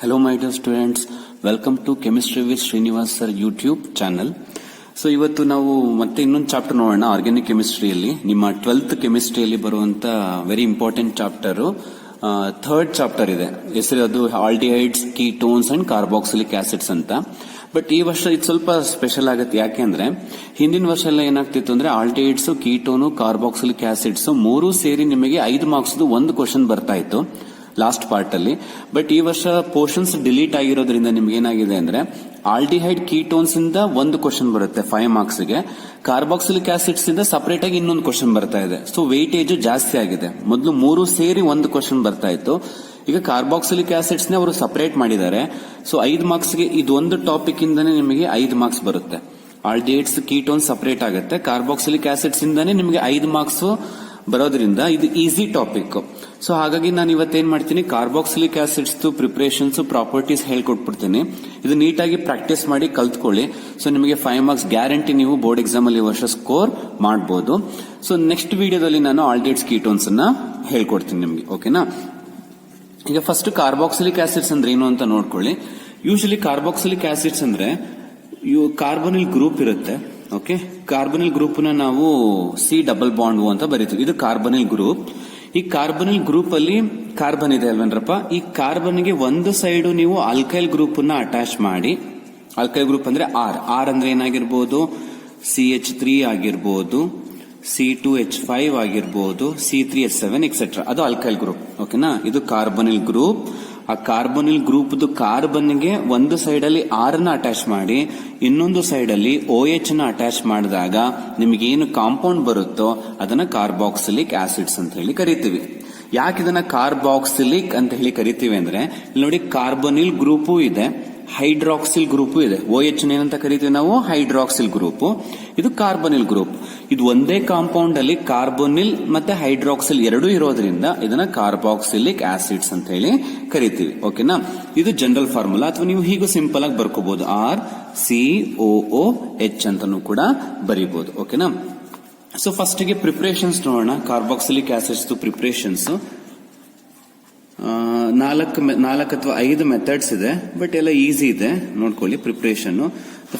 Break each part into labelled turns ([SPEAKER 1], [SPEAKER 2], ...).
[SPEAKER 1] Hello my dear students, welcome to Chemistry with Srinivas sir YouTube channel. So ಇವತ್ತು ನಾವು ಮತ್ತೆ ಇನ್ನೊಂದು chapter ನೋಡೋಣ ಆರ್ಗ್ಯಾನಿಕ್ ಕೆಮಿಸ್ಟ್ರಿಯಲ್ಲಿ. ನಿಮ್ಮ 12th ಕೆಮಿಸ್ಟ್ರಿಯಲ್ಲಿ ಬರುವಂತ very important chapter third chapter ಇದೆ. ಹೆಸರು ಅದು aldehydes, ketones and carboxylic acids ಅಂತ. ಬಟ್ ಈ ವರ್ಷ ಇದು ಸ್ವಲ್ಪ ಸ್ಪೆಷಲ್ ಆಗುತ್ತೆ. ಯಾಕೆಂದ್ರೆ ಹಿಂದಿನ ವರ್ಷ ಎಲ್ಲ ಏನಾಗ್ತಿತ್ತು ಅಂದ್ರೆ ಆಲ್ಡಿಹೈಡ್ಸ್, ಕೀಟೋನು, ಕಾರ್ಬಾಕ್ಸಿಲಿಕ್ ಆಸಿಡ್ಸ್ ಮೂರು ಸೇರಿ ನಿಮಗೆ 5 ಮಾರ್ಕ್ಸ್ ಒಂದು ಕ್ವಶನ್ ಬರ್ತಾ ಇತ್ತು ಲಾಸ್ಟ್ ಪಾರ್ಟ್ ಅಲ್ಲಿ. ಬಟ್ ಈ ವರ್ಷ ಪೋರ್ಷನ್ಸ್ ಡಿಲೀಟ್ ಆಗಿರೋದ್ರಿಂದ ನಿಮ್ಗೆ ಏನಾಗಿದೆ ಅಂದ್ರೆ ಆಲ್ಡಿಹೈಡ್, ಕೀಟೋನ್ಸ್ ಇಂದ ಒಂದು ಕ್ವಶನ್ ಬರುತ್ತೆ 5 ಮಾರ್ಕ್ಸ್ ಗೆ, ಕಾರ್ಬಾಕ್ಸಿಲಿಕ್ ಆಸಿಡ್ಸ್ ಇಂದ ಸಪರೇಟ್ ಆಗಿ ಇನ್ನೊಂದು ಕ್ವಶನ್ ಬರ್ತಾ ಇದೆ. ಸೊ ವೆಯ್ಟೇಜ್ ಜಾಸ್ತಿ ಆಗಿದೆ. ಮೊದಲು ಮೂರು ಸೇರಿ ಒಂದು ಕ್ವಶನ್ ಬರ್ತಾ ಇತ್ತು, ಈಗ ಕಾರ್ಬಾಕ್ಸಿಲಿಕ್ ಆಸಿಡ್ಸ್ ನೇ ಅವರು ಸಪರೇಟ್ ಮಾಡಿದ್ದಾರೆ. ಸೊ 5 ಮಾರ್ಕ್ಸ್ ಗೆ ಇದೊಂದು ಟಾಪಿಕ್ ಇಂದಾನೆ ನಿಮಗೆ 5 ಮಾರ್ಕ್ಸ್ ಬರುತ್ತೆ. ಆಲ್ಡಿಹೈಡ್ಸ್, ಕೀಟೋನ್ಸ್ ಸಪರೇಟ್ ಆಗುತ್ತೆ, ಕಾರ್ಬಾಕ್ಸಿಲಿಕ್ ಆಸಿಡ್ಸ್ ಇಂದಾನೆ ನಿಮಗೆ 5 ಮಾರ್ಕ್ಸ್ ಬರೋದ್ರಿಂದ ಇದು ಈಸಿ ಟಾಪಿಕ್. ಸೊ ಹಾಗಾಗಿ ನಾನು ಇವತ್ತೇನ್ ಮಾಡ್ತೀನಿ, ಕಾರ್ಬಾಕ್ಸಿಲಿಕ್ ಆಸಿಡ್ಸ್ ಪ್ರಿಪರೇಷನ್ಸ್, ಪ್ರಾಪರ್ಟೀಸ್ ಹೇಳ್ಕೊಟ್ಬಿಡ್ತೀನಿ. ಇದು ನೀಟಾಗಿ ಪ್ರಾಕ್ಟೀಸ್ ಮಾಡಿ ಕಲ್ತ್ಕೊಳ್ಳಿ. ಸೊ ನಿಮಗೆ 5 ಮಾರ್ಕ್ಸ್ ಗ್ಯಾರಂಟಿ ನೀವು ಬೋರ್ಡ್ ಎಕ್ಸಾಮ್ ಅಲ್ಲಿ ಈ ವರ್ಷ ಸ್ಕೋರ್ ಮಾಡಬಹುದು. ಸೊ ನೆಕ್ಸ್ಟ್ ವಿಡಿಯೋದಲ್ಲಿ ನಾನು ಆಲ್ಡಿಹೈಡ್ಸ್, ಕೀಟೋನ್ಸ್ ಅನ್ನ ಹೇಳ್ಕೊಡ್ತೀನಿ ನಿಮ್ಗೆ. ಓಕೆನಾ? ಈಗ ಫಸ್ಟ್ ಕಾರ್ಬಾಕ್ಸಿಲಿಕ್ ಆಸಿಡ್ಸ್ ಅಂದ್ರೆ ಏನು ಅಂತ ನೋಡ್ಕೊಳ್ಳಿ. ಯೂಶಲಿ ಕಾರ್ಬಾಕ್ಸಿಲಿಕ್ ಆಸಿಡ್ಸ್ ಅಂದ್ರೆ ಕಾರ್ಬೊನಿಲ್ ಗ್ರೂಪ್ ಇರುತ್ತೆ. ಓಕೆ, ಕಾರ್ಬೊನಿಲ್ ಗ್ರೂಪ್ ನ ನಾವು C+O ಅಂತ ಬರೀತೀವಿ. ಇದು ಕಾರ್ಬೊನಿಲ್ ಗ್ರೂಪ್. ಈ ಕಾರ್ಬೊನಿಲ್ ಗ್ರೂಪ್ ಅಲ್ಲಿ ಕಾರ್ಬನ್ ಇದೆ ಅಲ್ವೇನ್ರಪ್ಪ, ಈ ಕಾರ್ಬನ್ ಗೆ ಒಂದು ಸೈಡ್ ನೀವು ಆಲ್ಕೈಲ್ ಗ್ರೂಪ್ ನ ಅಟ್ಯಾಚ್ ಮಾಡಿ, ಆಲ್ಕೈಲ್ ಗ್ರೂಪ್ ಅಂದ್ರೆ ಆರ್ ಅಂದ್ರೆ ಏನಾಗಿರ್ಬೋದು, CH3 ಆಗಿರ್ಬೋದು, C2H5 ಆಗಿರ್ಬೋದು, C3H7 ಎಕ್ಸೆಟ್ರಾ, ಅದು ಆಲ್ಕೈಲ್ ಗ್ರೂಪ್. ಓಕೆನಾ? ಇದು ಕಾರ್ಬೊನಿಲ್ ಗ್ರೂಪ್. ಆ ಕಾರ್ಬೊನಿಲ್ ಗ್ರೂಪ್ ಕಾರ್ಬನ್ ಗೆ ಒಂದು ಸೈಡ್ ಅಲ್ಲಿ ಆರ್ ನ ಅಟ್ಯಾಚ್ ಮಾಡಿ, ಇನ್ನೊಂದು ಸೈಡ್ ಅಲ್ಲಿ OH ನ ಅಟ್ಯಾಚ್ ಮಾಡಿದಾಗ ನಿಮಗೆ ಏನು ಕಾಂಪೌಂಡ್ ಬರುತ್ತೋ ಅದನ್ನ ಕಾರ್ಬಾಕ್ಸಿಲಿಕ್ ಆಸಿಡ್ಸ್ ಅಂತ ಹೇಳಿ ಕರಿತೀವಿ. ಯಾಕೆ ಇದನ್ನ ಕಾರ್ಬಾಕ್ಸಿಲಿಕ್ ಅಂತ ಹೇಳಿ ಕರಿತೀವಿ ಅಂದ್ರೆ, ಇಲ್ಲಿ ನೋಡಿ ಕಾರ್ಬೊನಿಲ್ ಗ್ರೂಪು ಇದೆ, ಹೈಡ್ರಾಕ್ಸಿಲ್ ಗ್ರೂಪು ಇದೆ. OH ಏನಂತ ಕರಿತೀವಿ ನಾವು, ಹೈಡ್ರಾಕ್ಸಿಲ್ ಗ್ರೂಪ್. ಇದು ಕಾರ್ಬೊನಿಲ್ ಗ್ರೂಪ್. ಇದು ಒಂದೇ ಕಾಂಪೌಂಡ್ ಅಲ್ಲಿ ಕಾರ್ಬೊನಿಲ್ ಮತ್ತೆ ಹೈಡ್ರಾಕ್ಸಿಲ್ ಎರಡೂ ಇರೋದ್ರಿಂದ ಇದನ್ನ ಕಾರ್ಬಾಕ್ಸಿಲಿಕ್ ಆಸಿಡ್ಸ್ ಅಂತ ಹೇಳಿ ಕರಿತೀವಿ. ಓಕೆನಾ? ಇದು ಜನರಲ್ ಫಾರ್ಮುಲಾ, ಅಥವಾ ನೀವು ಹೀಗೂ ಸಿಂಪಲ್ ಆಗಿ ಬರ್ಕೋಬಹುದು, RCOOH ಅಂತಾನು ಕೂಡ ಬರೀಬಹುದು. ಓಕೆನಾ? ಸೊ ಫಸ್ಟ್ ಗೆ ಪ್ರಿಪರೇಷನ್ಸ್ ನೋಡೋಣ. ಕಾರ್ಬಾಕ್ಸಿಲಿಕ್ ಆಸಿಡ್ಸ್ ಪ್ರಿಪರೇಷನ್ಸ್ 4 ಅಥವಾ 5 ಮೆಥಡ್ಸ್ ಇದೆ, ಬಟ್ ಎಲ್ಲ ಈಸಿ ಇದೆ, ನೋಡ್ಕೊಳ್ಳಿ preparation.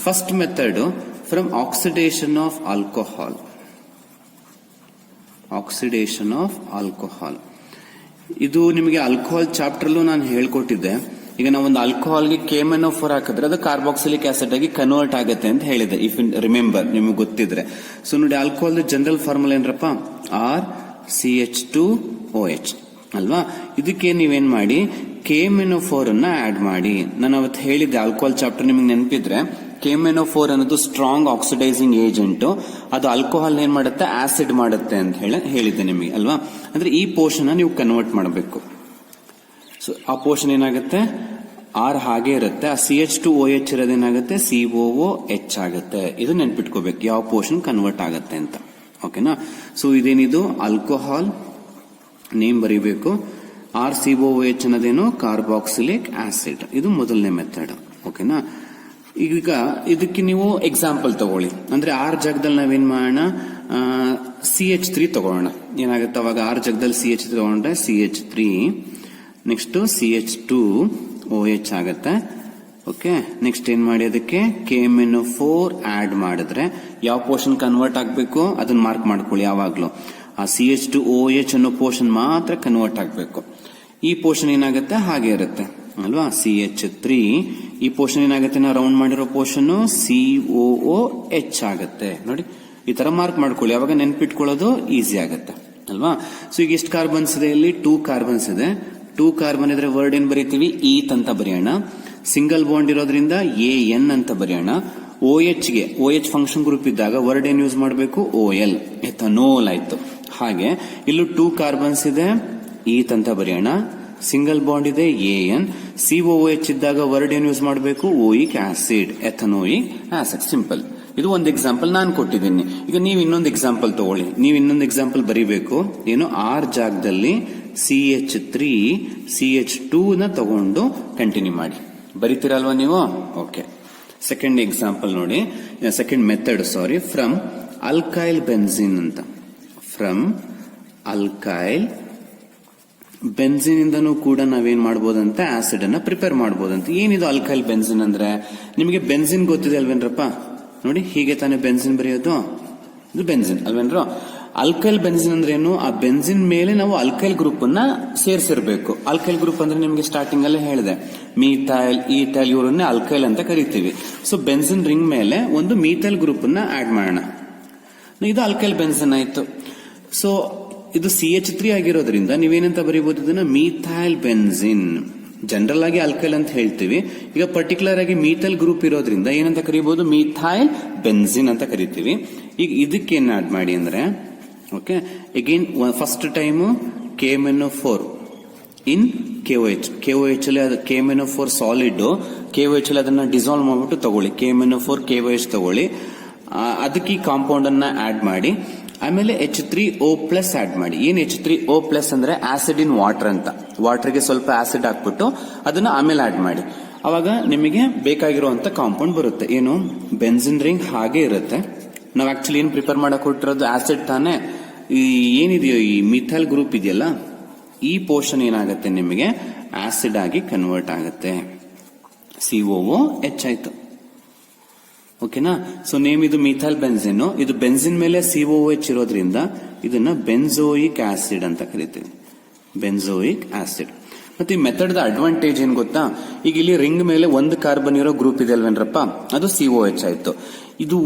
[SPEAKER 1] First method from oxidation of alcohol. Oxidation of alcohol ಇದು ನಿಮಗೆ ಆಲ್ಕೋಹಾಲ್ ಚಾಪ್ಟರ್ ಅಲ್ಲೂ ನಾನು ಹೇಳ್ಕೊಟ್ಟಿದ್ದೆ. ಈಗ ನಾವು ಒಂದು ಆಲ್ಕೋಹಾಲ್ಗೆ KMnO4 ಹಾಕಿದ್ರೆ ಅದು ಕಾರ್ಬಾಕ್ಸಿಲಿಕ್ ಆಸಿಡ್ ಆಗಿ ಕನ್ವರ್ಟ್ ಆಗುತ್ತೆ ಅಂತ ಹೇಳಿದೆ, ಇಫ್ ರಿಮೆಂಬರ್, ನಿಮಗೆ ಗೊತ್ತಿದ್ರೆ. ಸೊ ನೋಡಿ, ಆಲ್ಕೋಹಾಲ್ ಜನರಲ್ ಫಾರ್ಮುಲಾ ಏನ್ರಪ್ಪ, RCH2OH ಅಲ್ವಾ. ಇದಕ್ಕೆ ನೀವೇನ್ ಮಾಡಿ, KMnO4 ಅನ್ನ ಆಡ್ ಮಾಡಿ. ನಾನು ಅವತ್ತು ಹೇಳಿದ್ದೆ ಆಲ್ಕೋಹಾಲ್ ಚಾಪ್ಟರ್, ನಿಮ್ಗೆ ನೆನಪಿದ್ರೆ KMnO4 ಅನ್ನೋದು ಸ್ಟ್ರಾಂಗ್ ಆಕ್ಸಿಡೈಸಿಂಗ್ ಏಜೆಂಟ್. ಅದು ಆಲ್ಕೋಹಾಲ್ ಏನ್ ಮಾಡುತ್ತೆ, ಆಸಿಡ್ ಮಾಡುತ್ತೆ ಅಂತ ಹೇಳಿದ್ದೆ ನಿಮಗೆ ಅಲ್ವಾ. ಅಂದ್ರೆ ಈ ಪೋರ್ಷನ್ ನೀವು ಕನ್ವರ್ಟ್ ಮಾಡಬೇಕು. ಸೊ ಆ ಪೋರ್ಷನ್ ಏನಾಗುತ್ತೆ, ಆರ್ ಹಾಗೆ ಇರುತ್ತೆ, ಆ CH2OH ಇರೋದೇನಾಗುತ್ತೆ, COOH ಆಗುತ್ತೆ. ಇದು ನೆನ್ಪಿಟ್ಕೋಬೇಕು, ಯಾವ ಪೋರ್ಷನ್ ಕನ್ವರ್ಟ್ ಆಗುತ್ತೆ ಅಂತ. ಓಕೆನಾ? ಸೊ ಇದೇನಿದು ಆಲ್ಕೋಹಾಲ್ ನೇಮ್ ಬರೀಬೇಕು. RCOOH ಅನ್ನೋದೇನು, ಕಾರ್ಬಾಕ್ಸಿಲಿಕ್ ಆಸಿಡ್. ಇದು ಮೊದಲನೇ ಮೆಥಡ್. ಓಕೆನಾ? ಈಗ ಇದಕ್ಕೆ ನೀವು ಎಕ್ಸಾಂಪಲ್ ತಗೊಳ್ಳಿ. ಅಂದ್ರೆ ಆರ್ ಜಾಗದಲ್ಲಿ ನಾವೇನ್ ಮಾಡೋಣ, CH3 ತಗೊಳ್ಳೋಣ. ಏನಾಗುತ್ತೆ ಅವಾಗ, ಆರ್ ಜಾಗದಲ್ಲಿ CH3 ತಗೊಂಡ್ರೆ CH3, ನೆಕ್ಸ್ಟ್ CH2OH ಆಗತ್ತೆ. ಓಕೆ, ನೆಕ್ಸ್ಟ್ ಏನ್ ಮಾಡಿ, ಅದಕ್ಕೆ KMnO4 ಆಡ್ ಮಾಡಿದ್ರೆ ಯಾವ ಪೋರ್ಷನ್ ಕನ್ವರ್ಟ್ ಆಗ್ಬೇಕು ಅದನ್ನ ಮಾರ್ಕ್ ಮಾಡ್ಕೊಳ್ಳಿ ಯಾವಾಗ್ಲೂ. ಆ CH2OH ಅನ್ನೋ ಪೋರ್ಷನ್ ಮಾತ್ರ ಕನ್ವರ್ಟ್ ಆಗಬೇಕು. ಈ ಪೋರ್ಷನ್ ಏನಾಗುತ್ತೆ, ಹಾಗೆ ಇರುತ್ತೆ ಅಲ್ವಾ, CH3. ಈ ಪೋರ್ಷನ್ ಏನಾಗುತ್ತೆ, ನಾವು ರೌಂಡ್ ಮಾಡಿರೋ ಪೋರ್ಷನ್ COOH ಆಗುತ್ತೆ. ನೋಡಿ, ಈ ತರ ಮಾರ್ಕ್ ಮಾಡ್ಕೊಳ್ಳಿ, ಅವಾಗ ನೆನ್ಪಿಟ್ಕೊಳ್ಳೋದು ಈಸಿ ಆಗುತ್ತೆ ಅಲ್ವಾ. ಸೊ ಈಗ ಎಷ್ಟು ಕಾರ್ಬನ್ಸ್ ಇದೆ, ಇಲ್ಲಿ 2 ಕಾರ್ಬನ್ಸ್ ಇದೆ. 2 ಕಾರ್ಬನ್ ಇದ್ರೆ ವರ್ಡ್ ಏನ್ ಬರೀತೀವಿ, ಈತ್ ಅಂತ ಬರೆಯೋಣ. ಸಿಂಗಲ್ ಬಾಂಡ್ ಇರೋದ್ರಿಂದ AN ಅಂತ ಬರೆಯೋಣ. OH ಗೆ OH ಫಂಕ್ಷನ್ ಗ್ರೂಪ್ ಇದ್ದಾಗ ವರ್ಡ್ ಏನ್ ಯೂಸ್ ಮಾಡಬೇಕು, OL, ಎಥನೋಲ್ ಆಯ್ತು. ಹಾಗೆ ಇಲ್ಲೂ 2 ಕಾರ್ಬನ್ಸ್ ಇದೆ, ಈತ್ ಅಂತ ಬರೆಯೋಣ. ಸಿಂಗಲ್ ಬಾಂಡ್ ಇದೆ AN. COOH ಇದ್ದಾಗ ವರ್ಡ್ ಏನ್ ಯೂಸ್ ಮಾಡಬೇಕು, ಓಯಿಕ್ ಆಸಿಡ್, ಎಥನೋಯಿಕ್ ಆಸಿಡ್. ಸಿಂಪಲ್. ಇದು ಒಂದು ಎಕ್ಸಾಂಪಲ್ ನಾನು ಕೊಟ್ಟಿದ್ದೀನಿ. ಈಗ ನೀವು ಇನ್ನೊಂದು ಎಕ್ಸಾಂಪಲ್ ತಗೊಳ್ಳಿ. ನೀವು ಇನ್ನೊಂದು ಎಕ್ಸಾಂಪಲ್ ಬರೀಬೇಕು. ಏನು, ಆರ್ ಜಾಗದಲ್ಲಿ CH3, CH2 ನ ತಗೊಂಡು ಕಂಟಿನ್ಯೂ ಮಾಡಿ. ಬರೀತೀರಲ್ವಾ ನೀವು? ಓಕೆ. ಸೆಕೆಂಡ್ ಎಕ್ಸಾಂಪಲ್ ನೋಡಿ, second method, sorry, from alkyl benzene ಅಂತ. ಫ್ರಮ್ ಅಲ್ಕೈಲ್ ಬೆನ್ಸಿನ್ ಇಂದನೂ ಕೂಡ ನಾವೇನ್ ಮಾಡಬಹುದಂತೆ ಆಸಿಡ್ ಅನ್ನ ಪ್ರಿಪೇರ್ ಮಾಡಬಹುದಂತೆ. ಏನಿದು ಅಲ್ಕೈಲ್ ಬೆನ್ಸಿನ್ ಅಂದ್ರೆ? ನಿಮಗೆ ಬೆನ್ಸಿನ್ ಗೊತ್ತಿದೆ ಅಲ್ವೇನ್ರಪ್ಪ? ನೋಡಿ, ಹೀಗೆ ತಾನೇ ಬೆನ್ಸಿನ್ ಬರೆಯೋದು, ಇದು ಬೆನ್ಸಿನ್ ಅಲ್ವೇನ್ರು? ಅಲ್ಕೈಲ್ ಬೆನ್ಸಿನ್ ಅಂದ್ರೆ ಏನು? ಆ ಬೆನ್ಸಿನ್ ಮೇಲೆ ನಾವು ಅಲ್ಕೈಲ್ ಗ್ರೂಪ್ ಅನ್ನ ಸೇರಿಸಿರ್ಬೇಕು. ಅಲ್ಕೈಲ್ ಗ್ರೂಪ್ ಅಂದ್ರೆ ನಿಮಗೆ ಸ್ಟಾರ್ಟಿಂಗ್ ಅಲ್ಲೇ ಹೇಳಿದೆ, ಮೀಥೈಲ್, ಈಥೈಲ್ ಇವರನ್ನೇ ಅಲ್ಕೈಲ್ ಅಂತ ಕರಿತೀವಿ. ಸೊ ಬೆನ್ಸಿನ್ ರಿಂಗ್ ಮೇಲೆ ಒಂದು ಮೀಥೈಲ್ ಗ್ರೂಪ್ ಅನ್ನ ಆಡ್ ಮಾಡೋಣ. ಇದು ಅಲ್ಕೈಲ್ ಬೆನ್ಸಿನ್ ಆಯ್ತು. ಸೊ ಇದು CH3 ಆಗಿರೋದ್ರಿಂದ ನೀವೇನಂತ ಬರೀಬಹುದು ಇದನ್ನ? Methyl benzene. ಜನರಲ್ ಆಗಿ ಅಲ್ಕೈಲ್ ಅಂತ ಹೇಳ್ತೀವಿ. ಈಗ ಪರ್ಟಿಕ್ಯುಲರ್ ಆಗಿ ಮೀಥೈಲ್ ಗ್ರೂಪ್ ಇರೋದ್ರಿಂದ ಏನಂತ ಕರೀಬಹುದು? ಮೀಥೈಲ್ ಬೆನ್ಸಿನ್ ಅಂತ ಕರಿತೀವಿ. ಈಗ ಇದಕ್ಕೆ ಏನ್ ಆಡ್ ಮಾಡಿ ಅಂದ್ರೆ, okay, again first time KMnO4 ಇನ್ KOH ಅಲ್ಲಿ ಅದು KMnO4 ಸಾಲಿಡ್, KOH ಅಲ್ಲಿ ಅದನ್ನ ಡಿಸಾಲ್ವ್ ಮಾಡ್ಬಿಟ್ಟು ತಗೊಳ್ಳಿ, KMnO4 KOH ತಗೊಳ್ಳಿ. ಅದಕ್ಕೆ ಈ ಕಾಂಪೌಂಡ್ ಅನ್ನ ಆಡ್ ಮಾಡಿ, ಆಮೇಲೆ H3O+ ಆಡ್ ಮಾಡಿ. ಏನ್ H3O+ ಅಂದ್ರೆ ಆಸಿಡ್ ಇನ್ ವಾಟರ್ ಅಂತ. ವಾಟರ್ಗೆ ಸ್ವಲ್ಪ ಆಸಿಡ್ ಹಾಕ್ಬಿಟ್ಟು ಅದನ್ನ ಆಮೇಲೆ ಆಡ್ ಮಾಡಿ. ಅವಾಗ ನಿಮಗೆ ಬೇಕಾಗಿರುವಂತ ಕಾಂಪೌಂಡ್ ಬರುತ್ತೆ. ಏನು? ಬೆನ್ಸಿನ್ ರಿಂಗ್ ಹಾಗೆ ಇರುತ್ತೆ. ನಾವು ಆಕ್ಚುಲಿ ಏನ್ ಪ್ರಿಪೇರ್ ಮಾಡಕ್ ಹೊರಟಿರೋದು ಆಸಿಡ್ ತಾನೆ. ಈ ಏನಿದೆಯೋ ಈ ಮಿಥೈಲ್ ಗ್ರೂಪ್ ಇದೆಯಲ್ಲ, ಈ ಪೋರ್ಷನ್ ಏನಾಗುತ್ತೆ ನಿಮಗೆ ಆಸಿಡ್ ಆಗಿ ಕನ್ವರ್ಟ್ ಆಗುತ್ತೆ. COOH ಆಯ್ತು. ಓಕೆನಾ? ಸೊ ನೇಮ್ ಇದು ಮಿಥೈಲ್ ಬೆನ್ಸಿನ್. ಇದು ಬೆನ್ಸಿನ್ ಮೇಲೆ COOH ಇರೋದ್ರಿಂದ ಇದನ್ನ ಬೆನ್ಜೋಯಿಕ್ ಆಸಿಡ್ ಅಂತ ಕರಿತೀವಿ. ಬೆನ್ಜೋಯಿಕ್ ಆಸಿಡ್. ಮತ್ತೆ ಈ ಮೆಥಡ್ ದ ಅಡ್ವಾಂಟೇಜ್ ಏನ್ ಗೊತ್ತಾ? ಈಗ ಇಲ್ಲಿ ರಿಂಗ್ ಮೇಲೆ ಒಂದು ಕಾರ್ಬನ್ ಇರೋ ಗ್ರೂಪ್ ಇದೆ ಅಲ್ವೇನ್ರಪ್ಪ, ಅದು COH ಆಯ್ತು. ಇದು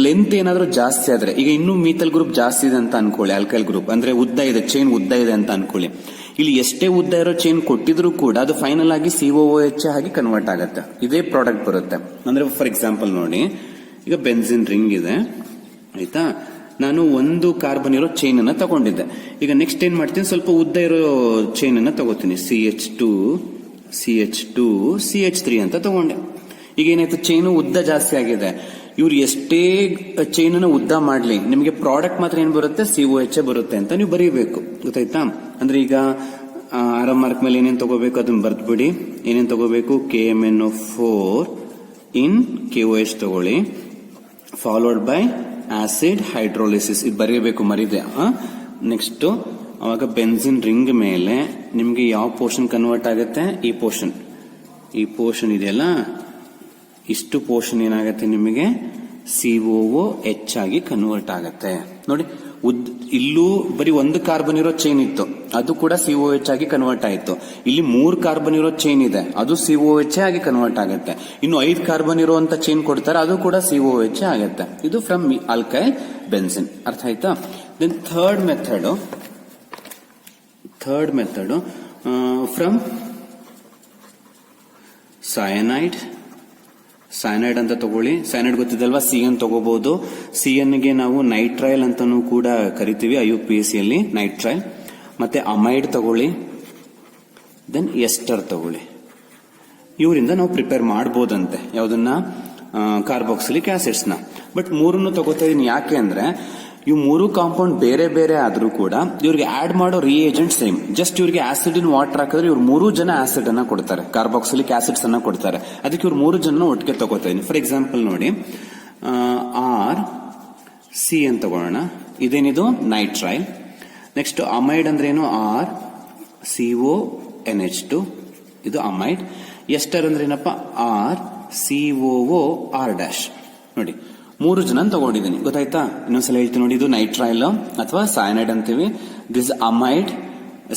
[SPEAKER 1] ಲೆಂತ್ ಏನಾದ್ರೂ ಜಾಸ್ತಿ ಆದ್ರೆ, ಈಗ ಇನ್ನೂ ಮೀಥೈಲ್ ಗ್ರೂಪ್ ಜಾಸ್ತಿ ಇದೆ ಅಂತ ಅನ್ಕೊಳ್ಳಿ, ಆಲ್ಕೈಲ್ ಗ್ರೂಪ್ ಅಂದ್ರೆ ಉದ್ದ ಇದೆ, ಚೈನ್ ಉದ್ದ ಇದೆ ಅಂತ ಅನ್ಕೊಳ್ಳಿ. ಇಲ್ಲಿ ಎಷ್ಟೇ ಉದ್ದ ಇರೋ ಚೈನ್ ಕೊಟ್ಟಿದ್ರು ಕೂಡ ಅದು ಫೈನಲ್ ಆಗಿ COOH ಆಗಿ ಕನ್ವರ್ಟ್ ಆಗುತ್ತೆ. ಇದೇ ಪ್ರಾಡಕ್ಟ್ ಬರುತ್ತೆ. ಅಂದ್ರೆ ಫಾರ್ ಎಕ್ಸಾಂಪಲ್ ನೋಡಿ, ಈಗ ಬೆನ್ಸಿನ್ ರಿಂಗ್ ಇದೆ ಆಯ್ತಾ, ನಾನು ಒಂದು ಕಾರ್ಬನ್ ಇರೋ ಚೈನ್ ಅನ್ನ ತಗೊಂಡಿದ್ದೆ. ಈಗ ನೆಕ್ಸ್ಟ್ ಏನ್ ಮಾಡ್ತೀನಿ, ಸ್ವಲ್ಪ ಉದ್ದ ಇರೋ ಚೈನ್ ಅನ್ನ ತಗೋತೀನಿ, CH2 CH3 ಅಂತ ತಗೊಂಡೆ. ಈಗ ಏನಾಯ್ತು, ಚೈನು ಉದ್ದ ಜಾಸ್ತಿ ಆಗಿದೆ. ಇವ್ರು ಎಷ್ಟೇ ಚೈನ್ ಅನ್ನ ಉದ್ದ ಮಾಡ್ಲಿ, ನಿಮಗೆ ಪ್ರಾಡಕ್ಟ್ ಮಾತ್ರ ಏನ್ ಬರುತ್ತೆ? COH ಬರುತ್ತೆ ಅಂತ ನೀವು ಬರೀಬೇಕು. ಗೊತ್ತಾಯ್ತಾ? ಅಂದ್ರೆ ಈಗ ಆರಂ ಮಾರ್ಕ್ ಮೇಲೆ ಏನೇನ್ ತಗೋಬೇಕು ಅದನ್ನ ಬರ್ದ್ಬಿಡಿ. ಏನೇನ್ ತಗೋಬೇಕು? KMnO4 ಇನ್ KOH ತಗೊಳ್ಳಿ, ಫಾಲೋಡ್ ಬೈ ಆಸಿಡ್ ಹೈಡ್ರೋಲಿಸಿಸ್. ಇದು ಬರೀಬೇಕು, ಮರಿದೆ. ನೆಕ್ಸ್ಟ್ ಅವಾಗ ಬೆನ್ಸಿನ್ ರಿಂಗ್ ಮೇಲೆ ನಿಮ್ಗೆ ಯಾವ ಪೋರ್ಷನ್ ಕನ್ವರ್ಟ್ ಆಗುತ್ತೆ? ಈ ಪೋರ್ಷನ್ ಇದೆಯಲ್ಲ, ಇಷ್ಟು ಪೋರ್ಷನ್ ಏನಾಗುತ್ತೆ ನಿಮಗೆ COOH ಆಗಿ ಕನ್ವರ್ಟ್ ಆಗುತ್ತೆ. ನೋಡಿ, ಇಲ್ಲೂ ಬರೀ ಒಂದು ಕಾರ್ಬನ್ ಇರೋ ಚೈನ್ ಇತ್ತು, ಅದು ಕೂಡ COH ಆಗಿ ಕನ್ವರ್ಟ್ ಆಯಿತು. ಇಲ್ಲಿ 3 ಕಾರ್ಬನ್ ಇರೋ ಚೈನ್ ಇದೆ, ಅದು COH ಆಗಿ ಕನ್ವರ್ಟ್ ಆಗುತ್ತೆ. ಇನ್ನು 5 ಕಾರ್ಬನ್ ಇರುವಂತ ಚೈನ್ ಕೊಡ್ತಾರೆ, ಅದು ಕೂಡ COH ಆಗುತ್ತೆ. ಇದು ಫ್ರಮ್ ಆಲ್ಕೈಲ್ ಬೆನ್ಸಿನ್. ಅರ್ಥ ಆಯ್ತಾ? Then third method from cyanide ಅಂತ ತಗೊಳ್ಳಿ. ಸೈನೈಡ್ ಗೊತ್ತಿದಲ್ವಾ? CN ತಗೋಬಹುದು. CN ಗೆ ನಾವು ನೈಟ್ರೈಲ್ ಅಂತಾನೂ ಕೂಡ ಕರಿತೀವಿ IUPAC ಅಲ್ಲಿ, ನೈಟ್ರೈಲ್. ಮತ್ತೆ ಅಮೈಡ್ ತಗೊಳ್ಳಿ, ದೆನ್ ಎಸ್ಟರ್ ತಗೊಳ್ಳಿ. ಇವರಿಂದ ನಾವು ಪ್ರಿಪೇರ್ ಮಾಡಬಹುದಂತೆ ಯಾವ್ದನ್ನ? ಕಾರ್ಬಾಕ್ಸಿಲಿಕ್ ಆಸಿಡ್ಸ್ ನ. ಬಟ್ ಮೂರನ್ನು ತಗೋತಾ ಇದೀನಿ ಯಾಕೆ ಅಂದ್ರೆ, ಇವು 3 ಕಾಂಪೌಂಡ್ ಬೇರೆ ಬೇರೆ ಆದ್ರೂ ಕೂಡ ಇವ್ರಿಗೆ ಆಡ್ ಮಾಡೋ ರಿಯೇಜೆಂಟ್ ಸೇಮ್. ಜಸ್ಟ್ ಇವ್ರಿಗೆ ಆಸಿಡ್ ಇನ್ ವಾಟರ್ ಹಾಕಿದ್ರೆ ಇವ್ರು 3 ಜನ ಆಸಿಡ್ ಅನ್ನ ಕೊಡ್ತಾರೆ, ಕಾರ್ಬಾಕ್ಸಿಲಿಕ್ ಆಸಿಡ್ಸ್ ಅನ್ನ ಕೊಡ್ತಾರೆ. ಅದಕ್ಕೆ ಇವ್ರು 3 ಜನ ಒಟ್ಟಿಗೆ ತಗೋತಾ ಇದೀನಿ. ಫಾರ್ ಎಕ್ಸಾಂಪಲ್ ನೋಡಿ, RCN ತಗೊಳ್ಳೋಣ. ಇದೇನಿದು? ನೈಟ್ರೈಲ್. ನೆಕ್ಸ್ಟ್ ಅಮೈಡ್ ಅಂದ್ರೆ ಏನು? RCONH2, ಇದು ಅಮೈಡ್. ಎಸ್ಟರ್ ಅಂದ್ರೆ ಏನಪ್ಪ? RCOOR'. ನೋಡಿ, 3 ಜನ ತಗೊಂಡಿದ್ದೀನಿ. ಗೊತ್ತಾಯ್ತಾ? ಇನ್ನೊಂದ್ಸಲ ಹೇಳ್ತೀನಿ ನೋಡಿ, ಇದು ನೈಟ್ರೈಲ್ ಅಥವಾ ಸೈನೈಡ್ ಅಂತೀವಿ. This amide.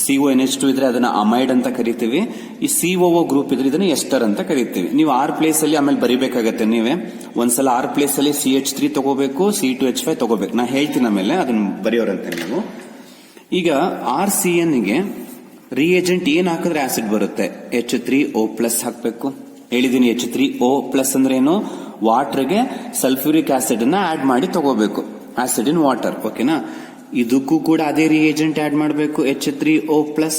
[SPEAKER 1] CONH2 ಇದ್ರೆ ಅದನ್ನ ಅಮೈಡ್ ಅಂತ ಕರಿತೀವಿ. ಈ COO ಗ್ರೂಪ್ ಇದ್ರೆ ಇದನ್ನ ಎಸ್ಟರ್ ಅಂತ ಕರಿತೀವಿ. ನೀವು R ಪ್ಲೇಸ್ ಅಲ್ಲಿ ಆಮೇಲೆ ಬರಿಬೇಕಾಗತ್ತೆ. ನೀವೇ ಒಂದ್ಸಲ R ಪ್ಲೇಸ್ ಅಲ್ಲಿ CH3 ತಗೋಬೇಕು, C2H5 ತಗೋಬೇಕು. ನಾ ಹೇಳ್ತೀನಿ ಆಮೇಲೆ, ಅದನ್ನ ಬರೆಯೋರಂತೆ ನೀವು. ಈಗ RCN ಗೆ ರಿಯೇಜೆಂಟ್ ಏನ್ ಹಾಕಿದ್ರೆ ಆಸಿಡ್ ಬರುತ್ತೆ? H3O+ ಹಾಕ್ಬೇಕು. ಹೇಳಿದೀನಿ, H3O+ ಅಂದ್ರೆ ಏನು? ವಾಟರ್ಗೆ ಸಲ್ಫ್ಯೂರಿಕ್ ಆಸಿಡ್ ಅನ್ನ ಆಡ್ ಮಾಡಿ ತಗೋಬೇಕು, ಆಸಿಡ್ ಇನ್ ವಾಟರ್. ಓಕೆನಾ? ಇದಕ್ಕೂ ಕೂಡ ಅದೇ ರಿಯೇಜೆಂಟ್ ಆಡ್ ಮಾಡಬೇಕು, H3O+.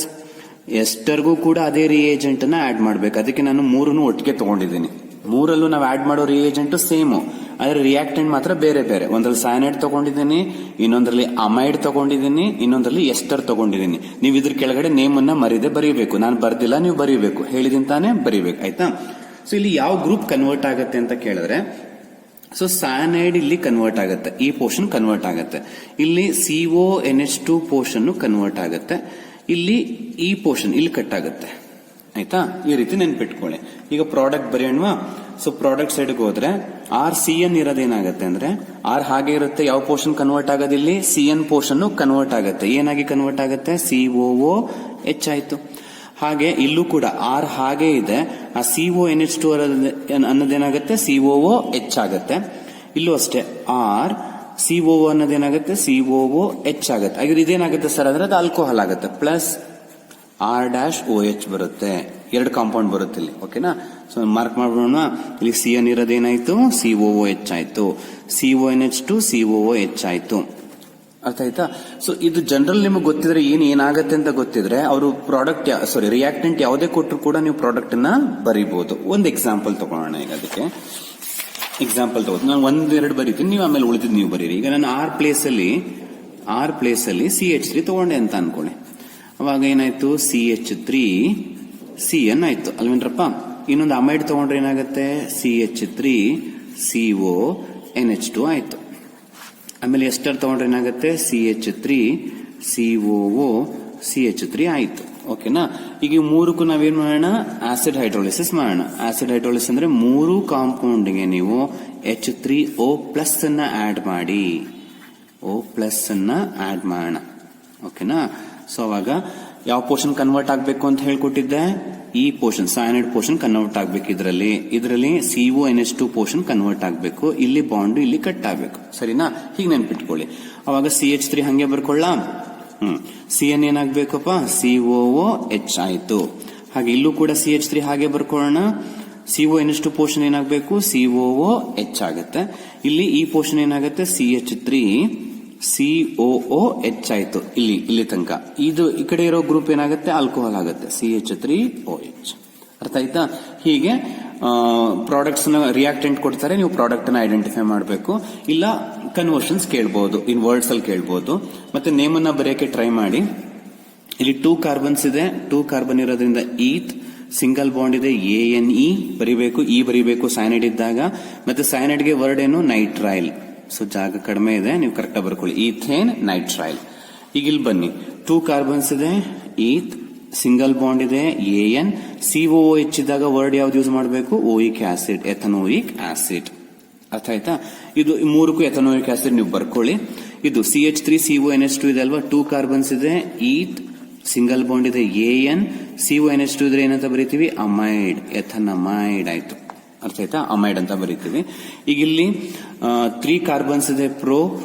[SPEAKER 1] ಎಸ್ಟರ್ಗೂ ಕೂಡ ಅದೇ ರಿಯೇಜೆಂಟ್ ಅನ್ನ ಆಡ್ ಮಾಡಬೇಕು. ಅದಕ್ಕೆ ನಾನು 3 ಒಟ್ಟಿಗೆ ತಗೊಂಡಿದ್ದೀನಿ. 3ರಲ್ಲೂ ನಾವು ಆಡ್ ಮಾಡೋ ರಿಯೇಜೆಂಟ್ ಸೇಮು, ಆದ್ರೆ ರಿಯಾಕ್ಟೆಂಟ್ ಮಾತ್ರ ಬೇರೆ ಬೇರೆ. ಒಂದ್ರಲ್ಲಿ ಸೈನೈಡ್ ತಗೊಂಡಿದ್ದೀನಿ, ಇನ್ನೊಂದ್ರಲ್ಲಿ ಅಮೈಡ್ ತಗೊಂಡಿದ್ದೀನಿ, ಇನ್ನೊಂದ್ರಲ್ಲಿ ಎಸ್ಟರ್ ತಗೊಂಡಿದ್ದೀನಿ. ನೀವು ಇದ್ರ ಕೆಳಗಡೆ ನೇಮ್ ಅನ್ನ ಮರಿದೆ ಬರೀಬೇಕು. ನಾನು ಬರ್ದಿಲ್ಲ, ನೀವು ಬರೀಬೇಕು. ಹೇಳಿದೀನಿ ತಾನೇ, ಬರೀಬೇಕು. ಆಯ್ತಾ? ಸೊ ಇಲ್ಲಿ ಯಾವ ಗ್ರೂಪ್ ಕನ್ವರ್ಟ್ ಆಗುತ್ತೆ ಅಂತ ಕೇಳಿದ್ರೆ, ಸೊ ಸೈನೈಡ್ ಇಲ್ಲಿ ಕನ್ವರ್ಟ್ ಆಗುತ್ತೆ, ಈ ಪೋರ್ಷನ್ ಕನ್ವರ್ಟ್ ಆಗುತ್ತೆ. ಇಲ್ಲಿ CONH2 ಪೋರ್ಷನ್ ಕನ್ವರ್ಟ್ ಆಗುತ್ತೆ. ಇಲ್ಲಿ ಈ ಪೋರ್ಷನ್ ಇಲ್ಲಿ ಕಟ್ ಆಗುತ್ತೆ. ಆಯ್ತಾ, ಈ ರೀತಿ ನೆನ್ಪಿಟ್ಕೊಳ್ಳಿ. ಈಗ ಪ್ರಾಡಕ್ಟ್ ಬರೆಯೋಣವಾ? ಸೊ ಪ್ರಾಡಕ್ಟ್ ಸೈಡ್ಗೆ ಹೋದ್ರೆ RCN ಇರೋದೇನಾಗುತ್ತೆ ಅಂದ್ರೆ ಆರ್ ಹಾಗೆ ಇರುತ್ತೆ. ಯಾವ ಪೋರ್ಷನ್ ಕನ್ವರ್ಟ್ ಆಗೋದಿಲ್ಲಿ? CN ಪೋರ್ಷನ್ ಕನ್ವರ್ಟ್ ಆಗುತ್ತೆ. ಏನಾಗಿ ಕನ್ವರ್ಟ್ ಆಗುತ್ತೆ? COOH ಆಯ್ತು. ಹಾಗೆ ಇಲ್ಲೂ ಕೂಡ ಆರ್ ಹಾಗೆ ಇದೆ. ಆ CONH2 ಅನ್ನೋದೇನಾಗುತ್ತೆ? COOH ಆಗುತ್ತೆ. ಇಲ್ಲೂ ಅಷ್ಟೇ ಆರ್ COO ಅನ್ನೋದೇನಾಗುತ್ತೆ? COOH ಆಗುತ್ತೆ. ಹಾಗೆ ಇದೇನಾಗುತ್ತೆ ಸರ್ ಅಂದ್ರೆ ಅದು ಆಲ್ಕೋಹಾಲ್ ಆಗುತ್ತೆ. ಪ್ಲಸ್ R-OH ಬರುತ್ತೆ. 2 ಕಾಂಪೌಂಡ್ ಬರುತ್ತೆ ಇಲ್ಲಿ. ಓಕೆನಾ? ಸೊ ಮಾರ್ಕ್ ಮಾಡೋಣ. ಇಲ್ಲಿ CN ಇರೋದೇನಾಯ್ತು? COOH ಆಯ್ತು. CONH2 COOH ಆಯ್ತು. ಅರ್ಥ ಆಯ್ತಾ? ಸೊ ಇದು ಜನರಲ್ ನಿಮಗೆ ಗೊತ್ತಿದ್ರೆ ಏನಾಗುತ್ತೆ ಅಂತ ಗೊತ್ತಿದ್ರೆ ಅವರು ಪ್ರಾಡಕ್ಟ್ ರಿಯಾಕ್ಟೆಂಟ್ ಯಾವುದೇ ಕೊಟ್ಟರು ಕೂಡ ನೀವು ಪ್ರಾಡಕ್ಟ್ ಅನ್ನ ಬರೀಬಹುದು. ಒಂದು ಎಕ್ಸಾಂಪಲ್ ತಗೊಳ್ಳೋಣ. ಈಗ ಅದಕ್ಕೆ ಎಕ್ಸಾಂಪಲ್ ತಗೋದು ನಾನು 1-2 ಬರೀತೀನಿ, ನೀವು ಆಮೇಲೆ ಉಳಿದಿದ್ದು ನೀವು ಬರೀರಿ. ಈಗ ನಾನು ಆರ್ ಪ್ಲೇಸ್ ಅಲ್ಲಿ CH3 ತಗೊಂಡೆ ಅಂತ ಅನ್ಕೊಳ್ಳಿ. ಅವಾಗ ಏನಾಯ್ತು? CH3 CN ಆಯ್ತು ಅಲ್ವೇನ್ರಪ್ಪ? ಇನ್ನೊಂದು ಅಮೈಡ್ ತಗೊಂಡ್ರೆ ಏನಾಗುತ್ತೆ? CH3 CONH2 ಆಯ್ತು. ಆಮೇಲೆ ಎಸ್ಟರ್ ತಗೊಂಡ್ರೆ ಏನಾಗುತ್ತೆ? CH3 COOCH3 ಆಯ್ತು. ಓಕೆನಾ? ಈಗ ಮೂರಕ್ಕೂ ನಾವೇನ್ ಮಾಡೋಣ? ಆಸಿಡ್ ಹೈಡ್ರೋಲಿಸಿಸ್ ಮಾಡೋಣ. ಆಸಿಡ್ ಹೈಡ್ರೋಲಿಸಿಸ್ ಅಂದ್ರೆ 3 ಕಾಂಪೌಂಡ್ಗೆ ನೀವು H3O+ ಅನ್ನ ಆಡ್ ಮಾಡಿ O+ ಅನ್ನ ಆಡ್ ಮಾಡೋಣ. ಓಕೆನಾ? ಸೊ ಅವಾಗ ಯಾವ ಪೋರ್ಷನ್ ಕನ್ವರ್ಟ್ ಆಗ್ಬೇಕು ಅಂತ ಹೇಳ್ಕೊಟ್ಟಿದ್ದೆ? ಈ ಪೋರ್ಷನ್ ಸೈನೈಡ್ ಪೋರ್ಷನ್ ಕನ್ವರ್ಟ್ ಆಗ್ಬೇಕು. ಇದರಲ್ಲಿ CONH2 ಪೋರ್ಷನ್ ಕನ್ವರ್ಟ್ ಆಗ್ಬೇಕು. ಇಲ್ಲಿ ಬಾಂಡ್ ಇಲ್ಲಿ ಕಟ್ ಆಗ್ಬೇಕು. ಸರಿನಾ? ಹೀಗೆ ನೆನ್ಪಿಟ್ಕೊಳ್ಳಿ. ಅವಾಗ CH3 ಹಂಗೆ ಬರ್ಕೊಳ್ಳ. CN ಏನಾಗ್ಬೇಕಪ್ಪ? COOH ಆಯ್ತು. ಹಾಗೆ ಇಲ್ಲೂ ಕೂಡ CH3 ಹಾಗೆ ಬರ್ಕೊಳ್ಳೋಣ. CONH2 ಪೋರ್ಷನ್ ಏನಾಗಬೇಕು? COOH ಆಗುತ್ತೆ. ಇಲ್ಲಿ ಈ ಪೋರ್ಷನ್ ಏನಾಗುತ್ತೆ? CH3 COOH ಆಯ್ತು. ಇಲ್ಲಿ ತನಕ ಇದು ಈ ಕಡೆ ಇರೋ ಗ್ರೂಪ್ ಏನಾಗುತ್ತೆ? ಆಲ್ಕೋಹಾಲ್ ಆಗುತ್ತೆ. CH3OH. ಅರ್ಥ ಆಯ್ತಾ? ಹೀಗೆ ಪ್ರಾಡಕ್ಟ್ಸ್ ರಿಯಾಕ್ಟೆಂಟ್ ಕೊಡ್ತಾರೆ, ನೀವು ಪ್ರಾಡಕ್ಟ್ ಅನ್ನ ಐಡೆಂಟಿಫೈ ಮಾಡಬೇಕು. ಇಲ್ಲ ಕನ್ವರ್ಷನ್ಸ್ ಕೇಳಬಹುದು, ಇನ್ ವರ್ಡ್ಸ್ ಅಲ್ಲಿ ಕೇಳಬಹುದು. ಮತ್ತೆ ನೇಮ್ ಅನ್ನ ಬರೆಯಕ್ಕೆ ಟ್ರೈ ಮಾಡಿ. ಇಲ್ಲಿ 2 ಕಾರ್ಬನ್ಸ್ ಇದೆ. 2 ಕಾರ್ಬನ್ ಇರೋದ್ರಿಂದ ಈತ್, ಸಿಂಗಲ್ ಬಾಂಡ್ ಇದೆ ANE ಬರಿಬೇಕು, ಬರಿಬೇಕು ಸೈನೈಡ್ ಇದ್ದಾಗ. ಮತ್ತೆ ಸೈನೈಡ್ಗೆ ವರ್ಡ್ ಏನು? ನೈಟ್ರೈಲ್. ಸೊ ಜಾಗ ಕಡಿಮೆ ಇದೆ, ನೀವು ಕರೆಕ್ಟ್ ಬರ್ಕೊಳ್ಳಿ. ಈಥೇನ್ ನೈಟ್ರೈಲ್. ಈಗ ಇಲ್ಲಿ ಬನ್ನಿ, 2 ಕಾರ್ಬನ್ಸ್ ಇದೆ, ಈತ್, ಸಿಂಗಲ್ ಬಾಂಡ್ ಇದೆ AN, COOH ಇದ್ದಾಗ ವರ್ಡ್ ಯಾವ್ದು ಯೂಸ್ ಮಾಡಬೇಕು? ಓಯಿಕ್ ಆಸಿಡ್, ಎಥನೋಯಿಕ್ ಆಸಿಡ್. ಅರ್ಥ ಆಯ್ತಾ? ಇದು 3ಕ್ಕೂ ಎಥನೋಯಿಕ್ ಆಸಿಡ್ ನೀವು ಬರ್ಕೊಳ್ಳಿ. ಇದು CH3 CONH2 ಇದೆ ಅಲ್ವಾ? 2 ಕಾರ್ಬನ್ಸ್ ಇದೆ, ಈತ್, ಸಿಂಗಲ್ ಬಾಂಡ್ ಇದೆ AN, CONH2 ಇದ್ರೆ ಏನಂತ ಬರೀತೀವಿ? ಅಮೈಡ್, ಎಥನಮೈಡ್ ಆಯ್ತು. ಅರ್ಥ ಆಯ್ತಾ? ಅಮೈಡ್ ಅಂತ ಬರೀತೀವಿ. ಈಗ ಇಲ್ಲಿ 3 ಕಾರ್ಬನ್ಸ್ ಇದೆ, ಪ್ರೋಪ್,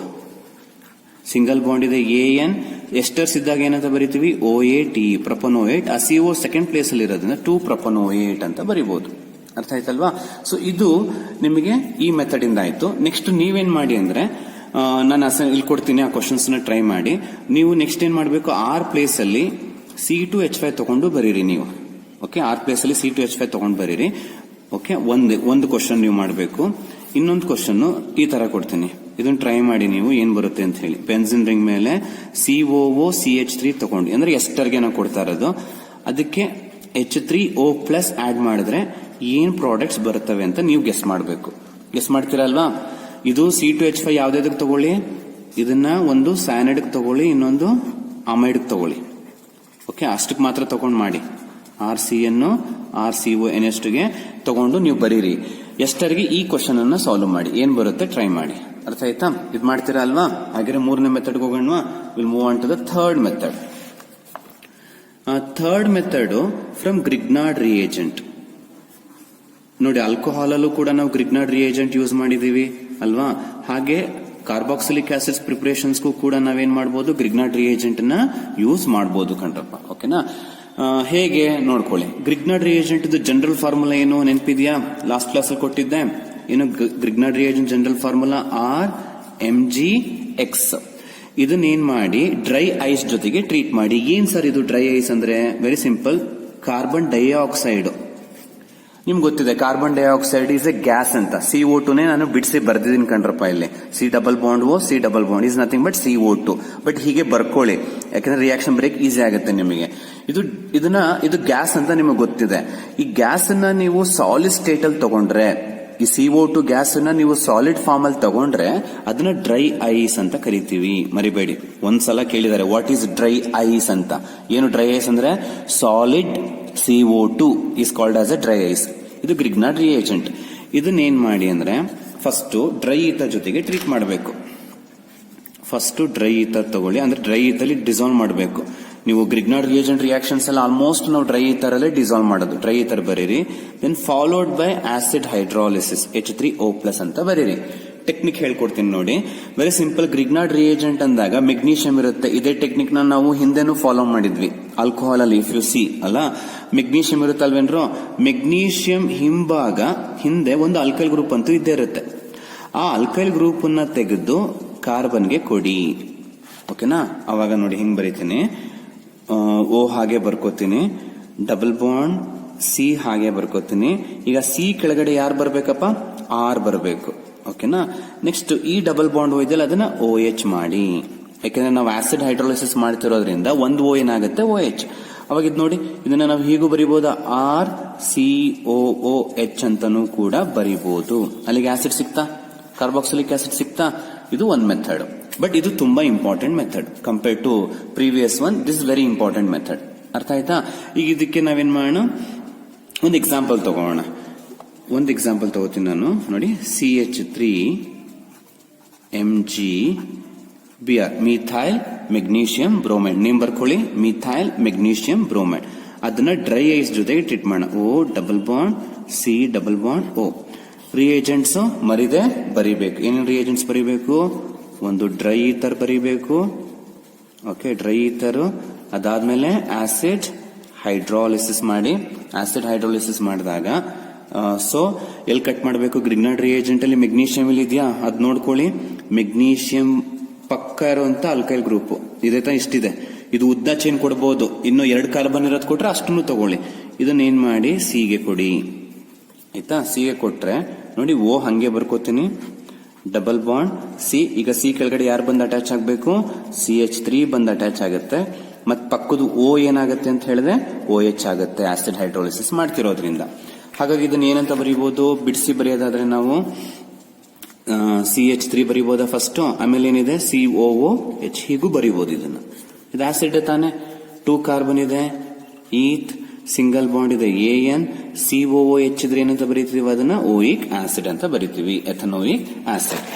[SPEAKER 1] ಸಿಂಗಲ್ ಬಾಂಡ್ ಇದೆ AN, ಎಸ್ಟರ್ಸ್ ಇದ್ದಾಗ ಏನಂತ ಬರೀತೀವಿ? OATE, ಪ್ರೊಪನೋಯೇಟ್. ಆ CO ಸೆಕೆಂಡ್ ಪ್ಲೇಸ್ ಅಲ್ಲಿ ಇರೋದ್ರಿಂದ 2 ಪ್ರೊಪನೋಯೇಟ್ ಅಂತ ಬರೀಬಹುದು. ಅರ್ಥ ಆಯ್ತಲ್ವಾ? ಸೊ ಇದು ನಿಮಗೆ ಈ ಮೆಥಡ್ ಇಂದ ಆಯ್ತು. ನೆಕ್ಸ್ಟ್ ನೀವೇನ್ ಮಾಡಿ ಅಂದ್ರೆ ನಾನು ಇಲ್ಲಿ ಕೊಡ್ತೀನಿ, ಆ ಕ್ವಶನ್ಸ್ ನ ಟ್ರೈ ಮಾಡಿ. ನೀವು ನೆಕ್ಸ್ಟ್ ಏನ್ ಮಾಡಬೇಕು? ಆರ್ ಪ್ಲೇಸ್ ಅಲ್ಲಿ C2H5 ತಗೊಂಡು ಬರೀರಿ ನೀವು. ಓಕೆ, ಆರ್ ಪ್ಲೇಸ್ ಅಲ್ಲಿ C2H5 ತಗೊಂಡು ಬರೀರಿ. ಓಕೆ, ಒಂದು ಕ್ವಶನ್ ನೀವು ಮಾಡಬೇಕು. ಇನ್ನೊಂದು ಕ್ವಶನ್ ಈ ತರ ಕೊಡ್ತೀನಿ, ಇದನ್ನ ಟ್ರೈ ಮಾಡಿ ನೀವು ಏನ್ ಬರುತ್ತೆ ಅಂತ ಹೇಳಿ. ಬೆನ್ಸಿನ್ ರಿಂಗ್ ಮೇಲೆ COOCH3 ತಗೊಂಡು, ಅಂದ್ರೆ ಎಸ್ಟರ್ಗೆ ನಾವು ಕೊಡ್ತಾ ಇರೋದು, ಅದಕ್ಕೆ H3O+ ಆಡ್ ಮಾಡಿದ್ರೆ ಏನ್ ಪ್ರಾಡಕ್ಟ್ಸ್ ಬರುತ್ತವೆ ಅಂತ ನೀವು ಗೆಸ್ ಮಾಡಬೇಕು. ಗೆಸ್ ಮಾಡ್ತೀರಾ ಅಲ್ವಾ? ಇದು C2H5 ಯಾವ್ದಾದಕ್ಕೆ ತಗೊಳ್ಳಿ, ಇದನ್ನ ಒಂದು ಸೈನೈಡ್ ತಗೊಳ್ಳಿ, ಇನ್ನೊಂದು ಅಮೈಡ್ ತಗೊಳ್ಳಿ. ಓಕೆ, ಅಷ್ಟಕ್ಕೆ ಮಾತ್ರ ತಗೊಂಡು ಮಾಡಿ. RCN RCONH2ಗೆ ತಗೊಂಡು ನೀವು ಬರೀರಿ. ಎಸ್ಟರ್ಗೆ ಈ ಕ್ವಶನ್ ಅನ್ನ ಸಾಲ್ವ್ ಮಾಡಿ, ಏನ್ ಬರುತ್ತೆ ಟ್ರೈ ಮಾಡಿ. ಅರ್ಥ ಆಯ್ತಾ? ಇದು ಮಾಡ್ತೀರಾ ಅಲ್ವಾ? ಹಾಗೆ 3ನೇ ಮೆಥಡ್ಗೆ ಹೋಗೋಣ. Will move on to the third method. Third method from Grignard reagent. ನೋಡಿ, ಆಲ್ಕೋಹಾಲ್ ಅಲ್ಲೂ ಕೂಡ ನಾವು ಗ್ರಿಗ್ನಾರ್ಡ್ ರಿಯೇಜೆಂಟ್ ಯೂಸ್ ಮಾಡಿದೀವಿ ಅಲ್ವಾ? ಹಾಗೆ ಕಾರ್ಬಾಕ್ಸಿಲಿಕ್ ಆಸಿಡ್ಸ್ ಪ್ರಿಪರೇಷನ್ಸ್ಗೂ ಕೂಡ ನಾವೇನ್ ಮಾಡಬಹುದು? ಗ್ರಿಗ್ನಾರ್ಡ್ ರಿಯೇಜೆಂಟ್ ನ ಯೂಸ್ ಮಾಡಬಹುದು ಕಣ್ರಪ್ಪ. ಓಕೆನಾ? ಹೇಗೆ ನೋಡ್ಕೊಳ್ಳಿ. ಗ್ರಿಗ್ನಾರ್ಡ್ ರಿಯೇಜೆಂಟ್ ಜನರಲ್ ಫಾರ್ಮುಲಾ ಏನು ನೆನಪಿದ್ಯಾ? ಲಾಸ್ಟ್ ಕ್ಲಾಸ್ ಅಲ್ಲಿ ಕೊಟ್ಟಿದ್ದೆ. ಏನು Grignard reagent general formula? RMgX. ಇದನ್ನೇನ್ ಮಾಡಿ ಡ್ರೈ ಐಸ್ ಜೊತೆಗೆ ಟ್ರೀಟ್ ಮಾಡಿ. ಏನ್ ಸರ್ ಇದು ಡ್ರೈ ಐಸ್ ಅಂದ್ರೆ? Very simple, carbon dioxide. ನಿಮ್ಗೆ ಗೊತ್ತಿದೆ carbon dioxide is A gas ಅಂತ. CO2ನೇ ನಾನು ಬಿಡಿಸಿ ಬರ್ದಿದ್ದೀನಿ ಕಣ್ರಪ್ಪ. ಇಲ್ಲಿ C+O is nothing but CO2. But ಹೀಗೆ ಬರ್ಕೊಳ್ಳಿ, ಯಾಕಂದ್ರೆ ರಿಯಾಕ್ಷನ್ ಬ್ರೇಕ್ ಈಸಿ ಆಗುತ್ತೆ ನಿಮಗೆ. ಇದು ಗ್ಯಾಸ್ ಅಂತ ನಿಮಗೆ ಗೊತ್ತಿದೆ. ಈ ಗ್ಯಾಸ್ ಅನ್ನ ನೀವು ಸಾಲಿಡ್ ಸ್ಟೇಟ್ ಅಲ್ಲಿ ತಗೊಂಡ್ರೆ ಈ CO2 ಗ್ಯಾಸ್ ಅನ್ನ ನೀವು ಸಾಲಿಡ್ ಫಾರ್ಮ್ ಅಲ್ಲಿ ತಗೊಂಡ್ರೆ ಅದನ್ನ ಡ್ರೈ ಐಸ್ ಅಂತ ಕರಿತೀವಿ, ಮರಿಬೇಡಿ. ಒಂದ್ಸಲ ಕೇಳಿದ್ದಾರೆ ವಾಟ್ ಈಸ್ ಡ್ರೈ ಐಸ್ ಅಂತ. ಏನು ಡ್ರೈ ಐಸ್ ಅಂದ್ರೆ solid CO2 is called as a dry ice. ಇದು ಗ್ರಿಗ್ನಾರ್ಡ್ ರಿಯೇಜೆಂಟ್. ಇದನ್ನೇನ್ ಮಾಡಿ ಅಂದ್ರೆ ಫಸ್ಟ್ ಡ್ರೈ ಈಥರ್ ಜೊತೆಗೆ ಟ್ರೀಟ್ ಮಾಡಬೇಕು. ಫಸ್ಟ್ ಡ್ರೈ ಈಥರ್ ತಗೊಳ್ಳಿ, ಅಂದ್ರೆ ಡ್ರೈ ಈಥರ್ ಡಿಸಾಲ್ವ್ ಮಾಡಬೇಕು. ನೀವು ಗ್ರಿಗ್ನಾರ್ಡ್ ರಿಯೇಜೆಂಟ್ ರಿಯಾಕ್ಷನ್ಸ್ ಎಲ್ಲ ಆಲ್ಮೋಸ್ಟ್ ನಾವು ಡ್ರೈ ಈಥರ್ ಅಲ್ಲೇ ಡಿಸಾಲ್ವ್ ಮಾಡೋದು. ಡ್ರೈ ಈಥರ್ ಬರೀರಿ, then followed by acid hydrolysis H3O+ ಅಂತ ಬರೀರಿ. ಟೆಕ್ನಿಕ್ ಹೇಳ್ಕೊಡ್ತೀನಿ ನೋಡಿ, ವೆರಿ ಸಿಂಪಲ್. ಗ್ರಿಗ್ನಾರ್ಡ್ ರಿಯೇಜೆಂಟ್ ಅಂದಾಗ ಮೆಗ್ನೀಷಿಯಂ ಇರುತ್ತೆ. ಇದೇ ಟೆಕ್ನಿಕ್ ನಾವು ಹಿಂದೆನೂ ಫಾಲೋ ಮಾಡಿದ್ವಿ ಆಲ್ಕೋಹಾಲ್ ಅಲ್ಲಿ. ಇಫ್ ಯು ಸಿ ಅಲ್ಲ, ಮೆಗ್ನೀಷಿಯಂ ಇರುತ್ತೆ ಅಲ್ವೇನ್ರು. ಮೆಗ್ನೀಷಿಯಂ ಹಿಂಭಾಗ ಹಿಂದೆ ಒಂದು ಅಲ್ಕೈಲ್ ಗ್ರೂಪ್ ಅಂತೂ ಇದ್ದೇ ಇರುತ್ತೆ. ಆ ಅಲ್ಕೈಲ್ ಗ್ರೂಪ್ ಅನ್ನ ತೆಗೆದು ಕಾರ್ಬನ್ಗೆ ಕೊಡಿ. ಓಕೆನಾ? ಅವಾಗ ನೋಡಿ ಹಿಂಗ್ ಬರೀತೀನಿ, O ಹಾಗೆ ಬರ್ಕೋತೀನಿ, ಡಬಲ್ ಬಾಂಡ್ C ಹಾಗೆ ಬರ್ಕೋತೀನಿ. ಈಗ C ಕೆಳಗಡೆ ಯಾರು ಬರ್ಬೇಕಪ್ಪ? R ಬರಬೇಕು. ಓಕೆನಾ? ನೆಕ್ಸ್ಟ್ ಈ ಡಬಲ್ ಬಾಂಡ್ ಇದೆಯಲ್ಲ ಅದನ್ನ OH ಮಾಡಿ. ಯಾಕಂದ್ರೆ ನಾವು ಆಸಿಡ್ ಹೈಡ್ರಾಲಿಸಿಸ್ ಮಾಡ್ತಿರೋದ್ರಿಂದ ಒಂದು O ಏನಾಗುತ್ತೆ OH. ಅವಾಗ ಇದು ನೋಡಿ, ಇದನ್ನ ನಾವು ಹೀಗೂ ಬರಿಬಹುದಾ, RCOOH ಅಂತಾನೂ ಕೂಡ ಬರಿಬಹುದು. ಅಲ್ಲಿಗೆ ಆಸಿಡ್ ಸಿಕ್ತಾ? ಕಾರ್ಬಾಕ್ಸಿಲಿಕ್ ಆಸಿಡ್ ಸಿಕ್ತಾ? ಇದು ಒಂದು ಮೆಥಡ್. ಬಟ್ ಇದು ತುಂಬಾ important method compare to previous one. This very important method. ಅರ್ಥ ಆಯ್ತಾ? ಈಗ ಇದಕ್ಕೆ ನಾವೇನ್ ಮಾಡೋಣ, ಒಂದು ಎಕ್ಸಾಂಪಲ್ ತಗೋಣ. ಒಂದು ಎಕ್ಸಾಂಪಲ್ ತಗೋತೀನಿ ನಾನು. ನೋಡಿ, CH3MgBr, methyl magnesium bromide. Name ಬರ್ಕೊಳ್ಳಿ, ಮಿಥೈಲ್ ಮೆಗ್ನೀಷಿಯಂ ಬ್ರೋಮೈಡ್. ಅದನ್ನ ಡ್ರೈ ಐಸ್ ಜೊತೆಗೆ ಟ್ರೀಟ್ ಮಾಡೋಣ. O double bond C double bond O. Reagents ಮರಿದೆ ಬರಿಬೇಕು. ಏನೇನು ರಿಯೇಜೆಂಟ್ಸ್ ಬರಿಬೇಕು? ಒಂದು ಡ್ರೈ ಈಥರ್ ಬರಿಬೇಕು. Okay, dry ether. ಅದಾದ್ಮೇಲೆ ಆಸಿಡ್ ಹೈಡ್ರಾಲಿಸಿಸ್ ಮಾಡಿ. ಆಸಿಡ್ ಹೈಡ್ರಾಲಿಸಿಸ್ ಮಾಡಿದಾಗ ಸೊ ಎಲ್ಲಿ ಕಟ್ ಮಾಡಬೇಕು? ಗ್ರಿಗ್ನಾರ್ಡ್ ರಿಯೇಜೆಂಟ್ ಅಲ್ಲಿ ಮೆಗ್ನೀಷಿಯಂ ಇಲ್ಲಿ ಇದೆಯಾ, ಅದ್ ನೋಡ್ಕೊಳ್ಳಿ. ಮೆಗ್ನೀಷಿಯಂ ಪಕ್ಕ ಇರುವಂತ ಅಲ್ಕೈಲ್ ಗ್ರೂಪ್ ಇದೆ, ಇಷ್ಟಿದೆ. ಇದು ಉದ್ದ ಚೈನ್ ಕೊಡಬಹುದು. ಇನ್ನು 2 ಕಾರ್ಬನ್ ಇರೋದು ಕೊಟ್ರೆ ಅಷ್ಟನ್ನು ತಗೊಳ್ಳಿ. ಇದನ್ನ ಏನ್ ಮಾಡಿ ಸಿಗೆ ಕೊಡಿ. ಆಯ್ತಾ? ಸಿಗೆ ಕೊಟ್ರೆ ನೋಡಿ, O ಹಂಗೆ ಬರ್ಕೋತೀನಿ, ಡಬಲ್ ಬಾಂಡ್ C. ಈಗ C ಕೆಳಗಡೆ ಯಾರು ಬಂದು ಅಟ್ಯಾಚ್ ಆಗಬೇಕು? CH3 ಬಂದು ಅಟ್ಯಾಚ್ ಆಗುತ್ತೆ. ಮತ್ ಪಕ್ಕದ O ಏನಾಗುತ್ತೆ ಅಂತ ಹೇಳಿದ್ರೆ OH ಆಗುತ್ತೆ, ಆಸಿಡ್ ಹೈಡ್ರಾಲಿಸಿಸ್ ಮಾಡ್ತಿರೋದ್ರಿಂದ. ಹಾಗಾಗಿ ಇದನ್ನ ಏನಂತ ಬರೀಬಹುದು? ಬಿಡಿಸಿ ಬರೆಯೋದಾದ್ರೆ ನಾವು CH3 ಬರೀಬಹುದಾ ಫಸ್ಟ್, ಆಮೇಲೆ ಏನಿದೆ COOH ಹೀಗೂ ಬರೀಬಹುದು. ಇದನ್ನ ಇದು ಆಸಿಡ್ ತಾನೆ. 2 ಕಾರ್ಬನ್ ಇದೆ, ಈತ್ ಸಿಂಗಲ್ ಬಾಂಡ್ ಇದೆ AN, COOH ಇದ್ರೆ ಏನಂತ ಬರೀತೀವಿ? ಅದನ್ನ ಓಯಿಕ್ ಆಸಿಡ್ ಅಂತ ಬರೀತೀವಿ, ಎಥನೋಯಿಕ್ ಆಸಿಡ್.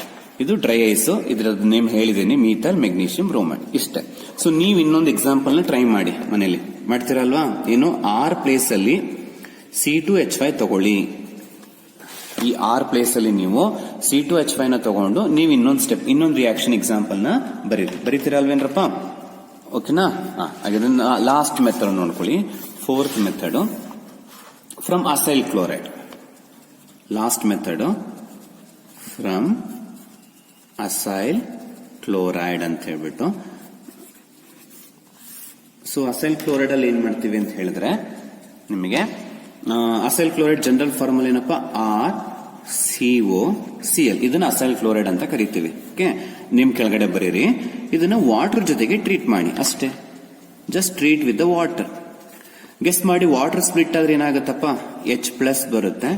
[SPEAKER 1] ಇದು ಡ್ರೈ ಐಸ್. ಇದ್ರ ನೇಮ್ ಹೇಳಿದ್ದೀನಿ, ಮಿಥೈಲ್ ಮೆಗ್ನೀಷಿಯಂ ಬ್ರೋಮೈಡ್. ಇಷ್ಟೇ. ಸೊ ನೀವು ಇನ್ನೊಂದು ಎಕ್ಸಾಂಪಲ್ ನ ಟ್ರೈ ಮಾಡಿ, ಮನೇಲಿ ಮಾಡ್ತೀರಲ್ವಾ? ಏನು, R ಪ್ಲೇಸ್ ಅಲ್ಲಿ C2H5 ತಗೊಳ್ಳಿ. ಈ R ಪ್ಲೇಸ್ ಅಲ್ಲಿ ನೀವು C2H5 ನ ತಗೊಂಡು ನೀವು ಇನ್ನೊಂದು ಸ್ಟೆಪ್, ಇನ್ನೊಂದು ರಿಯಾಕ್ಷನ್ ಎಕ್ಸಾಂಪಲ್ ನ ಬರೀತೀರಲ್ವೇನ್ರಪ್ಪ? ಓಕೆನಾ? ಹಾಗಾದ್ರೆ ಲಾಸ್ಟ್ ಮೆಥಡ್ ನೋಡ್ಕೊಳ್ಳಿ. 4th method from acyl chloride. Last method from acyl chloride ಅಂತ ಹೇಳ್ಬಿಟ್ಟು. ಸೊ ಅಸೈಲ್ ಕ್ಲೋರೈಡ್ ಅಲ್ಲಿ ಏನ್ ಮಾಡ್ತೀವಿ ಅಂತ ಹೇಳಿದ್ರೆ, ನಿಮಗೆ ಅಸೈಲ್ ಕ್ಲೋರೈಡ್ ಜನರಲ್ ಫಾರ್ಮುಲಾ ಏನಪ್ಪ? RCOCl. ಇದನ್ನ ಅಸೈಲ್ ಕ್ಲೋರೈಡ್ ಅಂತ ಕರಿತೀವಿ. ಓಕೆ, ನಿಮ್ ಕೆಳಗಡೆ ಬರೀರಿ. ಇದನ್ನ ವಾಟರ್ ಜೊತೆಗೆ ಟ್ರೀಟ್ ಮಾಡಿ ಅಷ್ಟೇ. Just treat with the water. Guess ಮಾಡಿ, ವಾಟರ್ ಸ್ಪ್ಲಿಟ್ ಆದ್ರೆ ಏನಾಗುತ್ತಪ್ಪ? H+ ಬರುತ್ತೆ,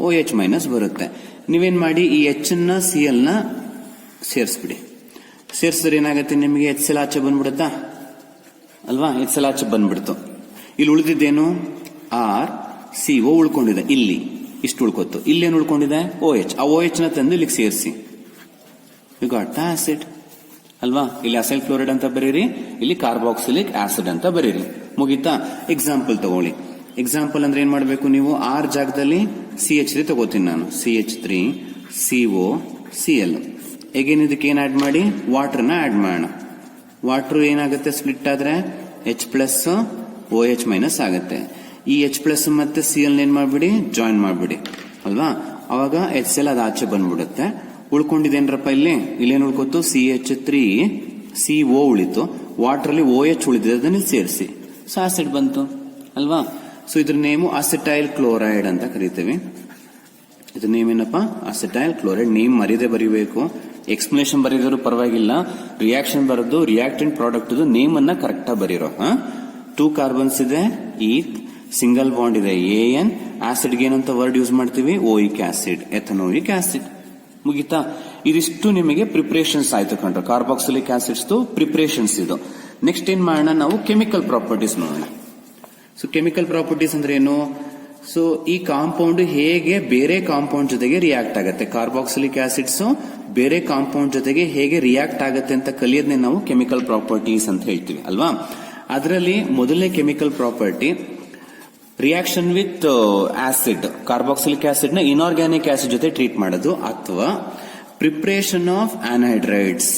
[SPEAKER 1] OH- ಬರುತ್ತೆ. ನೀವೇನ್ ಮಾಡಿ, ಈ H ನ Cl ನ ಸೇರಿಸ್ಬಿಡಿ. ಸೇರಿಸಿದ್ರೆ ಏನಾಗುತ್ತೆ? ನಿಮಗೆ HCl ಆಚೆ ಬಂದ್ಬಿಡುತ್ತಾ ಅಲ್ವಾ? HCl ಆಚೆ ಬಂದ್ಬಿಡ್ತು. ಇಲ್ಲಿ ಉಳಿದಿದ್ದೇನು? RCO ಉಳ್ಕೊಂಡಿದೆ. ಇಲ್ಲಿ ಇಷ್ಟು ಉಳ್ಕೊತ್ತು. ಇಲ್ಲೇನು ಉಳ್ಕೊಂಡಿದೆ? OH. ಆ OH ನ ತಂದು ಇಲ್ಲಿಗೆ ಸೇರಿಸಿ. ಯು ಗಾಟ್ ದ ಆಸಿಡ್ ಅಲ್ವಾ? ಇಲ್ಲಿ ಅಸೈಲ್ ಕ್ಲೋರೈಡ್ ಅಂತ ಬರೀರಿ, ಇಲ್ಲಿ ಕಾರ್ಬಾಕ್ಸಿಲಿಕ್ ಆಸಿಡ್ ಅಂತ ಬರೀರಿ. ಮುಗಿತಾ? ಎಕ್ಸಾಂಪಲ್ ತಗೊಳ್ಳಿ. ಎಕ್ಸಾಂಪಲ್ ಅಂದ್ರೆ ಏನ್ ಮಾಡಬೇಕು ನೀವು? R ಜಾಗದಲ್ಲಿ CH3 ತಗೋತೀನಿ ನಾನು. CH3 COCl. ಹೇಗೇನು ಇದಕ್ಕೆ ಏನ್ ಆಡ್ ಮಾಡಿ? ವಾಟರ್ ನ ಆಡ್ ಮಾಡೋಣ. ವಾಟರ್ ಏನಾಗುತ್ತೆ ಸ್ಪ್ಲಿಟ್ ಆದ್ರೆ? H+ OH- ಆಗುತ್ತೆ. ಈ H+ ಮತ್ತೆ Cl ಏನ್ ಮಾಡ್ಬಿಡಿ? ಜಾಯಿನ್ ಮಾಡ್ಬಿಡಿ ಅಲ್ವಾ? ಅವಾಗ HCl ಅದು ಆಚೆ ಬಂದ್ಬಿಡುತ್ತೆ. ಉಳ್ಕೊಂಡಿದೇನ್ರಪ್ಪ ಇಲ್ಲಿ? ಇಲ್ಲೇನು ಉಳ್ಕೊತು? CH3 CO ಉಳಿತು. ವಾಟರ್ ಅಲ್ಲಿ OH ಉಳಿದಿದೆ, ಅದನ್ನ ಸೇರಿಸಿ. ಸೊ ಆಸಿಡ್ ಬಂತು ಅಲ್ವಾ? ಸೊ ಇದ್ರ ನೇಮು ಅಸಿಟೈಲ್ ಕ್ಲೋರೈಡ್ ಅಂತ ಕರಿತೀವಿ. ಇದ್ರ ನೇಮ್ ಏನಪ್ಪ? Acetyl chloride. ನೇಮ್ ಮರಿದೇ ಬರೀಬೇಕು. ಎಕ್ಸ್ಪ್ಲನೇಷನ್ ಬರೀದ್ರು ಪರವಾಗಿಲ್ಲ. ರಿಯಾಕ್ಷನ್ ಬರೋದು, ರಿಯಾಕ್ಟೆಂಟ್ ಪ್ರಾಡಕ್ಟ್ ನೇಮ್ ಅನ್ನ ಕರೆಕ್ಟ್ ಆಗಿ ಬರೀರೋ. 2 ಕಾರ್ಬನ್ಸ್ ಇದೆ, ಈತ್ ಸಿಂಗಲ್ ಬಾಂಡ್ ಇದೆ AN, ಆಸಿಡ್ಗೆ ಏನಂತ ವರ್ಡ್ ಯೂಸ್ ಮಾಡ್ತೀವಿ, ಓಯಿಕ್ ಆಸಿಡ್, ಎಥನೋಯಿಕ್ ಆಸಿಡ್. ಮುಗಿತಾ? ಇದಿಷ್ಟು ನಿಮಗೆ ಪ್ರಿಪರೇಷನ್ಸ್ ಆಯ್ತು ಕಂಡ್ರೆ, ಕಾರ್ಬಾಕ್ಸಿಲಿಕ್ ಆಸಿಡ್ಸ್ ಪ್ರಿಪರೇಷನ್ಸ್ ಇದು. ನೆಕ್ಸ್ಟ್ ಏನ್ ಮಾಡೋಣ ನಾವು, ಕೆಮಿಕಲ್ ಪ್ರಾಪರ್ಟೀಸ್ ನೋಡೋಣ. ಸೊ ಕೆಮಿಕಲ್ ಪ್ರಾಪರ್ಟೀಸ್ ಅಂದ್ರೆ ಏನು? ಸೊ ಈ ಕಾಂಪೌಂಡ್ ಹೇಗೆ ಬೇರೆ ಕಾಂಪೌಂಡ್ ಜೊತೆಗೆ ರಿಯಾಕ್ಟ್ ಆಗುತ್ತೆ, ಕಾರ್ಬಾಕ್ಸಿಲಿಕ್ ಆಸಿಡ್ಸ್ ಬೇರೆ ಕಾಂಪೌಂಡ್ ಜೊತೆಗೆ ಹೇಗೆ ರಿಯಾಕ್ಟ್ ಆಗುತ್ತೆ ಅಂತ ಕಲಿಯೋದನ್ನೇ ನಾವು ಕೆಮಿಕಲ್ ಪ್ರಾಪರ್ಟೀಸ್ ಅಂತ ಹೇಳ್ತೀವಿ ಅಲ್ವಾ. ಅದರಲ್ಲಿ ಮೊದಲನೇ chemical property reaction with acid, carboxylic acid ನ ಇನ್ಆರ್ಗ್ಯಾನಿಕ್ ಆಸಿಡ್ ಜೊತೆ ಟ್ರೀಟ್ ಮಾಡೋದು, ಅಥವಾ ಪ್ರಿಪರೇಷನ್ ಆಫ್ ಆನ್ಹೈಡ್ರೈಡ್ಸ್.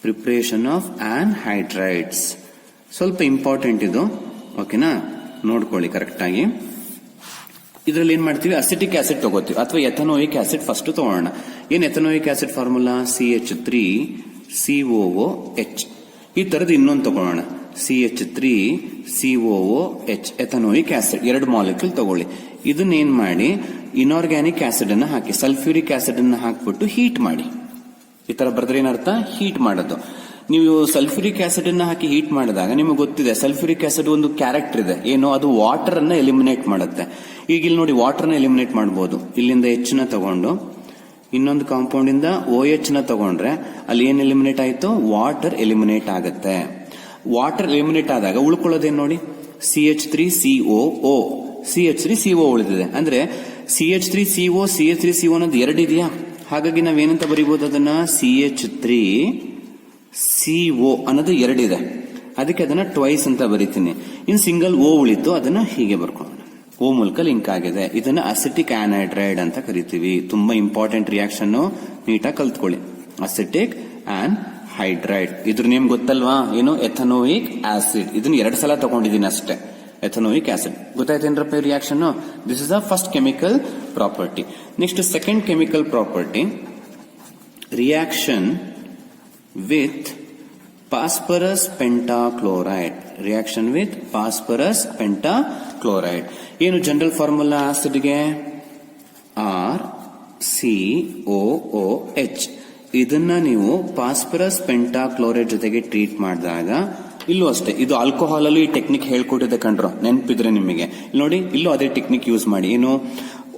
[SPEAKER 1] ಪ್ರಿಪರೇಷನ್ ಆಫ್ ಆನ್ಹೈಡ್ರೈಡ್ಸ್ ಸ್ವಲ್ಪ ಇಂಪಾರ್ಟೆಂಟ್ ಇದು, ಓಕೆನಾ, ನೋಡ್ಕೊಳ್ಳಿ ಕರೆಕ್ಟ್ ಆಗಿ. ಇದರಲ್ಲಿ ಏನ್ ಮಾಡ್ತೀವಿ, ಅಸಿಟಿಕ್ ಆಸಿಡ್ ತಗೋತೀವಿ ಅಥವಾ ಎಥನೋಯಿಕ್ ಆಸಿಡ್ ಫಸ್ಟ್ ತಗೋಣ. ಏನ್ ಎಥನೋಯಿಕ್ ಆಸಿಡ್ ಫಾರ್ಮುಲಾ, CH3COOH. ಈ ತರದ ಇನ್ನೊಂದು ತಗೊಳ್ಳೋಣ, CH3COOH, ಎಥನೋಯಿಕ್ ಆಸಿಡ್. 2 ಮಾಲಿಕ್ಯೂಲ್ ತಗೊಳ್ಳಿ. ಇದನ್ನೇನ್ ಮಾಡಿ ಇನ್ಆರ್ಗ್ಯಾನಿಕ್ ಆಸಿಡ್ ಅನ್ನ ಹಾಕಿ, ಸಲ್ಫ್ಯೂರಿಕ್ ಆಸಿಡ್ ಅನ್ನ ಹಾಕ್ಬಿಟ್ಟು ಹೀಟ್ ಮಾಡಿ. ಈ ತರ ಬರೆದ್ರೆ ಏನರ್ಥ, ಹೀಟ್ ಮಾಡೋದು. ನೀವು ಸಲ್ಫ್ಯೂರಿಕ್ ಆಸಿಡ್ ಅನ್ನ ಹಾಕಿ ಹೀಟ್ ಮಾಡಿದಾಗ ನಿಮಗೆ ಗೊತ್ತಿದೆ, ಸಲ್ಫ್ಯೂರಿಕ್ ಆಸಿಡ್ ಒಂದು ಕ್ಯಾರೆಕ್ಟರ್ ಇದೆ, ಏನು, ಅದು ವಾಟರ್ ಅನ್ನ ಎಲಿಮಿನೇಟ್ ಮಾಡುತ್ತೆ. ಈಗ ಇಲ್ಲಿ ನೋಡಿ, ವಾಟರ್ ನ ಎಲಿಮಿನೇಟ್ ಮಾಡಬಹುದು. ಇಲ್ಲಿಂದ H ನ ತಗೊಂಡು ಇನ್ನೊಂದು ಕಾಂಪೌಂಡ್ ಇಂದ OH ನ ತಗೊಂಡ್ರೆ ಅಲ್ಲಿ ಏನ್ ಎಲಿಮಿನೇಟ್ ಆಯ್ತು, ವಾಟರ್ ಎಲಿಮಿನೇಟ್ ಆಗುತ್ತೆ. ವಾಟರ್ ಎಲಿಮಿನೇಟ್ ಆದಾಗ ಉಳ್ಕೊಳ್ಳೋದೇನ್ ನೋಡಿ, CH3COO, CH3CO ಉಳಿದಿದೆ. ಅಂದ್ರೆ CH3CO, CH3CO ಅನ್ನೋದು 2 ಇದೆಯಾ, ಹಾಗಾಗಿ ನಾವೇನಂತ ಬರೀಬಹುದು ಅದನ್ನ, CH3CO ಅನ್ನೋದು 2 ಇದೆ, ಅದಕ್ಕೆ ಅದನ್ನ ಟ್ವೈಸ್ ಅಂತ ಬರೀತೀನಿ. ಇನ್ ಸಿಂಗಲ್ O ಉಳಿತು, ಅದನ್ನ ಹೀಗೆ ಬರ್ಕೊಳ್ಳೋಣ, O ಮೂಲಕ ಲಿಂಕ್ ಆಗಿದೆ. ಇದನ್ನ ಅಸಿಟಿಕ್ ಆನ್ಹೈಡ್ರೈಡ್ ಅಂತ ಕರಿತೀವಿ. ತುಂಬಾ ಇಂಪಾರ್ಟೆಂಟ್ ರಿಯಾಕ್ಷನ್, ನೀಟಾಗಿ ಕಲ್ತ್ಕೊಳ್ಳಿ. ಅಸಿಟಿಕ್ ಆನ್ಹೈಡ್ರೈಡ್, ಇದ್ರ ನೇಮ್ ಗೊತ್ತಲ್ವಾ, ಏನು, ಎಥನೋಯಿಕ್ ಆಸಿಡ್. ಇದನ್ನ 2 ಸಲ ತಗೊಂಡಿದ್ದೀನಿ ಅಷ್ಟೇ, ಎಥನೋಯಿಕ್ ಆಸಿಡ್. ಗೊತ್ತಾಯ್ತೇನ್ರಪ್ಪ reaction? This is the first chemical property. Next second chemical property, reaction with phosphorus pentachloride. Reaction with phosphorus pentachloride. ಏನು ಜನರಲ್ ಫಾರ್ಮುಲಾ ಆಸಿಡ್ಗೆ, RCOOH. ಇದನ್ನ ನೀವು ಫಾಸ್ಫರಸ್ ಪೆಂಟಾಕ್ಲೋರೈಡ್ ಜೊತೆಗೆ ಟ್ರೀಟ್ ಮಾಡಿದಾಗ, ಇಲ್ಲೂ ಅಷ್ಟೇ, ಇದು ಆಲ್ಕೋಹಾಲ್ ಅಲ್ಲಿ ಈ ಟೆಕ್ನಿಕ್ ಹೇಳ್ಕೊಟ್ಟಿದೆ ಕಂಡ್ರು, ನೆನಪಿದ್ರೆ ನಿಮಗೆ. ನೋಡಿ, ಇಲ್ಲೂ ಅದೇ ಟೆಕ್ನಿಕ್ ಯೂಸ್ ಮಾಡಿ. ಏನು,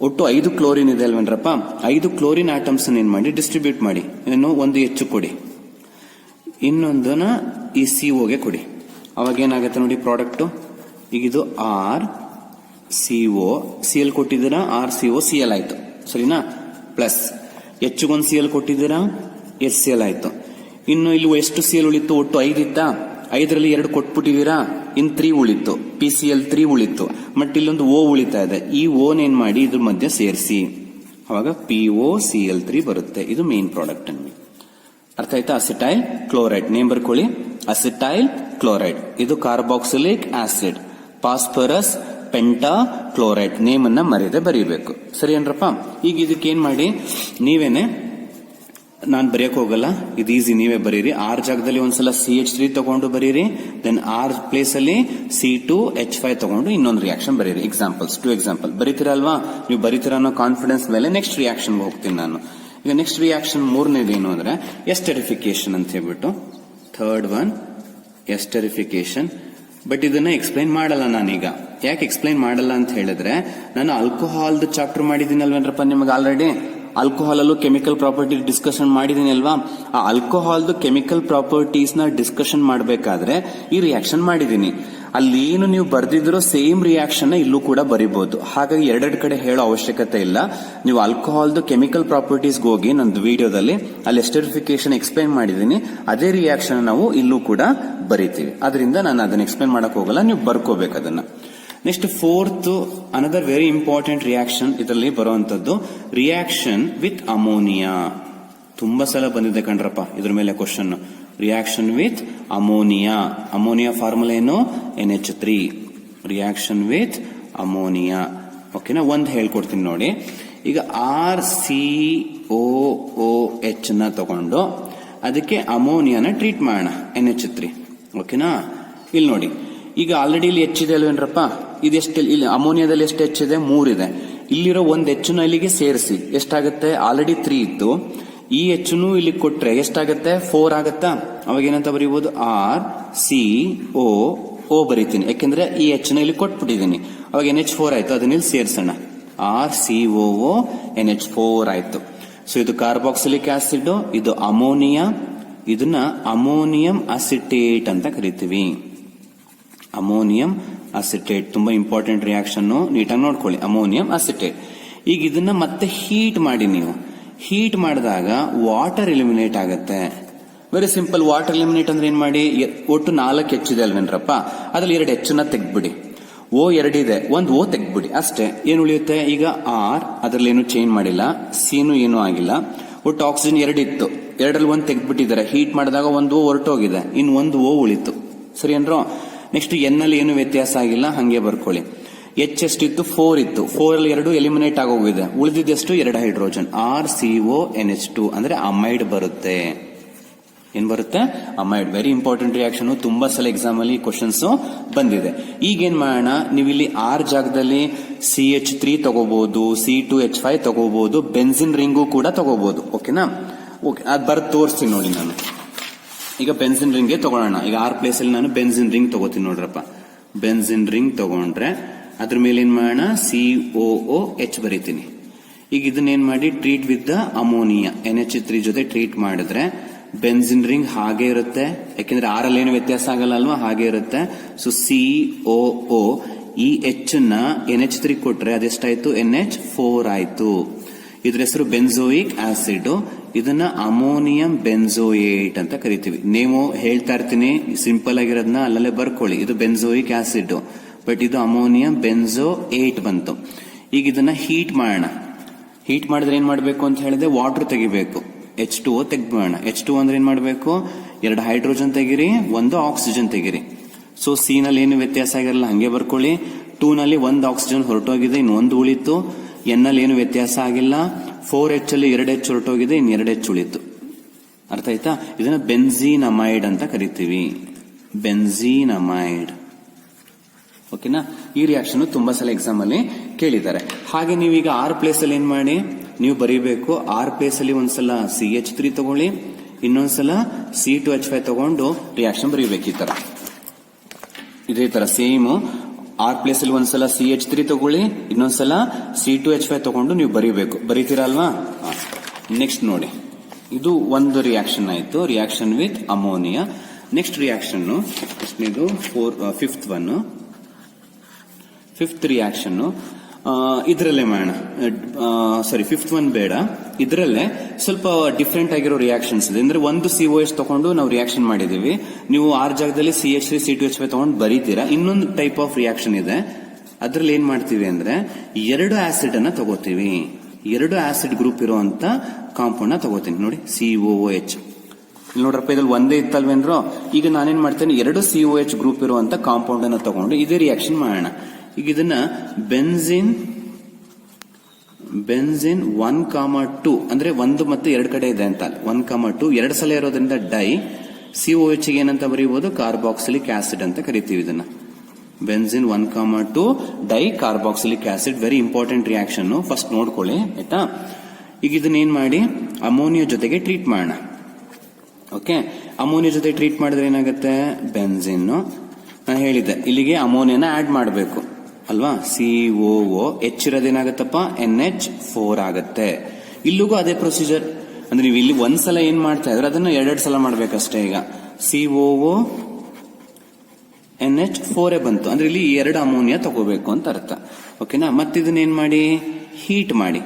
[SPEAKER 1] ಒಟ್ಟು 5 ಕ್ಲೋರಿನ್ ಇದೆ ಅಲ್ವೇನ್ರಪ್ಪ, 5 ಕ್ಲೋರಿನ್ ಆಟಮ್ಸ್ ಏನ್ ಮಾಡಿ ಡಿಸ್ಟ್ರಿಬ್ಯೂಟ್ ಮಾಡಿ, ಏನು, ಒಂದು H ಕೊಡಿ, ಇನ್ನೊಂದನ್ನ ಈ COಗೆ ಕೊಡಿ. ಅವಾಗ ಏನಾಗುತ್ತೆ ನೋಡಿ ಪ್ರಾಡಕ್ಟ್. ಈಗ ಇದು RCO, Cl ಕೊಟ್ಟಿದ್ದೀರಾ, RCOCl ಆಯ್ತು, ಸರಿನಾ, ಪ್ಲಸ್ H1 Cl ಕೊಟ್ಟಿದ್ದೀರಾ, HCl ಆಯ್ತು. ಇನ್ನು ಇಲ್ಲಿ ಎಷ್ಟು Cl ಉಳಿತು, ಒಟ್ಟು 5 ಇತ್ತಾ, 5ರಲ್ಲಿ 2 ಕೊಟ್ಬಿಟ್ಟಿದ್ದೀರಾ, ಇನ್ 3 ಉಳಿತು, PCl3 ಉಳಿತು, ಬಟ್ ಇಲ್ಲೊಂದು O ಉಳಿತಾ ಇದೆ. ಈ O ಏನ್ ಮಾಡಿ ಇದ್ರ ಮಧ್ಯೆ ಸೇರಿಸಿ, ಅವಾಗ POCl3 ಬರುತ್ತೆ. ಇದು ಮೇನ್ ಪ್ರಾಡಕ್ಟ್ ಅನ್ನು. ಅರ್ಥ ಆಯ್ತಾ? ಅಸಿಟೈಲ್ ಕ್ಲೋರೈಡ್, ನೇಮ್ ಬರ್ಕೊಳ್ಳಿ, ಅಸಿಟೈಲ್ ಕ್ಲೋರೈಡ್. ಇದು ಕಾರ್ಬಾಕ್ಸಿಲಿಕ್ ಆಸಿಡ್, ಫಾಸ್ಫರಸ್ ಪೆಂಟಾಕ್ಲೋರೈಡ್. ನೇಮ್ ಅನ್ನ ಮರೆಯದೆ ಬರೀಬೇಕು, ಸರಿ ಏನ್ರಪ್ಪ? ಈಗ ಇದಕ್ಕೆ ಏನ್ ಮಾಡಿ, ನೀವೇನೆ, ನಾನು ಬರೆಯಕ್ ಹೋಗಲ್ಲ, ಇದು ಈಸಿ, ನೀವೇ ಬರೀರಿ. R ಜಾಗದಲ್ಲಿ ಒಂದ್ಸಲ CH3 ತಗೊಂಡು ಬರೀರಿ, ದೆನ್ R ಪ್ಲೇಸ್ ಅಲ್ಲಿ C2H5 ತಗೊಂಡು ಇನ್ನೊಂದು ರಿಯಾಕ್ಷನ್ ಬರೀರಿ. ಎಕ್ಸಾಂಪಲ್ಸ್, 2 ಎಕ್ಸಾಂಪಲ್ ಬರೀತೀರಲ್ವಾ? ನೀವು ಬರೀತೀರ ಅನ್ನೋ ಕಾನ್ಫಿಡೆನ್ಸ್ ಮೇಲೆ ನೆಕ್ಸ್ಟ್ ರಿಯಾಕ್ಷನ್ ಹೋಗ್ತೀನಿ ನಾನು. ಈಗ ನೆಕ್ಸ್ಟ್ ರಿಯಾಕ್ಷನ್ 3ನೇದು ಏನು ಅಂದ್ರೆ ಎಸ್ಟರಿಫಿಕೇಶನ್ ಅಂತ ಹೇಳ್ಬಿಟ್ಟು, ಥರ್ಡ್ ಒನ್ ಎಸ್ಟರಿಫಿಕೇಶನ್. ಬಟ್ ಇದನ್ನ ಎಕ್ಸ್ಪ್ಲೈನ್ ಮಾಡಲ್ಲ ನಾನೀಗ. ಯಾಕೆ ಎಕ್ಸ್ಪ್ಲೈನ್ ಮಾಡಲ್ಲ ಅಂತ ಹೇಳಿದ್ರೆ, ನಾನು ಆಲ್ಕೋಹಾಲ್ದು ಚಾಪ್ಟರ್ ಮಾಡಿದ್ದೀನಲ್ವೇನ್ರಪ್ಪ ನಿಮಗೆ ಆಲ್ರೆಡಿ. ಆಲ್ಕೋಹಾಲ್ ಅಲ್ಲೂ ಕೆಮಿಕಲ್ ಪ್ರಾಪರ್ಟಿ ಡಿಸ್ಕಷನ್ ಮಾಡಿದೀನಿ ಅಲ್ವಾ? ಆ ಆಲ್ಕೋಹಾಲ್ದು ಕೆಮಿಕಲ್ ಪ್ರಾಪರ್ಟೀಸ್ ನ ಡಿಸ್ಕಷನ್ ಮಾಡಬೇಕಾದ್ರೆ ಈ ರಿಯಾಕ್ಷನ್ ಮಾಡಿದೀನಿ. ಅಲ್ಲಿ ಏನು ನೀವು ಬರ್ದಿದ್ರೋ ಸೇಮ್ ರಿಯಾಕ್ಷನ್ ಇಲ್ಲೂ ಕೂಡ ಬರೀಬಹುದು. ಹಾಗಾಗಿ 2 ಕಡೆ ಹೇಳೋ ಅವಶ್ಯಕತೆ ಇಲ್ಲ. ನೀವು ಆಲ್ಕೋಹಾಲ್ದು ಕೆಮಿಕಲ್ ಪ್ರಾಪರ್ಟೀಸ್ಗೆ ಹೋಗಿ ನಂದು ವಿಡಿಯೋದಲ್ಲಿ ಅಲ್ಲಿ ಎಸ್ಟರಿಫಿಕೇಶನ್ ಎಕ್ಸ್ಪ್ಲೈನ್ ಮಾಡಿದೀನಿ, ಅದೇ ರಿಯಾಕ್ಷನ್ ನಾವು ಇಲ್ಲೂ ಕೂಡ ಬರೀತೀವಿ. ಅದರಿಂದ ನಾನು ಅದನ್ನ ಎಕ್ಸ್ಪ್ಲೈನ್ ಮಾಡಕ್ ಹೋಗಲ್ಲ, ನೀವು ಬರ್ಕೋಬೇಕು ಅದನ್ನ. Next fourth, another very important reaction ಇದರಲ್ಲಿ ಬರುವಂತದ್ದು, ರಿಯಾಕ್ಷನ್ ವಿತ್ ಅಮೋನಿಯಾ. ತುಂಬಾ ಸಲ ಬಂದಿದೆ ಕಣ್ರಪ್ಪ ಇದ್ರ ಮೇಲೆ question. Reaction with ammonia. Ammonia formula ಏನು? NH3. Reaction with ammonia. ಓಕೆನಾ? ಒಂದು ಹೇಳ್ಕೊಡ್ತೀನಿ ನೋಡಿ. ಈಗ RCOOH ನ ತಗೊಂಡು ಅದಕ್ಕೆ ಅಮೋನಿಯಾನ ಟ್ರೀಟ್ ಮಾಡೋಣ, NH3. ಓಕೆನಾ? ಇಲ್ಲಿ ನೋಡಿ, ಈಗ ಆಲ್ರೆಡಿ ಇಲ್ಲಿ H ಇದೆ ಅಲ್ವೇನ್ರಪ್ಪ? ಇದೆಷ್ಟು, ಇಲ್ಲಿ ಅಮೋನಿಯಾದಲ್ಲಿ ಎಷ್ಟು H ಇದೆ? 3 ಇದೆ. ಇಲ್ಲಿರೋ ಒಂದು H ನ ಇಲ್ಲಿಗೆ ಸೇರಿಸಿ ಎಷ್ಟಾಗುತ್ತೆ? ಆಲ್ರೆಡಿ 3 ಇತ್ತು. ಈ H ನು ಇಲ್ಲಿ ಕೊಟ್ರೆ ಎಷ್ಟಾಗತ್ತೆ? 4 ಆಗತ್ತಾ? ಅವಾಗ ಏನಂತ ಬರೀಬಹುದು? RCOO ಬರೀತೀನಿ, ಯಾಕೆಂದ್ರೆ ಈ H ನ ಇಲ್ಲಿ ಕೊಟ್ಬಿಟ್ಟಿದ್ದೀನಿ. ಅವಾಗ NH4 ಆಯ್ತು, ಅದನ್ನ ಇಲ್ಲಿ ಸೇರ್ಸೋಣ, RCOO NH4 ಆಯ್ತು. ಸೊ ಇದು ಕಾರ್ಬಾಕ್ಸಿಲಿಕ್ ಆಸಿಡ್, ಇದು ಅಮೋನಿಯಾ, ಇದನ್ನ ಅಮೋನಿಯಂ ಅಸಿಟೇಟ್ ಅಂತ ಕರಿತೀವಿ. ಅಮೋನಿಯಂ ಅಸಿಟೇಟ್ ತುಂಬಾ ಇಂಪಾರ್ಟೆಂಟ್ ರಿಯಾಕ್ಷನ್, ನೀಟಾಗಿ ನೋಡ್ಕೊಳ್ಳಿ. Ammonium acetate. ಈಗ ಇದನ್ನ ಮತ್ತೆ ಹೀಟ್ ಮಾಡಿ, ನೀವು ಹೀಟ್ ಮಾಡಿದಾಗ ವಾಟರ್ ಎಲಿಮಿನೇಟ್ ಆಗುತ್ತೆ. Very simple. ವಾಟರ್ ಎಲಿಮಿನೇಟ್ ಅಂದ್ರೆ ಏನ್ ಮಾಡಿ, ಒಟ್ಟು 4 ಹೆಚ್ಚಿದೆ ಅಲ್ವೇನ್ರಪ್ಪ, ಅದ್ರಲ್ಲಿ 2 ಹೆಚ್ಚನ್ನ ತೆಗ್ಬಿಡಿ. O 2 ಇದೆ, ಒಂದು O ತೆಗ್ಬಿಡಿ ಅಷ್ಟೇ. ಏನು ಉಳಿಯುತ್ತೆ ಈಗ? R, ಅದ್ರಲ್ಲಿ ಏನು ಚೇಂಜ್ ಮಾಡಿಲ್ಲ, ಸಿನು ಏನೂ ಆಗಿಲ್ಲ. ಒಟ್ಟು ಆಕ್ಸಿಜನ್ 2 ಇತ್ತು, 2ರಲ್ಲಿ 1 ತೆಗ್ದ್ಬಿಟ್ಟಿದ್ದಾರೆ. ಹೀಟ್ ಮಾಡಿದಾಗ ಒಂದು O ಹೊರಟೋಗಿದೆ, ಇನ್ನು ಒಂದು O ಉಳಿತು. ಸರಿ ಅನ್ರೋ? ನೆಕ್ಸ್ಟ್ ಎನ್ ಅಲ್ಲಿ ಏನು ವ್ಯತ್ಯಾಸ ಆಗಿಲ್ಲ, ಹಂಗೆ ಬರ್ಕೊಳ್ಳಿ. H ಎಷ್ಟಿತ್ತು? 4 ಇತ್ತು, 4 ಅಲ್ಲಿ 2 ಎಲಿಮಿನೇಟ್ ಆಗೋಗಿದೆ, ಉಳಿದಿದ್ದೆಷ್ಟು? 2 ಹೈಡ್ರೋಜನ್. RCONH2 ಅಂದ್ರೆ ಅಮೈಡ್ ಬರುತ್ತೆ. ಏನ್ ಬರುತ್ತೆ? ಅಮೈಡ್. ವೆರಿ ಇಂಪಾರ್ಟೆಂಟ್ ರಿಯಾಕ್ಷನ್, ತುಂಬಾ ಸಲ ಎಕ್ಸಾಮ್ ಅಲ್ಲಿ ಕ್ವಶನ್ಸ್ ಬಂದಿದೆ. ಈಗೇನ್ ಮಾಡೋಣ, ನೀವು ಇಲ್ಲಿ R ಜಾಗದಲ್ಲಿ CH3 ತಗೋಬಹುದು, C2H5 ತಗೋಬಹುದು, ಬೆನ್ಸಿನ್ ರಿಂಗು ಕೂಡ ತಗೋಬಹುದು. ಓಕೆನಾ? ಓಕೆ, ಅದ್ ಬರ್ದು ತೋರಿಸ್ತೀನಿ ನೋಡಿ. ನಾನು ಈಗ ಬೆನ್ಸಿನ್ ರಿಂಗ್ಗೆ ತಗೊಳ್ಳೋಣ. ಈಗ R ಪ್ಲೇಸ್ ಅಲ್ಲಿ ನಾನು ಬೆನ್ಸಿನ್ ರಿಂಗ್ ತಗೋತೀನಿ ನೋಡ್ರಪ್ಪ. ಬೆನ್ಸಿನ್ ರಿಂಗ್ ತಗೊಂಡ್ರೆ ಅದ್ರ ಮೇಲೆ ಏನ್ ಮಾಡೋಣ, COOH ಬರೀತೀನಿ. ಈಗ ಇದನ್ನ ಏನ್ ಮಾಡಿ, treat with the ammonia NH3 ಜೊತೆ ಟ್ರೀಟ್ ಮಾಡಿದ್ರೆ ಬೆನ್ಸಿನ್ ರಿಂಗ್ ಹಾಗೆ ಇರುತ್ತೆ, ಯಾಕೆಂದ್ರೆ R ಅಲ್ಲಿ ಏನು ವ್ಯತ್ಯಾಸ ಆಗಲ್ಲ ಅಲ್ವಾ, ಹಾಗೆ ಇರುತ್ತೆ. ಸೊ COO, ಈ H ನ NH3 ಕೊಟ್ರೆ ಅದೆಷ್ಟಾಯ್ತು? NH4 ಆಯ್ತು. ಇದ್ರ ಹೆಸರು ಬೆನ್ಸೋಯಿಕ್ ಆಸಿಡ್. ಇದನ್ನ ಅಮೋನಿಯಂ ಬೆನ್ಸೋಯೇಟ್ ಅಂತ ಕರಿತೀವಿ. ನೀವು ಹೇಳ್ತಾ ಇರ್ತೀನಿ, ಸಿಂಪಲ್ ಆಗಿರೋದನ್ನ ಅಲ್ಲಲ್ಲೇ ಬರ್ಕೊಳ್ಳಿ. ಇದು ಬೆನ್ಸೋಯಿಕ್ ಆಸಿಡ್, ಬಟ್ ಇದು ಅಮೋನಿಯಂ ಬೆನ್ಸೋಯೇಟ್ ಬಂತು. ಈಗ ಇದನ್ನ ಹೀಟ್ ಮಾಡೋಣ. ಹೀಟ್ ಮಾಡಿದ್ರೆ ಏನ್ ಮಾಡ್ಬೇಕು ಅಂತ ಹೇಳಿದ್ರೆ, ವಾಟರ್ ತೆಗಿಬೇಕು. H2O ತೆಗ್ಬೋಣ. H2 ಅಂದ್ರೆ ಏನ್ ಮಾಡ್ಬೇಕು? 2 ಹೈಡ್ರೋಜನ್ ತೆಗಿರಿ, 1 ಆಕ್ಸಿಜನ್ ತೆಗಿರಿ. ಸೊ C ನಲ್ಲಿ ಏನು ವ್ಯತ್ಯಾಸ ಆಗಿರಲ್ಲ, ಹಂಗೆ ಬರ್ಕೊಳ್ಳಿ. 2 ನಲ್ಲಿ 1 ಆಕ್ಸಿಜನ್ ಹೊರಟೋಗಿದೆ, ಇನ್ನು 1 ಉಳಿತು. N ನಲ್ಲಿ ಏನು ವ್ಯತ್ಯಾಸ ಆಗಿಲ್ಲ. 4H ಅಲ್ಲಿ 2H ಹೊರಟೋಗಿದೆ, ಇನ್ನು 2H ಉಳಿತು. ಅರ್ಥ ಆಯ್ತಾ? ಇದನ್ನ ಬೆನ್ಝೀನ್ ಅಮೈಡ್ ಅಂತ ಕರಿತೀವಿ. Benzene amide. ಓಕೆನಾ? ಈ ರಿಯಾಕ್ಷನ್ ತುಂಬಾ ಸಲ ಎಕ್ಸಾಮ್ ಅಲ್ಲಿ ಕೇಳಿದ್ದಾರೆ. ಹಾಗೆ ನೀವೀಗ R ಪ್ಲೇಸ್ ಅಲ್ಲಿ ಏನ್ ಮಾಡಿ, ನೀವು ಬರೀಬೇಕು. R ಪ್ಲೇಸ್ ಅಲ್ಲಿ ಒಂದ್ಸಲ CH3 ತಗೊಳ್ಳಿ, ಇನ್ನೊಂದ್ಸಲ C2H5 ತಗೊಂಡು ರಿಯಾಕ್ಷನ್ ಬರೀಬೇಕು. ಈ ತರ, ಇದೇ ತರ ಸೇಮ್. R ಪ್ಲೇಸ್ ಅಲ್ಲಿ ಒಂದ್ಸಲ CH3 ತಗೊಳ್ಳಿ, ಇನ್ನೊಂದ್ಸಲ C2H5 ತಗೊಂಡು ನೀವು ಬರೀಬೇಕು. ಬರೀತೀರಲ್ವಾ? ನೆಕ್ಸ್ಟ್ ನೋಡಿ, ಇದು ಒಂದು ರಿಯಾಕ್ಷನ್ ಆಯ್ತು, reaction with ammonia. Next reaction ಎಷ್ಟನೇದು? 5th one. 5th ರಿಯಾಕ್ಷನ್ ಇದರಲ್ಲೇ ಮಾಡೋಣ. ಸಾರಿ, 5th ಒನ್ ಬೇಡ, ಇದರಲ್ಲೇ ಸ್ವಲ್ಪ ಡಿಫ್ರೆಂಟ್ ಆಗಿರೋ ರಿಯಾಕ್ಷನ್ಸ್ ಇದೆ. ಅಂದ್ರೆ ಒಂದು COH ತಗೊಂಡು ನಾವು ರಿಯಾಕ್ಷನ್ ಮಾಡಿದೀವಿ, ನೀವು R ಜಾಗದಲ್ಲಿ CH3 C2H5 ತಗೊಂಡು ಬರೀತೀರಾ. ಇನ್ನೊಂದು ಟೈಪ್ ಆಫ್ ರಿಯಾಕ್ಷನ್ ಇದೆ, ಅದ್ರಲ್ಲಿ ಏನ್ ಮಾಡ್ತೀವಿ ಅಂದ್ರೆ 2 ಆಸಿಡ್ ಅನ್ನ ತಗೋತೀವಿ. 2 ಆಸಿಡ್ ಗ್ರೂಪ್ ಇರುವಂತ ಕಾಂಪೌಂಡ್ ನ ತಗೋತೀನಿ. ನೋಡಿ, COOH. ನೋಡ್ರಪ್ಪ, ಇದ್ರಲ್ಲಿ ಒಂದೇ ಇತ್ತಲ್ವೇನ್ರೋ. ಈಗ ನಾನೇನ್ ಮಾಡ್ತೇನೆ, 2 COH ಗ್ರೂಪ್ ಇರುವಂತ ಕಾಂಪೌಂಡ್ ಅನ್ನ ತಗೊಂಡು ಇದೇ ರಿಯಾಕ್ಷನ್ ಮಾಡೋಣ. ಈಗ ಇದನ್ನ ಬೆನ್ಸಿನ್ 1,2 ಅಂದ್ರೆ 1 ಮತ್ತು 2 ಕಡೆ ಇದೆ ಅಂತ, 1,2 2 ಸಲ ಇರೋದ್ರಿಂದ ಡೈ. COH ಗೆ ಏನಂತ ಬರೀಬಹುದು? ಕಾರ್ಬಾಕ್ಸಿಲಿಕ್ ಆಸಿಡ್ ಅಂತ ಕರಿತೀವಿ ಇದನ್ನ. Benzene 1,2 di carboxylic acid. Very important reaction, first ನೋಡ್ಕೊಳ್ಳಿ ಆಯ್ತಾ. ಈಗ ಇದನ್ನ ಏನ್ ಮಾಡಿ, ಅಮೋನಿಯಾ ಜೊತೆಗೆ ಟ್ರೀಟ್ ಮಾಡೋಣ. ಓಕೆ, ಅಮೋನಿಯಾ ಜೊತೆ ಟ್ರೀಟ್ ಮಾಡಿದ್ರೆ ಏನಾಗುತ್ತೆ? ಬೆನ್ಸಿನ್, ನಾನು ಹೇಳಿದ್ದೆ ಇಲ್ಲಿಗೆ ಅಮೋನಿಯಾನ ಆಡ್ ಮಾಡಬೇಕು ಅಲ್ವಾ. COOH ಇರೋದೇನಾಗತ್ತಪ್ಪ? NH4 ಆಗತ್ತೆ. ಇಲ್ಲಿಗೂ ಅದೇ ಪ್ರೊಸೀಜರ್. ಅಂದ್ರೆ ನೀವು ಇಲ್ಲಿ ಒಂದ್ಸಲ ಏನ್ ಮಾಡ್ತಾ ಇದ್ರೆ ಅದನ್ನ 2 ಸಲ ಮಾಡ್ಬೇಕಷ್ಟೇ. ಈಗ COONH4 ಬಂತು ಅಂದ್ರೆ ಇಲ್ಲಿ 2 ಅಮೋನಿಯಾ ತಗೋಬೇಕು ಅಂತ ಅರ್ಥ. ಓಕೆನಾ? ಮತ್ತೆ ಇದನ್ನ ಏನ್ ಮಾಡಿ, ಹೀಟ್ ಮಾಡಿ.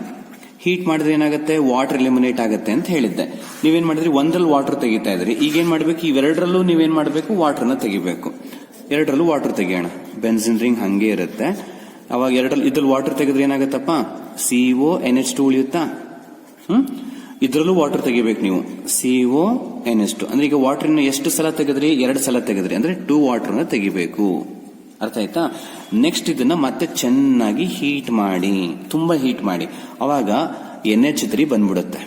[SPEAKER 1] ಹೀಟ್ ಮಾಡಿದ್ರೆ ಏನಾಗುತ್ತೆ? ವಾಟರ್ ಎಲಿಮಿನೇಟ್ ಆಗುತ್ತೆ ಅಂತ ಹೇಳಿದ್ದೆ. ನೀವೇನ್ ಮಾಡಿದ್ರಿ, ಒಂದ್ರಲ್ಲಿ ವಾಟರ್ ತೆಗಿತಾ ಇದ್ರಿ. ಈಗೇನ್ ಮಾಡ್ಬೇಕು? ಇವೆರಡರಲ್ಲೂ ನೀವೇನ್ ಮಾಡ್ಬೇಕು? ವಾಟರ್ನ ತೆಗಿಬೇಕು. 2ರಲ್ಲೂ ವಾಟರ್ ತೆಗಿಯೋಣ. ಬೆನ್ಸಿನ್ ರಿಂಗ್ ಹಂಗೆ ಇರುತ್ತೆ. ಅವಾಗ ಇದ್ರಲ್ಲಿ ವಾಟರ್ ತೆಗೆದ್ರೆ ಏನಾಗತ್ತಪ್ಪ? CONH2 ಉಳಿಯುತ್ತಾ? ಇದ್ರಲ್ಲೂ ವಾಟರ್ ತೆಗಿಬೇಕು ನೀವು. CONH2 ಅಂದ್ರೆ ಈಗ ವಾಟರ್ ಎಷ್ಟು ಸಲ ತೆಗೆದ್ರಿ? 2 ಸಲ ತೆಗೆದ್ರಿ ಅಂದ್ರೆ 2 ವಾಟರ್ನ ತೆಗಿಬೇಕು. ಅರ್ಥ ಆಯ್ತಾ? ನೆಕ್ಸ್ಟ್ ಇದನ್ನ ಮತ್ತೆ ಚೆನ್ನಾಗಿ ಹೀಟ್ ಮಾಡಿ, ತುಂಬಾ ಹೀಟ್ ಮಾಡಿ. ಅವಾಗ NH3 ಬಂದ್ಬಿಡುತ್ತೆ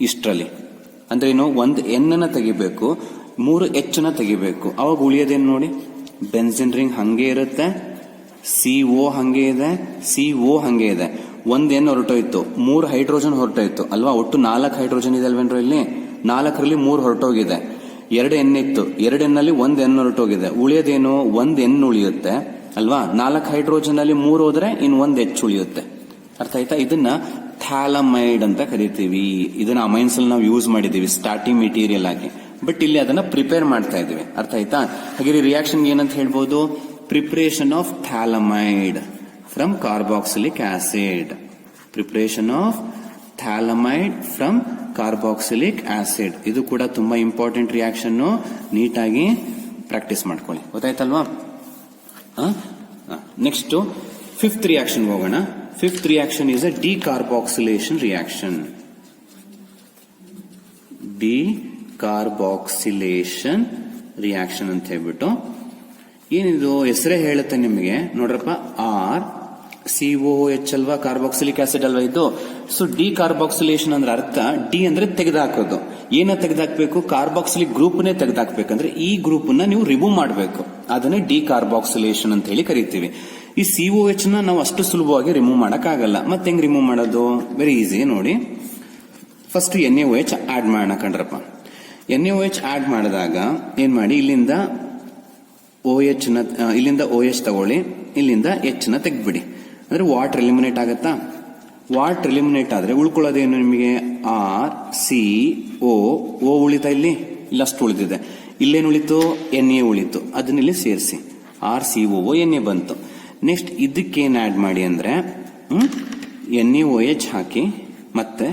[SPEAKER 1] ಇಷ್ಟರಲ್ಲಿ. ಅಂದ್ರೆ ಏನು? 1 N ನ ತೆಗಿಬೇಕು, 3 H ನ ತೆಗಿಬೇಕು. ಅವಾಗ ಉಳಿಯೋದೇನು ನೋಡಿ, ಬೆನ್ಸಿನ್ ರಿಂಗ್ ಹಂಗೆ ಇರುತ್ತೆ, CO ಹಂಗೆ ಇದೆ, CO ಹಂಗೆ ಇದೆ. 1 N ಹೊರಟೋಯ್ತು, 3 ಹೈಡ್ರೋಜನ್ ಹೊರಟೋಯ್ತು ಅಲ್ವಾ. ಒಟ್ಟು 4 ಹೈಡ್ರೋಜನ್ ಇದೆ ಅಲ್ವೇನ್ರ ಇಲ್ಲಿ. 4ರಲ್ಲಿ 3 ಹೊರಟೋಗಿದೆ. 2 N ಇತ್ತು, 2 N ಅಲ್ಲಿ 1 N ಹೊರಟೋಗಿದೆ. ಉಳಿಯೋದೇನು? 1 N ಉಳಿಯುತ್ತೆ. ಅಲ್ವಾ. 4 ಹೈಡ್ರೋಜನ್ ಅಲ್ಲಿ 3 ಹೋದ್ರೆ ಇನ್ನು 1 H ಉಳಿಯುತ್ತೆ. ಅರ್ಥ ಆಯ್ತಾ. ಇದನ್ನ ಥ್ಯಾಲಮೈಡ್ ಅಂತ ಕರಿತೀವಿ. ಇದನ್ನ ಅಮೈನ್ಸ್ ಅಲ್ಲಿ ನಾವು ಯೂಸ್ ಮಾಡಿದೀವಿ ಸ್ಟಾರ್ಟಿಂಗ್ ಮೆಟೀರಿಯಲ್ ಆಗಿ, ಬಟ್ ಇಲ್ಲಿ ಅದನ್ನ ಪ್ರಿಪೇರ್ ಮಾಡ್ತಾ ಇದೀವಿ. ಅರ್ಥ ಆಯ್ತಾ. ಹಾಗೆ ರಿಯಾಕ್ಷನ್ ಏನಂತ ಹೇಳ್ಬೋದು, preparation of phthalimide from carboxylic acid. Preparation of phthalimide from carboxylic acid. ಇದು ಕೂಡ ತುಂಬಾ ಇಂಪಾರ್ಟೆಂಟ್ ರಿಯಾಕ್ಷನ್, ನೀಟಾಗಿ ಪ್ರಾಕ್ಟೀಸ್ ಮಾಡ್ಕೊಳ್ಳಿ. ಗೊತ್ತಾಯ್ತಲ್ವಾ. ನೆಕ್ಸ್ಟ್ 5th ರಿಯಾಕ್ಷನ್ ಹೋಗೋಣ. 5th reaction is a decarboxylation reaction. Decarboxylation reaction ಅಂತ ಹೇಳ್ಬಿಟ್ಟು, ಏನಿದು ಹೆಸರೇ ಹೇಳುತ್ತೆ ನಿಮಗೆ ನೋಡ್ರಪ್ಪ. COOH ಅಲ್ವಾ, ಕಾರ್ಬಾಕ್ಸಿಲಿಕ್ ಆಸಿಡ್ ಅಲ್ವಾ ಇದು. ಸೊ ಡಿಕಾರ್ಬಾಕ್ಸಿಲೇಷನ್ ಅಂದ್ರೆ ಅರ್ಥ, ಡಿ ಅಂದ್ರೆ ತೆಗೆದುಹಾಕೋದು. ಏನ ತೆಗೆದುಹಾಕ್ಬೇಕು, ಕಾರ್ಬಾಕ್ಸಿಲಿಕ್ ಗ್ರೂಪ್ ನೇ ತೆಗೆದುಹಾಕ್ಬೇಕಂದ್ರೆ ಈ ಗ್ರೂಪ್ ನ ನೀವು ರಿಮೂವ್ ಮಾಡಬೇಕು. ಅದನ್ನೇ ಡಿಕಾರ್ಬಾಕ್ಸಿಲೇಷನ್ ಅಂತ ಹೇಳಿ ಕರಿತೀವಿ. ಈ COH ನ ನಾವು ಅಷ್ಟು ಸುಲಭವಾಗಿ ರಿಮೂವ್ ಮಾಡಕ್ ಆಗಲ್ಲ. ಮತ್ತೆ ಹೆಂಗ್ ರಿಮೂವ್ ಮಾಡೋದು, ವೆರಿ ಈಸಿ ನೋಡಿ. ಫಸ್ಟ್ NaOH ಆಡ್ ಮಾಡೋಣ ಕಣ್ರಪ್ಪ. NaOH ಆಡ್ ಮಾಡಿದಾಗ ಏನ್ ಮಾಡಿ, ಇಲ್ಲಿಂದ OH ತಗೊಳ್ಳಿ, ಇಲ್ಲಿಂದ H ನ ತೆಗ್ದ್ಬಿಡಿ. ಅಂದ್ರೆ ವಾಟರ್ ಎಲಿಮಿನೇಟ್ ಆಗತ್ತಾ. ವಾಟರ್ ಎಲಿಮಿನೇಟ್ ಆದ್ರೆ ಉಳ್ಕೊಳ್ಳೋದೇನು ನಿಮಗೆ, RCO ಉಳಿತಾ, ಇಲ್ಲಿ ಅಷ್ಟು ಉಳಿದಿದೆ. ಇಲ್ಲೇನು ಉಳಿತು, Na ಉಳಿತು. ಅದನ್ನ ಇಲ್ಲಿ ಸೇರಿಸಿ RCOO Na ಬಂತು. ನೆಕ್ಸ್ಟ್ ಇದಕ್ಕೇನ್ ಆಡ್ ಮಾಡಿ ಅಂದ್ರೆ NaOH ಹಾಕಿ, ಮತ್ತೆ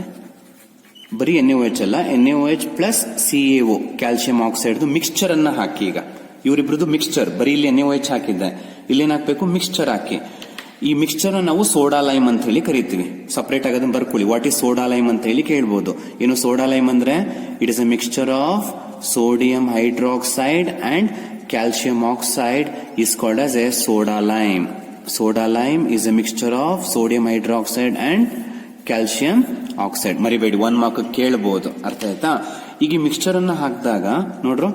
[SPEAKER 1] ಬರೀ NaOH ಅಲ್ಲ, NaOH plus CaO calcium oxide mixture ಅನ್ನ ಹಾಕಿ. ಈಗ ಇವರಿಬ್ರದ್ದು ಮಿಕ್ಸ್ಚರ್, ಬರೀ ಇಲ್ಲಿ NaOH ಹಾಕಿದ್ದೆ, ಇಲ್ಲೇನ್ ಹಾಕ್ಬೇಕು, ಮಿಕ್ಸ್ಚರ್ ಹಾಕಿ. ಈ ಮಿಕ್ಸ್ಚರ್ ನಾವು ಸೋಡಾ ಲೈಮ್ ಅಂತ ಹೇಳಿ ಕರಿತೀವಿ. ಸಪರೇಟ್ ಆಗೋದನ್ನ ಬರ್ಕೊಳ್ಳಿ. ವಾಟ್ ಈಸ್ ಸೋಡಾ ಲೈಮ್ ಅಂತ ಹೇಳಿ ಕೇಳ್ಬೋದು. ಏನು ಸೋಡಾ ಲೈಮ್ ಅಂದ್ರೆ, it is a mixture of sodium hydroxide and calcium oxide is called as a soda lime. Soda lime is a mixture of sodium hydroxide and calcium oxide. ಮರಿಬೇಡಿ, 1 mark ಕೇಳಬಹುದು. ಅರ್ಥ ಆಯ್ತಾ. ಈಗ ಈ ಮಿಕ್ಸ್ಚರ್ ಅನ್ನ ಹಾಕಿದಾಗ ನೋಡ್ರು,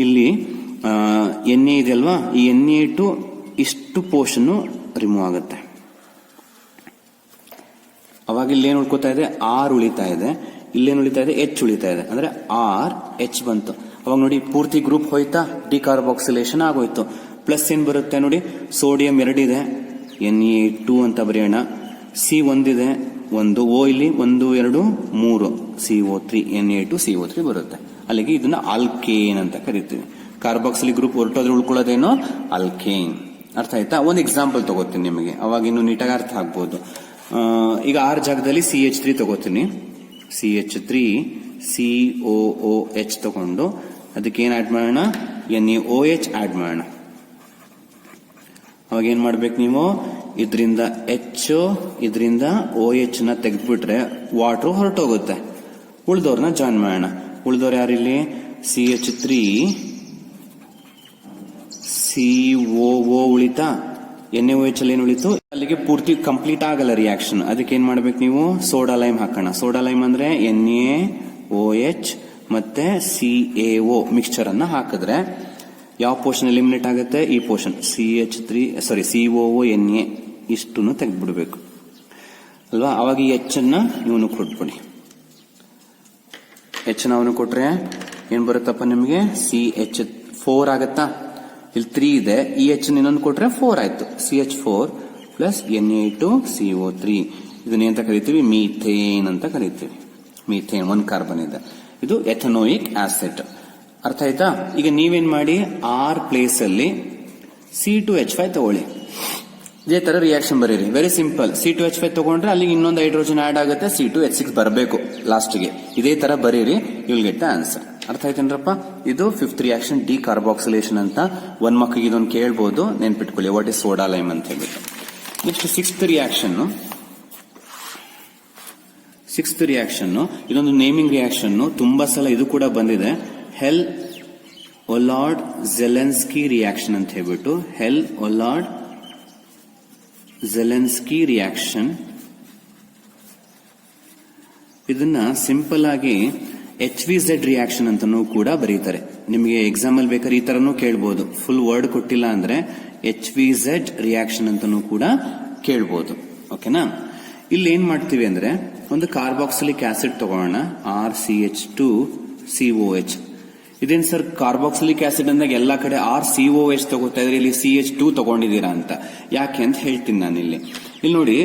[SPEAKER 1] ಇಲ್ಲಿ Na ಇದೆ ಅಲ್ವಾ, ಈ Na2 ಇಷ್ಟು ಪೋರ್ಷನ್ ರಿಮೂವ್ ಆಗುತ್ತೆ. ಅವಾಗ ಇಲ್ಲೇನು ಉಳ್ಕೋತಾ ಇದೆ, R ಉಳಿತಾ ಇದೆ. ಇಲ್ಲೇನು ಉಳಿತಾ ಇದೆ, H ಉಳಿತಾ ಇದೆ. ಅಂದ್ರೆ RH ಬಂತು. ಅವಾಗ ನೋಡಿ ಪೂರ್ತಿ ಗ್ರೂಪ್ ಹೋಯ್ತಾ, ಡಿಕಾರ್ಬಾಕ್ಸಿಲೇಷನ್ ಆಗೋಯ್ತು. ಪ್ಲಸ್ ಏನ್ ಬರುತ್ತೆ ನೋಡಿ, ಸೋಡಿಯಂ 2 ಇದೆ, Na2 ಅಂತ ಬರೆಯೋಣ. C ಒಂದಿದೆ, 1 O ಇಲ್ಲಿ 1 2 3 CO3 Na2 CO3 ಬರುತ್ತೆ. ಅಲ್ಲಿಗೆ ಇದನ್ನ ಆಲ್ಕೇನ್ ಅಂತ ಕರಿತೀವಿ. ಕಾರ್ಬಾಕ್ಸಿಲಿಕ್ ಗ್ರೂಪ್ ಹೊರಟೋದ್ರೆ ಉಳ್ಕೊಳ್ಳೋದೇನೋ ಆಲ್ಕೇನ್. ಅರ್ಥ ಆಯ್ತಾ. ಒಂದು ಎಕ್ಸಾಂಪಲ್ ತಗೋತೀನಿ ನಿಮಗೆ, ಅವಾಗ ಇನ್ನು ನೀಟಾಗಿ ಅರ್ಥ ಆಗ್ಬೋದು. ಈಗ R ಜಾಗದಲ್ಲಿ CH3 ತಗೋತೀನಿ. CH3 COOH ತಗೊಂಡು ಅದಕ್ಕೆ ಏನ್ ಆಡ್ ಮಾಡೋಣ, NaOH ಆಡ್ ಮಾಡೋಣ. ಅವಾಗ ಏನ್ ಮಾಡ್ಬೇಕು ನೀವು, ಇದರಿಂದ H ಇದರಿಂದ OH ನ ತೆಗೆದ್ಬಿಟ್ರೆ ವಾಟರ್ ಹೊರಟೋಗುತ್ತೆ. ಉಳ್ದವ್ರನ್ನ ಜಾಯಿನ್ ಮಾಡೋಣ. ಉಳ್ದವ್ರು ಯಾರಿಲ್ಲಿ, CH3 COO ಉಳಿತಾ, NaOH ಅಲ್ಲಿ ಏನು ಉಳಿತು, ಅಲ್ಲಿಗೆ ಪೂರ್ತಿ ಕಂಪ್ಲೀಟ್ ಆಗಲ್ಲ ರಿಯಾಕ್ಷನ್. ಅದಕ್ಕೆ ಏನ್ ಮಾಡ್ಬೇಕು ನೀವು, ಸೋಡಾ ಲೈಮ್ ಹಾಕೋಣ. ಸೋಡಾ ಲೈಮ್ ಅಂದ್ರೆ NaOH ಮತ್ತೆ CaO ಮಿಕ್ಸ್ಚರ್ ಅನ್ನ ಹಾಕಿದ್ರೆ ಯಾವ ಪೋರ್ಷನ್ ಎಲಿಮಿನೇಟ್ ಆಗುತ್ತೆ, ಈ ಪೋರ್ಷನ್ COO Na ಇಷ್ಟನ್ನು ತೆಗೆದ್ಬಿಡ್ಬೇಕು ಅಲ್ವಾ. ಅವಾಗ ಈ H ಅನ್ನ ಇವನು ಕೊಟ್ಬಿಡಿ. H ನ ಅವನು ಕೊಟ್ರೆ ಏನ್ ಬರುತ್ತಪ್ಪ ನಿಮಗೆ, CH4 ಆಗತ್ತಾ. ಇಲ್ಲಿ 3 ಇದೆ, ಈ H ಇನ್ನೊಂದು ಕೊಟ್ರೆ 4 ಆಯ್ತು. CH4 plus Na2CO3. ಇದನ್ನೇಂತ ಕರಿತೀವಿ, ಮೀಥೇನ್ ಅಂತ ಕರಿತೀವಿ. ಮೀಥೇನ್ 1 ಕಾರ್ಬನ್ ಇದೆ. ಇದು ಎಥನೋಯಿಕ್ ಆಸಿಡ್. ಅರ್ಥ ಆಯ್ತಾ. ಈಗ ನೀವೇನ್ ಮಾಡಿ, R ಪ್ಲೇಸ್ ಅಲ್ಲಿ C2H5 ತಗೊಳ್ಳಿ. ಇದೇ ತರ ರಿಯಾಕ್ಷನ್ ಬರೀರಿ. Very simple. C2H5 ತಗೊಂಡ್ರೆ ಅಲ್ಲಿಗೆ ಇನ್ನೊಂದು ಹೈಡ್ರೋಜನ್ ಆಡ್ ಆಗುತ್ತೆ, C2H6 ಬರಬೇಕು ಲಾಸ್ಟ್ಗೆ. ಇದೇ ತರ ಬರೀರಿ, you will get the answer. ಅರ್ಥ ಆಯ್ತೇನ್ರಪ್ಪ. ಇದು 5th ರಿಯಾಕ್ಷನ್ ಡಿಕಾರ್ಬಾಕ್ಸಿಲೇಷನ್ ಅಂತ. 1 ಮಕ್ಕಳಿಗೆ ಇದೊಂದು ಕೇಳ್ಬೋದು, ನೆನ್ಪಿಟ್ಕೊಳ್ಳಿ, ವಾಟ್ ಇಸ್ ಸೋಡಾ ಲೈಮ್ ಅಂತ ಹೇಳ್ಬಿಟ್ಟು. ನೆಕ್ಸ್ಟ್ 6th ರಿಯಾಕ್ಷನ್ ಇದೊಂದು ನೇಮಿಂಗ್ ರಿಯಾಕ್ಷನ್. ತುಂಬಾ ಸಲ ಇದು ಕೂಡ ಬಂದಿದೆ, ಹೆಲ್ ಒಲಾರ್ಡ್ ಜೆಲೆನ್ಸ್ಕಿ ರಿಯಾಕ್ಷನ್ ಅಂತ ಹೇಳ್ಬಿಟ್ಟು. ಹೆಲ್ ಒಲಾರ್ಡ್ ಜೆಲೆನ್ಸ್ಕಿ ರಿಯಾಕ್ಷನ್. ಇದನ್ನ ಸಿಂಪಲ್ ಆಗಿ HVZ ರಿಯಾಕ್ಷನ್ ಅಂತಾನೂ ಕೂಡ ಬರೀತಾರೆ. ನಿಮಗೆ ಎಕ್ಸಾಮ್ ಅಲ್ಲಿ ಬೇಕಾದ್ರೆ ಈ ತರನೂ ಕೇಳ್ಬೋದು. ಫುಲ್ ವರ್ಡ್ ಕೊಟ್ಟಿಲ್ಲ ಅಂದ್ರೆ HVZ ರಿಯಾಕ್ಷನ್ ಅಂತಾನೂ ಕೂಡ ಕೇಳ್ಬೋದು. ಓಕೆನಾ. ಇಲ್ಲಿ ಏನ್ ಮಾಡ್ತೀವಿ ಅಂದ್ರೆ, ಒಂದು ಕಾರ್ಬಾಕ್ಸಿಲಿಕ್ ಆಸಿಡ್ ತಗೋಣ, RCH2COH. ಇದೇನ್ ಸರ್ ಕಾರ್ಬಾಕ್ಸಿಲಿಕ್ ಆಸಿಡ್ ಅಂದಾಗ ಎಲ್ಲಾ ಕಡೆ RCOH ತಗೋತಾ ಇದ್ರೆ ಇಲ್ಲಿ CH2 ತಗೊಂಡಿದ್ದೀರಾ ಅಂತ. ಯಾಕೆ ಅಂತ ಹೇಳ್ತೀನಿ ನಾನು ಇಲ್ಲಿ ನೋಡಿ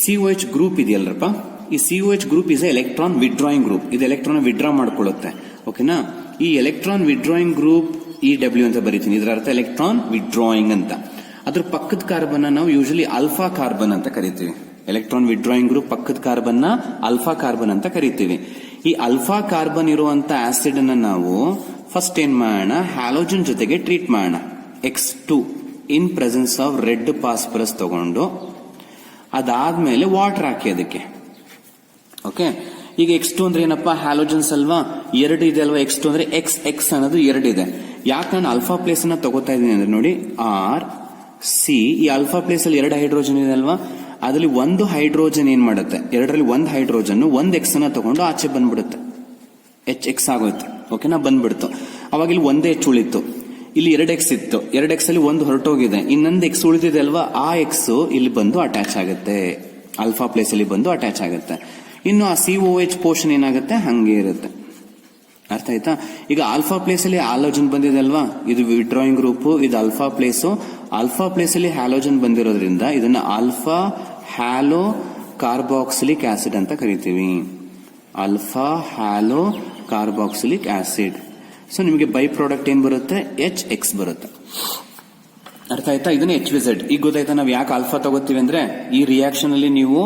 [SPEAKER 1] COH ಗ್ರೂಪ್ ಇದೆಯಲ್ರಪ್ಪ, ಈ COH group is electron withdrawing group. ಇದು ಎಲೆಕ್ಟ್ರಾನ್ ವಿಡ್ರಾ ಮಾಡ್ಕೊಳ್ಳುತ್ತೆ. ಓಕೆನಾ, ಈ ಎಲೆಕ್ಟ್ರಾನ್ ವಿಡ್ರಾಯಿಂಗ್ ಗ್ರೂಪ್ EW ಅಂತ ಬರೀತೀನಿ. ಇದರ ಅರ್ಥ ಎಲೆಕ್ಟ್ರಾನ್ ವಿಡ್ರಾಯಿಂಗ್ ಅಂತ. ಅದ್ರ ಪಕ್ಕದ ಕಾರ್ಬನ್ ನಾವು ಯೂಶಲಿ ಆಲ್ಫಾ ಕಾರ್ಬನ್ ಅಂತ ಕರಿತೀವಿ. ಎಲೆಕ್ಟ್ರಾನ್ ವಿಡ್ರಾಯಿಂಗ್ ಗ್ರೂಪ್ ಪಕ್ಕದ ಕಾರ್ಬನ್ ಆಲ್ಫಾ ಕಾರ್ಬನ್ ಅಂತ ಕರಿತೀವಿ. ಈ ಆಲ್ಫಾ ಕಾರ್ಬನ್ ಇರುವಂತ ಆಸಿಡ್ ಅನ್ನ ನಾವು ಫಸ್ಟ್ ಏನ್ ಮಾಡೋಣ, ಹ್ಯಾಲೋಜನ್ ಜೊತೆಗೆ ಟ್ರೀಟ್ ಮಾಡೋಣ. X2 in presence of red phosphorus ತಗೊಂಡು ಅದಾದ್ಮೇಲೆ ವಾಟರ್ ಹಾಕಿ ಅದಕ್ಕೆ. ಓಕೆ, ಈಗ X2 ಅಂದ್ರೆ ಏನಪ್ಪಾ, ಹ್ಯಾಲೋಜನ್ಸ್ ಅಲ್ವಾ, 2 ಇದೆ ಅಲ್ವಾ. X2 ಅಂದ್ರೆ XX ಅನ್ನೋದು 2 ಇದೆ. ಯಾಕೆ ನಾನು ಆಲ್ಫಾ ಪ್ಲೇಸ್ ಅನ್ನ ತಗೋತಾ ಇದ್ದೀನಿ ಅಂದ್ರೆ ನೋಡಿ RC, ಈ ಆಲ್ಫಾ ಪ್ಲೇಸ್ ಅಲ್ಲಿ 2 ಹೈಡ್ರೋಜನ್ ಇದೆ ಅಲ್ವಾ, ಅದರಲ್ಲಿ ಒಂದು ಹೈಡ್ರೋಜನ್ ಏನ್ ಮಾಡುತ್ತೆ, 2ರಲ್ಲಿ ಒಂದು ಹೈಡ್ರೋಜನ್ ಒಂದು X ಅನ್ನ ತಗೊಂಡು ಆಚೆ ಬಂದ್ಬಿಡುತ್ತೆ, HX ಆಗೋಯ್ತು. ಓಕೆನಾ, ಬಂದ್ಬಿಡ್ತು. ಅವಾಗ ಇಲ್ಲಿ ಒಂದೇ H ಉಳಿತು, ಇಲ್ಲಿ 2X ಇತ್ತು, 2X ಅಲ್ಲಿ ಒಂದು ಹೊರಟೋಗಿದೆ, ಇನ್ನೊಂದು X ಉಳಿದಿದೆ ಅಲ್ವಾ, ಆ X ಇಲ್ಲಿ ಬಂದು ಅಟ್ಯಾಚ್ ಆಗುತ್ತೆ, ಆಲ್ಫಾ ಪ್ಲೇಸ್ ಅಲ್ಲಿ ಬಂದು ಅಟ್ಯಾಚ್ ಆಗುತ್ತೆ. ಇನ್ನು ಆ COH ಪೋರ್ಷನ್ ಏನಾಗುತ್ತೆ, ಹಂಗೆ ಇರುತ್ತೆ. ಅರ್ಥ ಆಯ್ತಾ? ಈಗ ಆಲ್ಫಾ ಪ್ಲೇಸ್ ಅಲ್ಲಿ ಹ್ಯಾಲೋಜನ್ ಬಂದಿದೆ ಅಲ್ವಾ, ಇದು ವಿಡ್ರಾಯಿಂಗ್ ಗ್ರೂಪ್, ಇದು ಆಲ್ಫಾ ಪ್ಲೇಸ್. ಆಲ್ಫಾ ಪ್ಲೇಸ್ ಅಲ್ಲಿ ಹ್ಯಾಲೋಜನ್ ಬಂದಿರೋದ್ರಿಂದ ಇದನ್ನ ಆಲ್ಫಾ ಹ್ಯಾಲೋ ಕಾರ್ಬಾಕ್ಸಿಲಿಕ್ ಆಸಿಡ್ ಅಂತ ಕರಿತೀವಿ. Alpha hello carboxylic acid. So ನಿಮಗೆ ಬೈ ಪ್ರಾಡಕ್ಟ್ ಏನ್ ಬರುತ್ತೆ, HX ಬರುತ್ತೆ. ಅರ್ಥ ಆಯ್ತಾ? ಇದನ್ನ HVZ. ಈಗ ಗೊತ್ತಾಯ್ತಾ ನಾವು ಯಾಕೆ ಆಲ್ಫಾ ತಗೋತೀವಿ ಅಂದ್ರೆ, ಈ ರಿಯಾಕ್ಷನ್ ಅಲ್ಲಿ ನೀವು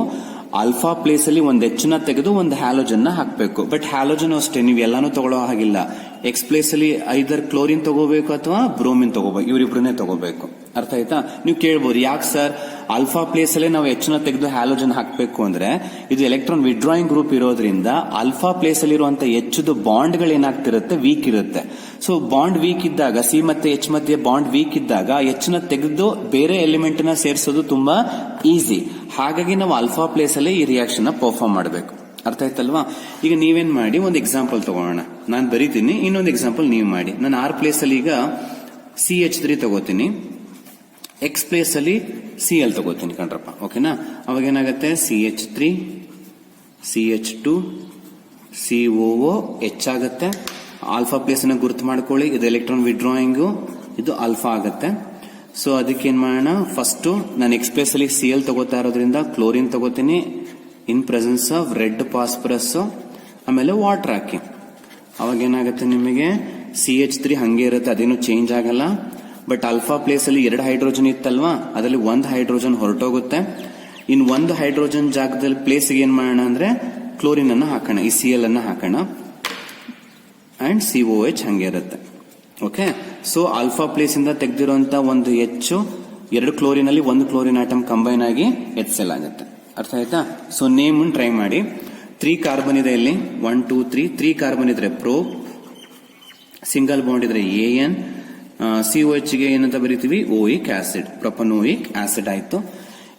[SPEAKER 1] ಆಲ್ಫಾ ಪ್ಲೇಸ್ ಅಲ್ಲಿ ಒಂದು H ನ ತೆಗೆದು ಒಂದು ಹ್ಯಾಲೋಜನ್ ನ ಹಾಕಬೇಕು. ಬಟ್ ಹ್ಯಾಲೋಜನ್ ಅಷ್ಟೇ, ನೀವು ಎಲ್ಲಾನು ತಗೊಳ್ಳೋ ಹಾಗಿಲ್ಲ. X ಪ್ಲೇಸ್ ಅಲ್ಲಿ ಐದರ್ ಕ್ಲೋರಿನ್ ತಗೋಬೇಕು ಅಥವಾ ಬ್ರೋಮಿನ್ ತಗೋಬೇಕು, ಇವರಿಬ್ರನ್ನೇ ತಗೋಬೇಕು. ಅರ್ಥ ಆಯ್ತಾ? ನೀವು ಕೇಳ್ಬೋದು ಯಾಕೆ ಸರ್ ಆಲ್ಫಾ ಪ್ಲೇಸ್ ಅಲ್ಲಿ ನಾವು H ನ ತೆಗೆದು ಹ್ಯಾಲೋಜನ್ ಹಾಕಬೇಕು ಅಂದ್ರೆ, ಇದು ಎಲೆಕ್ಟ್ರಾನ್ ವಿಡ್ರಾಯಿಂಗ್ ಗ್ರೂಪ್ ಇರೋದ್ರಿಂದ ಆಲ್ಫಾ ಪ್ಲೇಸ್ ಅಲ್ಲಿ ಇರುವಂತ H ಬಾಂಡ್ ಗಳು ಏನಾಗ್ತಿರುತ್ತೆ, ವೀಕ್ ಇರುತ್ತೆ. ಸೊ ಬಾಂಡ್ ವೀಕ್ ಇದ್ದಾಗ, C ಮತ್ತೆ H ಮಧ್ಯೆ ಬಾಂಡ್ ವೀಕ್ ಇದ್ದಾಗ H ನ ತೆಗೆದು ಬೇರೆ ಎಲಿಮೆಂಟ್ ನ ಸೇರಿಸೋದು ತುಂಬಾ ಈಸಿ. ಹಾಗಾಗಿ ನಾವು ಆಲ್ಫಾ ಪ್ಲೇಸ್ ಅಲ್ಲಿ ಈ ರಿಯಾಕ್ಷನ್ ನ ಪರ್ಫಾರ್ಮ್ ಮಾಡಬೇಕು. ಅರ್ಥ ಆಯ್ತಲ್ವಾ? ಈಗ ನೀವೇನ್ ಮಾಡಿ, ಒಂದು ಎಕ್ಸಾಂಪಲ್ ತಗೋಣ. ನಾನು ಬರೀತೀನಿ, ಇನ್ನೊಂದು ಎಕ್ಸಾಂಪಲ್ ನೀವು ಮಾಡಿ. ನಾನು R ಪ್ಲೇಸ್ ಅಲ್ಲಿ ಈಗ CH3 ತಗೋತೀನಿ, X ಪ್ಲೇಸ್ ಅಲ್ಲಿ Cl ತಗೋತೀನಿ ಕಣ್ರಪ್ಪ. ಓಕೆನಾ? ಅವಾಗ ಏನಾಗುತ್ತೆ, CH3 CH2 COO H ಆಗುತ್ತೆ. ಆಲ್ಫಾ ಪ್ಲೇಸ್ ಅನ್ನ ಗುರುತು ಮಾಡ್ಕೊಳ್ಳಿ, ಇದು ಎಲೆಕ್ಟ್ರಾನ್ ವಿಡ್ರಾಯಿಂಗ್, ಇದು ಆಲ್ಫಾ ಆಗುತ್ತೆ. ಸೊ ಅದಕ್ಕೆ ಏನ್ ಮಾಡೋಣ, ಫಸ್ಟ್ ನಾನು X ಪ್ಲೇಸ್ ಅಲ್ಲಿ Cl ತಗೋತಾ ಇರೋದ್ರಿಂದ ಕ್ಲೋರಿನ್ ತಗೋತೀನಿ in presence of red phosphorus, ಆಮೇಲೆ ವಾಟರ್ ಹಾಕಿ. ಅವಾಗ ಏನಾಗುತ್ತೆ, ನಿಮಗೆ CH3 ಹಂಗೆ ಇರುತ್ತೆ, ಅದೇನು ಚೇಂಜ್ ಆಗಲ್ಲ. ಬಟ್ ಆಲ್ಫಾ ಪ್ಲೇಸ್ ಅಲ್ಲಿ 2 ಹೈಡ್ರೋಜನ್ ಇತ್ತಲ್ವಾ, ಅದರಲ್ಲಿ ಒಂದು ಹೈಡ್ರೋಜನ್ ಹೊರಟೋಗುತ್ತೆ. ಇನ್ ಒಂದು ಹೈಡ್ರೋಜನ್ ಜಾಗದಲ್ಲಿ ಪ್ಲೇಸ್ ಏನ್ ಮಾಡೋಣ ಅಂದ್ರೆ ಕ್ಲೋರಿನ್ ಅನ್ನ ಹಾಕೋಣ, ಈ Cl ಅನ್ನ ಹಾಕೋಣ, ಅಂಡ್ COH ಹಂಗೆ ಇರುತ್ತೆ. ಓಕೆ, ಸೊ ಆಲ್ಫಾ ಪ್ಲೇಸ್ ಇಂದ ತೆಗೆದಿರುವಂತ ಒಂದು H 2 ಕ್ಲೋರಿನ್ ಅಲ್ಲಿ ಒಂದು ಕ್ಲೋರಿನ್ ಆಟಮ್ ಕಂಬೈನ್ ಆಗಿ HCl ಆಗುತ್ತೆ. ಅರ್ಥ ಆಯ್ತಾ? ಸೊ ನೇಮ್ ಟ್ರೈ ಮಾಡಿ. 3 ಕಾರ್ಬನ್ ಇದೆ ಇಲ್ಲಿ, 1 2 3 ಕಾರ್ಬನ್ ಇದ್ರೆ ಪ್ರೋ, ಸಿಂಗಲ್ ಬಾಂಡ್ ಇದ್ರೆ AN, COH ಗೆ ಏನಂತ ಬರೀತೀವಿ, ಓಯಿಕ್ ಆಸಿಡ್, ಪ್ರೊಪನೋಯಿಕ್ ಆಸಿಡ್ ಆಯ್ತು.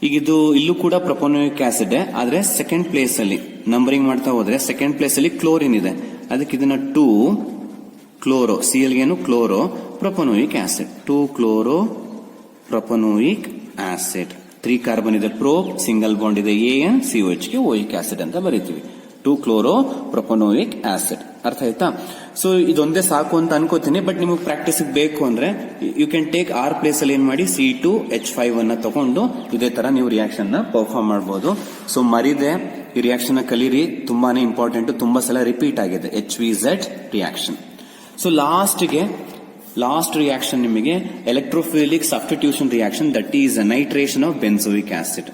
[SPEAKER 1] ಈಗ ಇದು ಇಲ್ಲೂ ಕೂಡ ಪ್ರೊಪನೋಯಿಕ್ ಆಸಿಡ್, ಆದ್ರೆ ಸೆಕೆಂಡ್ ಪ್ಲೇಸ್ ಅಲ್ಲಿ ನಂಬರಿಂಗ್ ಮಾಡ್ತಾ ಹೋದ್ರೆ ಸೆಕೆಂಡ್ ಪ್ಲೇಸ್ ಅಲ್ಲಿ ಕ್ಲೋರಿನ್ ಇದೆ, ಅದಕ್ಕೆ ಇದನ್ನ 2 chloro, Cl gain chloro ಪ್ರೊಪನೋಯಿಕ್ acid, 2 chloro ಪ್ರೊಪನೋಯಿಕ್ acid. 3 carbon ಇದೆ ಪ್ರೋಪ್, ಸಿಂಗಲ್ ಬಾಂಡ್ ಇದೆ AN, COH ಗೆ ಓಯಿಕ್ ಆಸಿಡ್ ಅಂತ ಬರೀತೀವಿ, 2 ಕ್ಲೋರೋ ಪ್ರೊಪನೋಯಿಕ್ ಆಸಿಡ್. ಅರ್ಥ ಆಯ್ತಾ? ಸೊ ಇದೊಂದೇ ಸಾಕು ಅಂತ ಅನ್ಕೋತೀನಿ. ಬಟ್ ನಿಮಗೆ ಪ್ರಾಕ್ಟೀಸ್ ಬೇಕು ಅಂದ್ರೆ you can take R place ಅಲ್ಲಿ ಏನ್ ಮಾಡಿ, C2H5 ಅನ್ನ ತಗೊಂಡು ಇದೇ ತರ ನೀವು ರಿಯಾಕ್ಷನ್ ನ ಪರ್ಫಾರ್ಮ್ ಮಾಡಬಹುದು. ಸೊ ಮರಿದೆ ಈ ರಿಯಾಕ್ಷನ್ ನ ಕಲೀರಿ, ತುಂಬಾನೇ ಇಂಪಾರ್ಟೆಂಟ್, ತುಂಬಾ ಸಲ ರಿಪೀಟ್ ಆಗಿದೆ HVZ reaction. So last reaction ನಿಮಗೆ electrophilic substitution reaction, that is nitration of benzoic acid.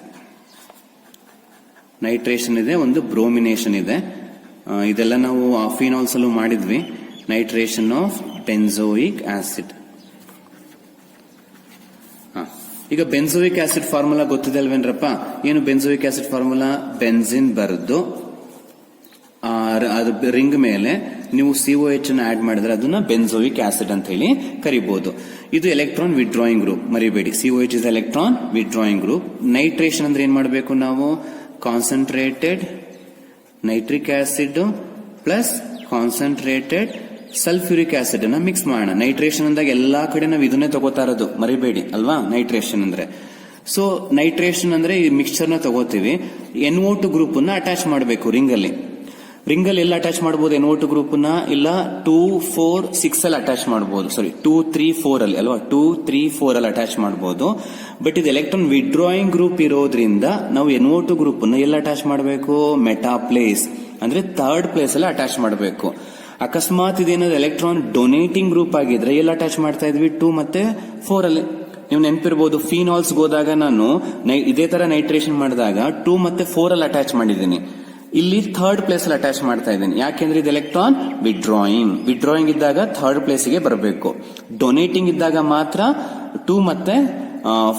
[SPEAKER 1] Nitration ಇದೆ, ಒಂದು ಬ್ರೋಮಿನೇಷನ್ ಇದೆ. ಇದೆಲ್ಲ ನಾವು ಫಿನಾಲ್ಸ್ ಅಲ್ಲೂ ಮಾಡಿದ್ವಿ. Nitration of benzoic acid. ಈಗ ಬೆನ್ಸೋಯಿಕ್ ಆಸಿಡ್ ಫಾರ್ಮುಲಾ ಗೊತ್ತಿದೆ ಅಲ್ವೇನ್ರಪ್ಪ? ಏನು ಬೆನ್ಸೋಯಿಕ್ ಆಸಿಡ್ ಫಾರ್ಮುಲಾ? ಬೆನ್ಸಿನ್ ಬರೆದು ಅದು ರಿಂಗ್ ಮೇಲೆ ನೀವು COH ಅನ್ನು ಆಡ್ ಮಾಡಿದ್ರೆ ಅದನ್ನ ಬೆನ್ಸೋಯಿಕ್ ಆಸಿಡ್ ಅಂತ ಹೇಳಿ ಕರಿಬಹುದು. ಇದು ಎಲೆಕ್ಟ್ರಾನ್ ವಿಡ್ರಾಯಿಂಗ್ ಗ್ರೂಪ್, ಮರಿಬೇಡಿ. COH is electron withdrawing group. Nitration ಅಂದ್ರೆ ಏನ್ ಮಾಡಬೇಕು ನಾವು? Concentrated nitric acid plus concentrated sulphuric acid ಅನ್ನ ಮಿಕ್ಸ್ ಮಾಡೋಣ. ನೈಟ್ರೇಷನ್ ಅಂದಾಗ ಎಲ್ಲಾ ಕಡೆ ನಾವು ಇದನ್ನೇ ತಗೋತಾ ಇರೋದು, ಮರಿಬೇಡಿ ಅಲ್ವಾ? ನೈಟ್ರೇಷನ್ ಅಂದ್ರೆ, ಸೊ ನೈಟ್ರೇಷನ್ ಅಂದ್ರೆ ಈ ಮಿಕ್ಸ್ಚರ್ ನ ತಗೋತೀವಿ, NO2 ಗ್ರೂಪ್ ಅನ್ನ ಅಟ್ಯಾಚ್ ಮಾಡಬೇಕು ರಿಂಗ್ ಅಲ್ಲಿ. ರಿಂಗ್ ಅಲ್ಲಿ ಎಲ್ಲ ಅಟ್ಯಾಚ್ ಮಾಡಬಹುದು NO2 ಗ್ರೂಪ್ ನ, ಇಲ್ಲ 2, 4, 6 ಅಲ್ಲಿ ಅಟ್ಯಾಚ್ ಮಾಡಬಹುದು. ಸಾರಿ 2, 3, 4 ಅಲ್ಲಿ ಅಲ್ವಾ, 2, 3, 4 ಅಲ್ಲಿ ಅಟ್ಯಾಚ್ ಮಾಡಬಹುದು. ಬಟ್ ಇದು ಎಲೆಕ್ಟ್ರಾನ್ ವಿಡ್ರಾಯಿಂಗ್ ಗ್ರೂಪ್ ಇರೋದ್ರಿಂದ ನಾವು NO2 ಗ್ರೂಪ್ ನ ಎಲ್ಲ ಅಟ್ಯಾಚ್ ಮಾಡಬೇಕು, ಮೆಟಾ ಪ್ಲೇಸ್ ಅಂದ್ರೆ ಥರ್ಡ್ ಪ್ಲೇಸ್ ಅಲ್ಲಿ ಅಟ್ಯಾಚ್ ಮಾಡಬೇಕು. ಅಕಸ್ಮಾತ್ ಇದೇನಾದ್ರು ಎಲೆಕ್ಟ್ರಾನ್ ಡೊನೇಟಿಂಗ್ ಗ್ರೂಪ್ ಆಗಿದ್ರೆ ಎಲ್ಲ ಅಟ್ಯಾಚ್ ಮಾಡ್ತಾ ಇದ್ವಿ 2 ಮತ್ತೆ 4 ಅಲ್ಲಿ. ನೀವು ನೆನಪಿರ್ಬೋದು, ಫಿನಾಲ್ಸ್ ಹೋದಾಗ ನಾನು ಇದೇ ತರ ನೈಟ್ರೇಷನ್ ಮಾಡಿದಾಗ 2 ಮತ್ತೆ 4 ಅಲ್ಲಿ ಅಟ್ಯಾಚ್ ಮಾಡಿದ್ದೀನಿ. ಇಲ್ಲಿ ಥರ್ಡ್ ಪ್ಲೇಸ್ ಅಲ್ಲಿ ಅಟ್ಯಾಚ್ ಮಾಡ್ತಾ ಇದ್ದೀನಿ. ಯಾಕೆಂದ್ರೆ ಇದು ಎಲೆಕ್ಟ್ರಾನ್ ವಿಡ್ರಾಯಿಂಗ್ ಇದ್ದಾಗ ಥರ್ಡ್ ಪ್ಲೇಸ್ ಗೆ ಬರಬೇಕು. ಡೊನೇಟಿಂಗ್ ಇದ್ದಾಗ ಮಾತ್ರ 2 ಮತ್ತೆ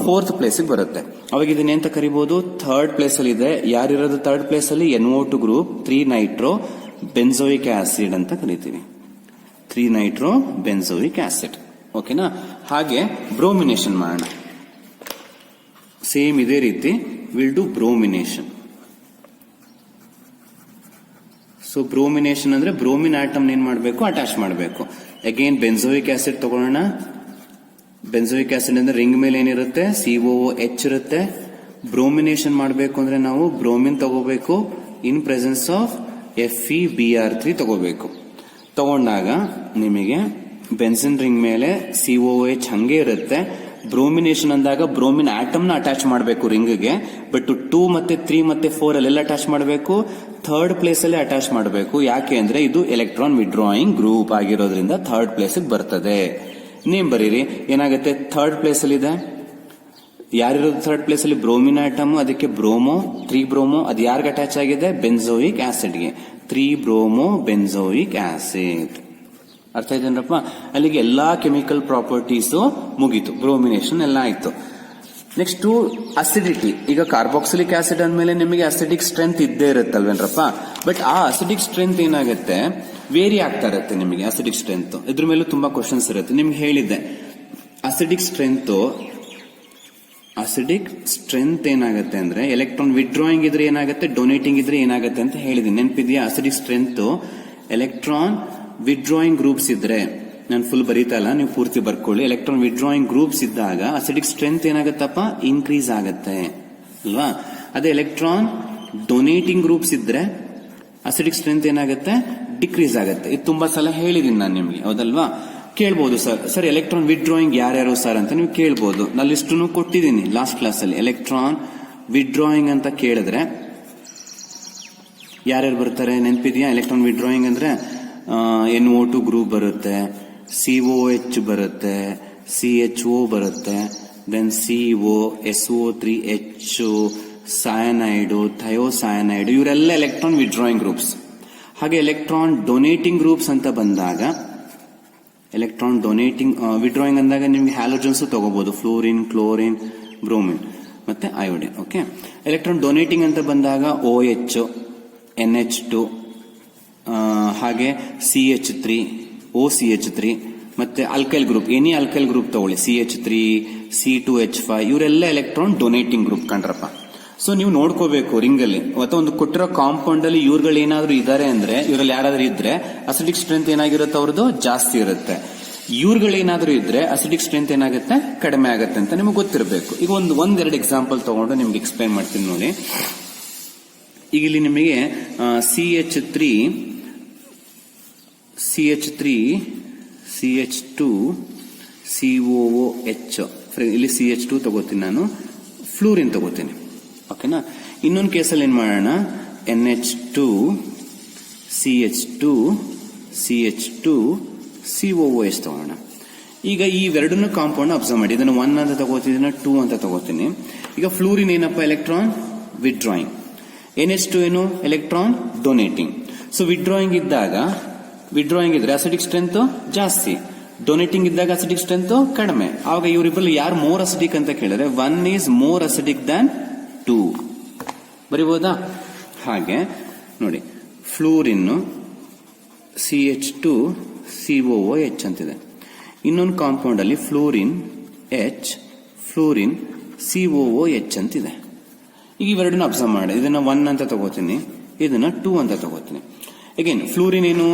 [SPEAKER 1] 4th ಪ್ಲೇಸ್ ಬರುತ್ತೆ. ಅವಾಗ ಇದನ್ನ ಅಂತ ಕರಿಬಹುದು, ಥರ್ಡ್ ಪ್ಲೇಸ್ ಅಲ್ಲಿ ಇದೆ. ಯಾರಿರೋದು ಥರ್ಡ್ ಪ್ಲೇಸ್ ಅಲ್ಲಿ? NO2 group 3 Nitro benzoic acid ಅಂತ ಕರಿತೀವಿ. 3 ನೈಟ್ರೋ ಬೆನ್ಸೋಯಿಕ್ ಆಸಿಡ್. ಓಕೆನಾ? ಹಾಗೆ ಬ್ರೋಮಿನೇಷನ್ ಮಾಡೋಣ. ಸೇಮ್ ಇದೇ ರೀತಿ will do bromination. So bromination ಅಂದ್ರೆ ಬ್ರೋಮಿನ್ ಆಟಮ್ ಏನ್ ಮಾಡಬೇಕು? ಅಟ್ಯಾಚ್ ಮಾಡಬೇಕು. ಅಗೇನ್ ಬೆನ್ಸೋಯಿಕ್ ಆಸಿಡ್ ತಗೊಳ್ಳೋಣ. ಬೆನ್ಸೋಯಿಕ್ ಆಸಿಡ್ ಅಂದ್ರೆ ರಿಂಗ್ ಮೇಲೆ ಏನಿರುತ್ತೆ? COOH ಇರುತ್ತೆ. ಬ್ರೋಮಿನೇಷನ್ ಮಾಡಬೇಕು ಅಂದ್ರೆ ನಾವು ಬ್ರೋಮಿನ್ ತಗೋಬೇಕು ಇನ್ ಪ್ರೆಸೆನ್ಸ್ ಆಫ್ FeBr3 ತಗೋಬೇಕು. ತಗೊಂಡಾಗ ನಿಮಗೆ ಬೆನ್ಸಿನ್ ರಿಂಗ್ ಮೇಲೆ COOH ಹಂಗೆ ಇರುತ್ತೆ. ಬ್ರೋಮಿನೇಷನ್ ಅಂದಾಗ ಬ್ರೋಮಿನ್ ಆಟಮ್ ನ ಅಟ್ಯಾಚ್ ಮಾಡಬೇಕು ರಿಂಗ್ಗೆ. ಬಟ್ 2 ಮತ್ತೆ 3 ಮತ್ತೆ 4 ಅಲ್ಲೆಲ್ಲ ಅಟ್ಯಾಚ್ ಮಾಡಬೇಕು, ಥರ್ಡ್ ಪ್ಲೇಸ್ ಅಲ್ಲಿ ಅಟ್ಯಾಚ್ ಮಾಡಬೇಕು. ಯಾಕೆ ಅಂದ್ರೆ ಇದು ಎಲೆಕ್ಟ್ರಾನ್ ವಿಡ್ರಾಯಿಂಗ್ ಗ್ರೂಪ್ ಆಗಿರೋದ್ರಿಂದ ಥರ್ಡ್ ಪ್ಲೇಸ್ ಬರ್ತದೆ. ನೇಮ್ ಬರೀರಿ. ಏನಾಗುತ್ತೆ? ಥರ್ಡ್ ಪ್ಲೇಸ್ ಅಲ್ಲಿ ಇದೆ. ಯಾರಿರೋದು ಥರ್ಡ್ ಪ್ಲೇಸ್ ಅಲ್ಲಿ? Bromine atom. ಅದಕ್ಕೆ ಬ್ರೋಮೋ, 3 ಬ್ರೋಮೋ. ಅದು ಯಾರಿಗೆ ಅಟ್ಯಾಚ್ ಆಗಿದೆ? ಬೆನ್ಸೋಯಿಕ್ ಆಸಿಡ್ಗೆ. 3 bromo benzoic acid. ಅರ್ಥ ಇದೇನಪ್ಪ? ಅಲ್ಲಿಗೆ ಎಲ್ಲಾ ಕೆಮಿಕಲ್ ಪ್ರಾಪರ್ಟೀಸ್ ಮುಗೀತು. ಬ್ರೋಮಿನೇಷನ್ ಎಲ್ಲ ಆಯ್ತು. Next acidity. ಈಗ ಕಾರ್ಬಾಕ್ಸಿಲಿಕ್ ಆಸಿಡ್ ಅಂದ್ಮೇಲೆ ನಿಮಗೆ ಅಸಿಡಿಕ್ ಸ್ಟ್ರೆಂತ್ ಇದ್ದೇ ಇರುತ್ತಲ್ವೇನ್ರಪ್ಪ. ಬಟ್ ಆ ಅಸಿಡಿಕ್ ಸ್ಟ್ರೆಂತ್ ಏನಾಗುತ್ತೆ? ವೇರಿ ಆಗ್ತಾ ಇರುತ್ತೆ ನಿಮಗೆ ಅಸಿಡಿಕ್ ಸ್ಟ್ರೆಂತ್. ಇದ್ರ ಮೇಲೂ ತುಂಬಾ ಕ್ವಶನ್ಸ್ ಇರುತ್ತೆ. ನಿಮ್ಗೆ ಹೇಳಿದ್ದೆ ಅಸಿಡಿಕ್ ಸ್ಟ್ರೆಂತ್ ಏನಾಗುತ್ತೆ ಅಂದ್ರೆ ಎಲೆಕ್ಟ್ರಾನ್ ವಿಡ್ರಾಯಿಂಗ್ ಇದ್ರೆ ಏನಾಗುತ್ತೆ, ಡೊನೇಟಿಂಗ್ ಇದ್ರೆ ಏನಾಗುತ್ತೆ ಅಂತ ಹೇಳಿದೀನಿ. ನೆನಪಿದೆಯಾ? Acidic strength electron withdrawing groups ಇದ್ರೆ, ನಾನು ಫುಲ್ ಬರೀತಾ ಇಲ್ಲ, ನೀವು ಪೂರ್ತಿ ಬರ್ಕೊಳ್ಳಿ. ಎಲೆಕ್ಟ್ರಾನ್ ವಿಡ್ರಾಯಿಂಗ್ ಗ್ರೂಪ್ಸ್ ಇದ್ದಾಗ ಅಸಿಡಿಕ್ ಸ್ಟ್ರೆಂತ್ ಏನಾಗುತ್ತಪ್ಪ? ಇನ್ಕ್ರೀಸ್ ಆಗುತ್ತೆ ಅಲ್ವಾ. ಅದೇ ಎಲೆಕ್ಟ್ರಾನ್ ಡೊನೇಟಿಂಗ್ ಗ್ರೂಪ್ಸ್ ಇದ್ರೆ ಅಸಿಡಿಕ್ ಸ್ಟ್ರೆಂತ್ ಏನಾಗುತ್ತೆ? ಡಿಕ್ರೀಸ್ ಆಗುತ್ತೆ. ಇದು ತುಂಬಾ ಸಲ ಹೇಳಿದೀನಿ ನಾನು ನಿಮ್ಗೆ, ಹೌದಲ್ವಾ? ಕೇಳ್ಬೋದು ಸರ್ ಎಲೆಕ್ಟ್ರಾನ್ ವಿಡ್ರಾಯಿಂಗ್ ಯಾರ್ಯಾರು ಸರ್ ಅಂತ ನೀವು ಕೇಳ್ಬೋದು. ನಾನು ಲಿಸ್ಟನ್ನು ಕೊಟ್ಟಿದ್ದೀನಿ ಲಾಸ್ಟ್ ಕ್ಲಾಸ್ ಅಲ್ಲಿ. ಎಲೆಕ್ಟ್ರಾನ್ ವಿಡ್ರಾಯಿಂಗ್ ಅಂತ ಕೇಳಿದ್ರೆ ಯಾರ್ಯಾರು ಬರ್ತಾರೆ ನೆನಪಿದೆಯಾ? ಎಲೆಕ್ಟ್ರಾನ್ ವಿಡ್ರಾಯಿಂಗ್ ಅಂದ್ರೆ NO2 ಗ್ರೂಪ್ ಬರುತ್ತೆ, COH ಬರುತ್ತೆ, CHO ಬರುತ್ತೆ, ದೆನ್ CO, SO3H, ಸಯನೈಡ್, ಥಯೋಸಯನೈಡ್, ಇವರೆಲ್ಲ ಎಲೆಕ್ಟ್ರಾನ್ ವಿಡ್ರಾಯಿಂಗ್ ಗ್ರೂಪ್ಸ್. ಹಾಗೆ ಎಲೆಕ್ಟ್ರಾನ್ ಡೊನೇಟಿಂಗ್ ಗ್ರೂಪ್ಸ್ ಅಂತ ಬಂದಾಗ, ಎಲೆಕ್ಟ್ರಾನ್ ಡೊನೇಟಿಂಗ್ ವಿಡ್ರಾಯಿಂಗ್ ಅಂದಾಗ ನಿಮ್ಗೆ ಹ್ಯಾಲೋಜನ್ಸ್ ತಗೋಬಹುದು, ಫ್ಲೋರಿನ್, ಕ್ಲೋರಿನ್, ಬ್ರೋಮಿನ್ ಮತ್ತೆ ಅಯೋಡಿನ್. ಓಕೆ. ಎಲೆಕ್ಟ್ರಾನ್ ಡೊನೇಟಿಂಗ್ ಅಂತ ಬಂದಾಗ OH, NH2, ಹಾಗೆ CH3, OCH3 ಮತ್ತೆ alkyl group, any alkyl group ತಗೊಳ್ಳಿ, CH3, C2H5, ಇವರೆಲ್ಲ ಎಲೆಕ್ಟ್ರಾನ್ ಡೊನೇಟಿಂಗ್ ಗ್ರೂಪ್ ಕಂಡ್ರಪ್ಪ. ಸೊ ನೀವು ನೋಡ್ಕೋಬೇಕು ರಿಂಗ್ ಅಲ್ಲಿ ಅಥವಾ ಒಂದು ಕೊಟ್ಟಿರೋ ಕಾಂಪೌಂಡ್ ಅಲ್ಲಿ ಇವ್ರುಗಳು ಏನಾದ್ರು ಇದಾರೆ ಅಂದ್ರೆ, ಇವರಲ್ಲಿ ಯಾರಾದ್ರೂ ಇದ್ರೆ ಅಸಿಡಿಕ್ ಸ್ಟ್ರೆಂತ್ ಏನಾಗಿರುತ್ತೆ ಅವ್ರದ್ದು? ಜಾಸ್ತಿ ಇರುತ್ತೆ. ಇವ್ರುಗಳೇನಾದ್ರೂ ಇದ್ರೆ ಅಸಿಡಿಕ್ ಸ್ಟ್ರೆಂತ್ ಏನಾಗುತ್ತೆ? ಕಡಿಮೆ ಆಗುತ್ತೆ ಅಂತ ನಿಮಗೆ ಗೊತ್ತಿರಬೇಕು. ಈಗ ಒಂದೆರಡು ಎಕ್ಸಾಂಪಲ್ ತಗೊಂಡು ನಿಮ್ಗೆ ಎಕ್ಸ್ಪ್ಲೈನ್ ಮಾಡ್ತೀನಿ ನೋಡಿ. ಈಗ ಇಲ್ಲಿ ನಿಮಗೆ CH3, CH2, COOH, ಇಲ್ಲಿ CH2 ತಗೋತೀನಿ ನಾನು, ಫ್ಲೂರಿನ್ ತಗೋತೀನಿ. ಓಕೆನಾ? ಇನ್ನೊಂದು ಕೇಸಲ್ಲಿ ಏನ್ ಮಾಡೋಣ? NH2, CH2, COOH ತಗೋಣ. ಈಗ ಈ ಎರಡನ್ನೂ ಕಾಂಪೌಂಡ್ ಅಬ್ಸರ್ವ್ ಮಾಡಿ. ಇದನ್ನು 1 ಅಂತ ತಗೋತೀನಿ, 2 ಅಂತ ತಗೋತೀನಿ. ಈಗ ಫ್ಲೂರಿನ್ ಏನಪ್ಪ? Electron withdrawing. NH2 ಏನು? Electron donating. ಸೊ ವಿಡ್ರಾಯಿಂಗ್ ಇದ್ರೆ ಅಸಿಡಿಕ್ ಸ್ಟ್ರೆಂತ್ ಜಾಸ್ತಿ, ಡೊನೇಟಿಂಗ್ ಇದ್ದಾಗ ಅಸಿಡಿಕ್ ಸ್ಟ್ರೆಂತ್ ಕಡಿಮೆ. ಆವಾಗ ಇವರಿಬ್ಬರಲ್ಲಿ ಯಾರು ಮೋರ್ ಅಸಿಡಿಕ್ ಅಂತ ಕೇಳಿದ್ರೆ 1 ಈಸ್ ಮೋರ್ ಅಸಿಡಿಕ್ ದ್ಯಾನ್ 2 ಬರಿಬಹುದಾ? ಹಾಗೆ ನೋಡಿ, ಫ್ಲೂರಿನ್ CH2 COOH ಅಂತಿದೆ. ಇನ್ನೊಂದು ಕಾಂಪೌಂಡ್ ಅಲ್ಲಿ ಫ್ಲೂರಿನ್ H, ಫ್ಲೂರಿನ್ COOH ಅಂತಿದೆ. ಈಗ ಇವೆರಡನ್ನ ಅಬ್ಸರ್ವ್ ಮಾಡಿ. ಇದನ್ನ 1 ಅಂತ ತಗೋತೀನಿ, ಇದನ್ನ 2 ಅಂತ ತಗೋತೀನಿ. ಅಗೇನ್ ಫ್ಲೂರಿನ್ ಏನು?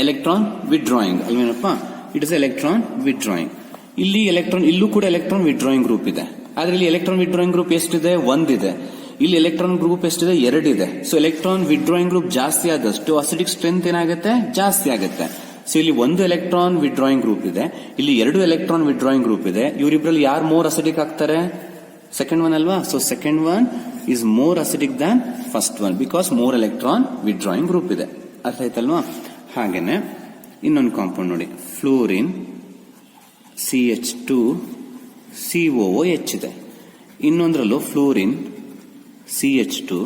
[SPEAKER 1] ಎಲೆಕ್ಟ್ರಾನ್ ವಿಡ್ರಾಯಿಂಗ್ ಅಲ್ವೇನಪ್ಪ? It is electron withdrawing. ಇಲ್ಲೂ ಕೂಡ ಎಲೆಕ್ಟ್ರಾನ್ ವಿಡ್ರಾಯಿಂಗ್ ಗ್ರೂಪ್ ಇದೆ. ಆದ್ರೆ ಇಲ್ಲಿ ಎಲೆಕ್ಟ್ರಾನ್ ವಿಡ್ರಾಯಿಂಗ್ ಗ್ರೂಪ್ ಎಷ್ಟಿದೆ? 1 ಇದೆ. ಇಲ್ಲಿ ಎಲೆಕ್ಟ್ರಾನ್ ಗ್ರೂಪ್ ಎಷ್ಟಿದೆ, 2 ಇದೆ. ಸೊ ಎಲೆಕ್ಟ್ರಾನ್ ವಿಡ್ರಾಯಿಂಗ್ ಗ್ರೂಪ್ ಜಾಸ್ತಿ ಆದಷ್ಟು ಅಸಿಡಿಕ್ ಸ್ಟ್ರೆಂತ್ ಏನಾಗುತ್ತೆ, ಜಾಸ್ತಿ ಆಗುತ್ತೆ. ಸೊ ಇಲ್ಲಿ 1 ಎಲೆಕ್ಟ್ರಾನ್ ವಿಡ್ರಾಯಿಂಗ್ ಗ್ರೂಪ್ ಇದೆ, ಇಲ್ಲಿ 2 ಎಲೆಕ್ಟ್ರಾನ್ ವಿಡ್ರಾಯಿಂಗ್ ಗ್ರೂಪ್ ಇದೆ. ಇವರಿಬ್ರಲ್ಲಿ ಯಾರು ಮೋರ್ ಅಸಿಡಿಕ್ ಆಗ್ತಾರೆ, ಸೆಕೆಂಡ್ ಒನ್ ಅಲ್ವಾ. So second one is more acidic than first one because more electron withdrawing group ಇದೆ. ಅರ್ಥ ಆಯ್ತಲ್ವಾ. ಹಾಗೇನೆ ಇನ್ನೊಂದು ಕಾಂಪೌಂಡ್ ನೋಡಿ, ಫ್ಲೋರಿನ್ CH2 COOH ಇದೆ. ಇನ್ನೊಂದ್ರಲ್ಲೂ ಫ್ಲೋರಿನ್ CH2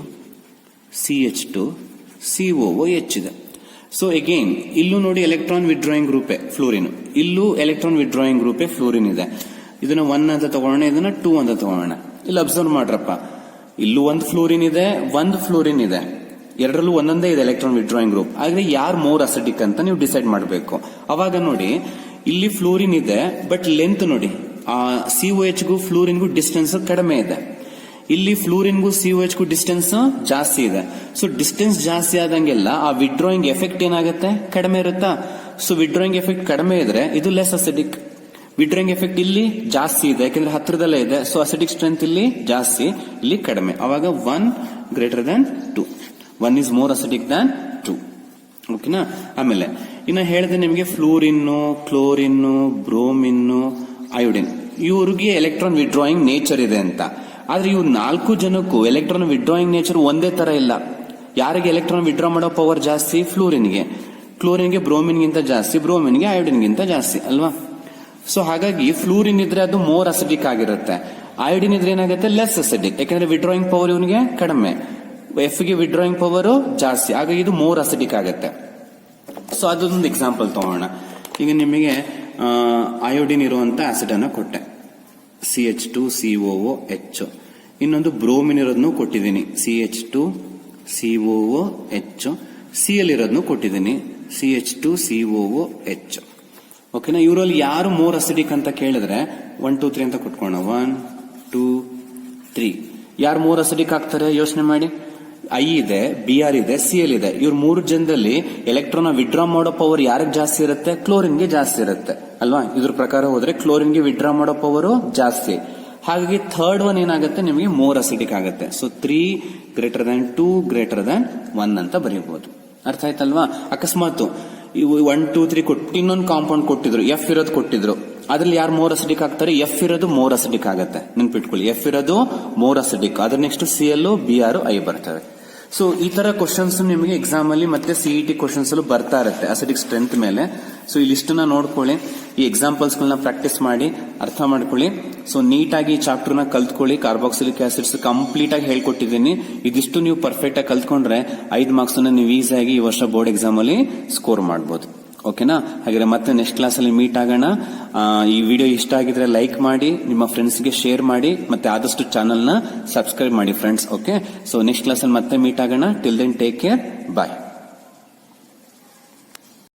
[SPEAKER 1] COOH ಇದೆ. ಸೊ ಅಗೇನ್ ಇಲ್ಲೂ ನೋಡಿ ಎಲೆಕ್ಟ್ರಾನ್ ವಿಡ್ರಾಯಿಂಗ್ ಗ್ರೂಪೇ ಫ್ಲೋರಿನ್, ಇಲ್ಲೂ ಎಲೆಕ್ಟ್ರಾನ್ ವಿಡ್ರಾಯಿಂಗ್ ಗ್ರೂಪೇ ಫ್ಲೋರಿನ್ ಇದೆ. ಇದನ್ನ 1 ಅಂತ ತಗೋಣ, ಇದನ್ನ 2 ಅಂತ ತಗೋಣ. ಇಲ್ಲಿ ಅಬ್ಸರ್ವ್ ಮಾಡ್ರಪ್ಪ, ಇಲ್ಲೂ ಒಂದು ಫ್ಲೋರಿನ್ ಇದೆ, ಒಂದು ಫ್ಲೋರಿನ್ ಇದೆ, ಎರಡರಲ್ಲೂ ಒಂದೊಂದೇ ಇದೆ ಎಲೆಕ್ಟ್ರಾನ್ ವಿಡ್ರಾಯಿಂಗ್ ಗ್ರೂಪ್. ಆದ್ರೆ ಯಾರು ಮೋರ್ ಅಸಿಡಿಕ್ ಅಂತ ನೀವು ಡಿಸೈಡ್ ಮಾಡಬೇಕು. ಅವಾಗ ನೋಡಿ ಇಲ್ಲಿ ಫ್ಲೋರಿನ್ ಇದೆ, ಬಟ್ ಲೆಂತ್ ನೋಡಿ, ಆ COH ಗೂ ಫ್ಲೋರಿನ್ಗೂ ಡಿಸ್ಟೆನ್ಸ್ ಕಡಿಮೆ ಇದೆ. ಇಲ್ಲಿ ಫ್ಲೋರಿನ್ಗೂ COH ಗೂ ಡಿಸ್ಟೆನ್ಸ್ ಜಾಸ್ತಿ ಇದೆ. ಸೊ ಡಿಸ್ಟೆನ್ಸ್ ಜಾಸ್ತಿ ಆದಂಗೆಲ್ಲ ಆ ವಿಡ್ರಾಯಿಂಗ್ ಎಫೆಕ್ಟ್ ಏನಾಗುತ್ತೆ, ಕಡಿಮೆ ಇರುತ್ತಾ. ಸೊ ವಿಡ್ರಾಯಿಂಗ್ ಎಫೆಕ್ಟ್ ಕಡಿಮೆ ಇದ್ರೆ ಇದು ಲೆಸ್ ಅಸಿಡಿಕ್. ವಿಡ್ರಾಯಿಂಗ್ ಎಫೆಕ್ಟ್ ಇಲ್ಲಿ ಜಾಸ್ತಿ ಇದೆ, ಯಾಕಂದ್ರೆ ಹತ್ರದಲ್ಲೇ ಇದೆ. ಸೊ ಅಸಿಡಿಕ್ ಸ್ಟ್ರೆಂತ್ ಇಲ್ಲಿ ಜಾಸ್ತಿ, ಇಲ್ಲಿ ಕಡಿಮೆ. ಅವಾಗ 1 greater than 2, 1 is more acidic than 2. ಓಕೆನಾ. ಆಮೇಲೆ ಇನ್ನ ಹೇಳಿದೆ ನಿಮಗೆ ಫ್ಲೋರಿನ್ನು, ಕ್ಲೋರಿನ್ನು, ಬ್ರೋಮಿನ್ನು, ಅಯೋಡಿನ್, ಇವ್ರಿಗೆ ಎಲೆಕ್ಟ್ರಾನ್ ವಿಡ್ರಾಯಿಂಗ್ ನೇಚರ್ ಇದೆ ಅಂತ. ಆದ್ರೆ ಇವ್ರು 4 ಜನಕ್ಕೂ ಎಲೆಕ್ಟ್ರಾನ್ ವಿಡ್ರಾಯಿಂಗ್ ನೇಚರ್ ಒಂದೇ ತರ ಇಲ್ಲ. ಯಾರಿಗೆ ಎಲೆಕ್ಟ್ರಾನ್ ವಿಡ್ರಾ ಮಾಡೋ ಪವರ್ ಜಾಸ್ತಿ, ಫ್ಲೋರಿನ್ಗೆ. ಕ್ಲೋರಿನ್ಗೆ ಬ್ರೋಮಿನ್ಗಿಂತ ಜಾಸ್ತಿ, ಬ್ರೋಮಿನ್ಗೆ ಅಯೋಡಿನ್ಗಿಂತ ಜಾಸ್ತಿ ಅಲ್ವಾ. ಸೊ ಹಾಗಾಗಿ ಫ್ಲೋರಿನ್ ಇದ್ರೆ ಅದು ಮೋರ್ ಅಸಿಡಿಕ್ ಆಗಿರುತ್ತೆ, ಅಯೋಡಿನ್ ಇದ್ರೆ ಏನಾಗುತ್ತೆ, ಲೆಸ್ ಅಸಿಡಿಕ್. ಯಾಕಂದ್ರೆ ವಿಡ್ರಾಯಿಂಗ್ ಪವರ್ ಇವನಿಗೆ ಕಡಿಮೆ, ಎಫ್ ಗೆ ವಿಡ್ರಾಯಿಂಗ್ ಪವರ್ ಜಾಸ್ತಿ, ಹಾಗಾಗಿ ಇದು ಮೋರ್ ಅಸಿಡಿಕ್ ಆಗುತ್ತೆ. ಸೊ ಅದೊಂದು ಎಕ್ಸಾಂಪಲ್ ತಗೋಣ. ಈಗ ನಿಮಗೆ ಅಯೋಡಿನ್ ಇರುವಂತ ಆಸಿಡ್ ಅನ್ನ ಕೊಟ್ಟೆ, CH2 COOH. ಇನ್ನೊಂದು ಬ್ರೋಮಿನ್ ಇರೋದನ್ನು ಕೊಟ್ಟಿದ್ದೀನಿ, CH2 COOH. Cl ಇರೋದನ್ನು ಕೊಟ್ಟಿದ್ದೀನಿ, CH2 COOH. ಓಕೆನಾ. ಇವರಲ್ಲಿ ಯಾರು ಮೋರ್ ಅಸಿಡಿಕ್ ಅಂತ ಕೇಳಿದ್ರೆ 1 2 3 ಅಂತ ಕೊಟ್ಕೋಣ. 1 2 3 ಯಾರು ಮೋರ್ ಅಸಿಡಿಕ್ ಆಗ್ತಾರೆ ಯೋಚನೆ ಮಾಡಿ. I ಇದೆ, Br ಇದೆ, Cl ಇದೆ. ಇವ್ರ 3 ಜನದಲ್ಲಿ ಎಲೆಕ್ಟ್ರಾನ್ ವಿಡ್ರಾ ಮಾಡೋ ಪವರ್ ಯಾರಿಗೆ ಜಾಸ್ತಿ ಇರುತ್ತೆ, ಕ್ಲೋರಿನ್ಗೆ ಜಾಸ್ತಿ ಇರುತ್ತೆ ಅಲ್ವಾ. ಇದ್ರ ಪ್ರಕಾರ ಹೋದ್ರೆ ಕ್ಲೋರಿನ್ಗೆ ವಿಡ್ರಾ ಮಾಡೋ ಪವರ್ ಜಾಸ್ತಿ. ಹಾಗಾಗಿ ಥರ್ಡ್ ಒನ್ ಏನಾಗುತ್ತೆ, ನಿಮಗೆ ಮೋರ್ ಅಸಿಡಿಕ್ ಆಗುತ್ತೆ. So 3 greater than 2 greater than 1 ಅಂತ ಬರೀಬಹುದು. ಅರ್ಥ ಆಯ್ತಲ್ವಾ. ಅಕಸ್ಮಾತ್ ಇವು 1 2 3 ಕೊಟ್ಟು ಇನ್ನೊಂದು ಕಾಂಪೌಂಡ್ ಕೊಟ್ಟಿದ್ರು, F ಇರೋದು ಕೊಟ್ಟಿದ್ರು. ಅದ್ರಲ್ಲಿ ಯಾರು ಮೋರ್ ಅಸಿಡಿಕ್ ಆಗ್ತಾರೆ, F ಇರೋದು ಮೋರ್ ಅಸಿಡಿಕ್ ಆಗುತ್ತೆ. ನೆನ್ಪಿಟ್ಕೊಳ್ಳಿ, F ಇರೋದು ಮೋರ್ ಅಸಿಡಿಕ್. ಅದ್ರ ನೆಕ್ಸ್ಟ್ Cl, Br, I ಬರ್ತವೆ. ಸೊ ಈ ತರ ಕ್ವಶನ್ಸ್ ನಿಮಗೆ ಎಕ್ಸಾಮ್ ಅಲ್ಲಿ ಮತ್ತೆ CET ಕ್ವಶನ್ಸ್ ಅಲ್ಲೂ ಬರ್ತಾ ಇರುತ್ತೆ ಅಸಿಡಿಕ್ ಸ್ಟ್ರೆಂತ್ ಮೇಲೆ. ಸೊ ಈ ಲಿಸ್ಟ್ ನ ನೋಡ್ಕೊಳ್ಳಿ, ಈ ಎಕ್ಸಾಂಪಲ್ಸ್ ಗಳನ್ನ ಪ್ರಾಕ್ಟೀಸ್ ಮಾಡಿ ಅರ್ಥ ಮಾಡ್ಕೊಳ್ಳಿ. ಸೊ ನೀಟಾಗಿ ಈ ಚಾಪ್ಟರ್ ನ ಕಲ್ತ್ಕೊಳ್ಳಿ. ಕಾರ್ಬಾಕ್ಸಿಲಿಕ್ ಆಸಿಡ್ಸ್ ಕಂಪ್ಲೀಟ್ ಆಗಿ ಹೇಳ್ಕೊಟ್ಟಿದ್ದೀನಿ. ಇದಿಷ್ಟು ನೀವು ಪರ್ಫೆಕ್ಟ್ ಆಗಿ ಕಲ್ತ್ಕೊಂಡ್ರೆ 5 ಮಾರ್ಕ್ಸ್ ನೀವು ಈಸಿಯಾಗಿ ಈ ವರ್ಷ ಬೋರ್ಡ್ ಎಕ್ಸಾಮ್ ಅಲ್ಲಿ ಸ್ಕೋರ್ ಮಾಡಬಹುದು. ಓಕೆನಾ. ಹಾಗಾದ್ರೆ ಮತ್ತೆ ನೆಕ್ಸ್ಟ್ ಕ್ಲಾಸ್ ಅಲ್ಲಿ ಮೀಟ್ ಆಗೋಣ. ಈ ವಿಡಿಯೋ ಇಷ್ಟ ಆಗಿದ್ರೆ ಲೈಕ್ ಮಾಡಿ, ನಿಮ್ಮ ಫ್ರೆಂಡ್ಸ್ ಗೆ ಶೇರ್ ಮಾಡಿ, ಮತ್ತೆ ಆದಷ್ಟು ಚಾನೆಲ್ ನ ಸಬ್ಸ್ಕ್ರೈಬ್ ಮಾಡಿ friends. Okay. So next class ಅಲ್ಲಿ ಮತ್ತೆ ಮೀಟ್ ಆಗೋಣ. ಟಿಲ್ ದೆನ್ ಟೇಕ್ ಕೇರ್, ಬಾಯ್.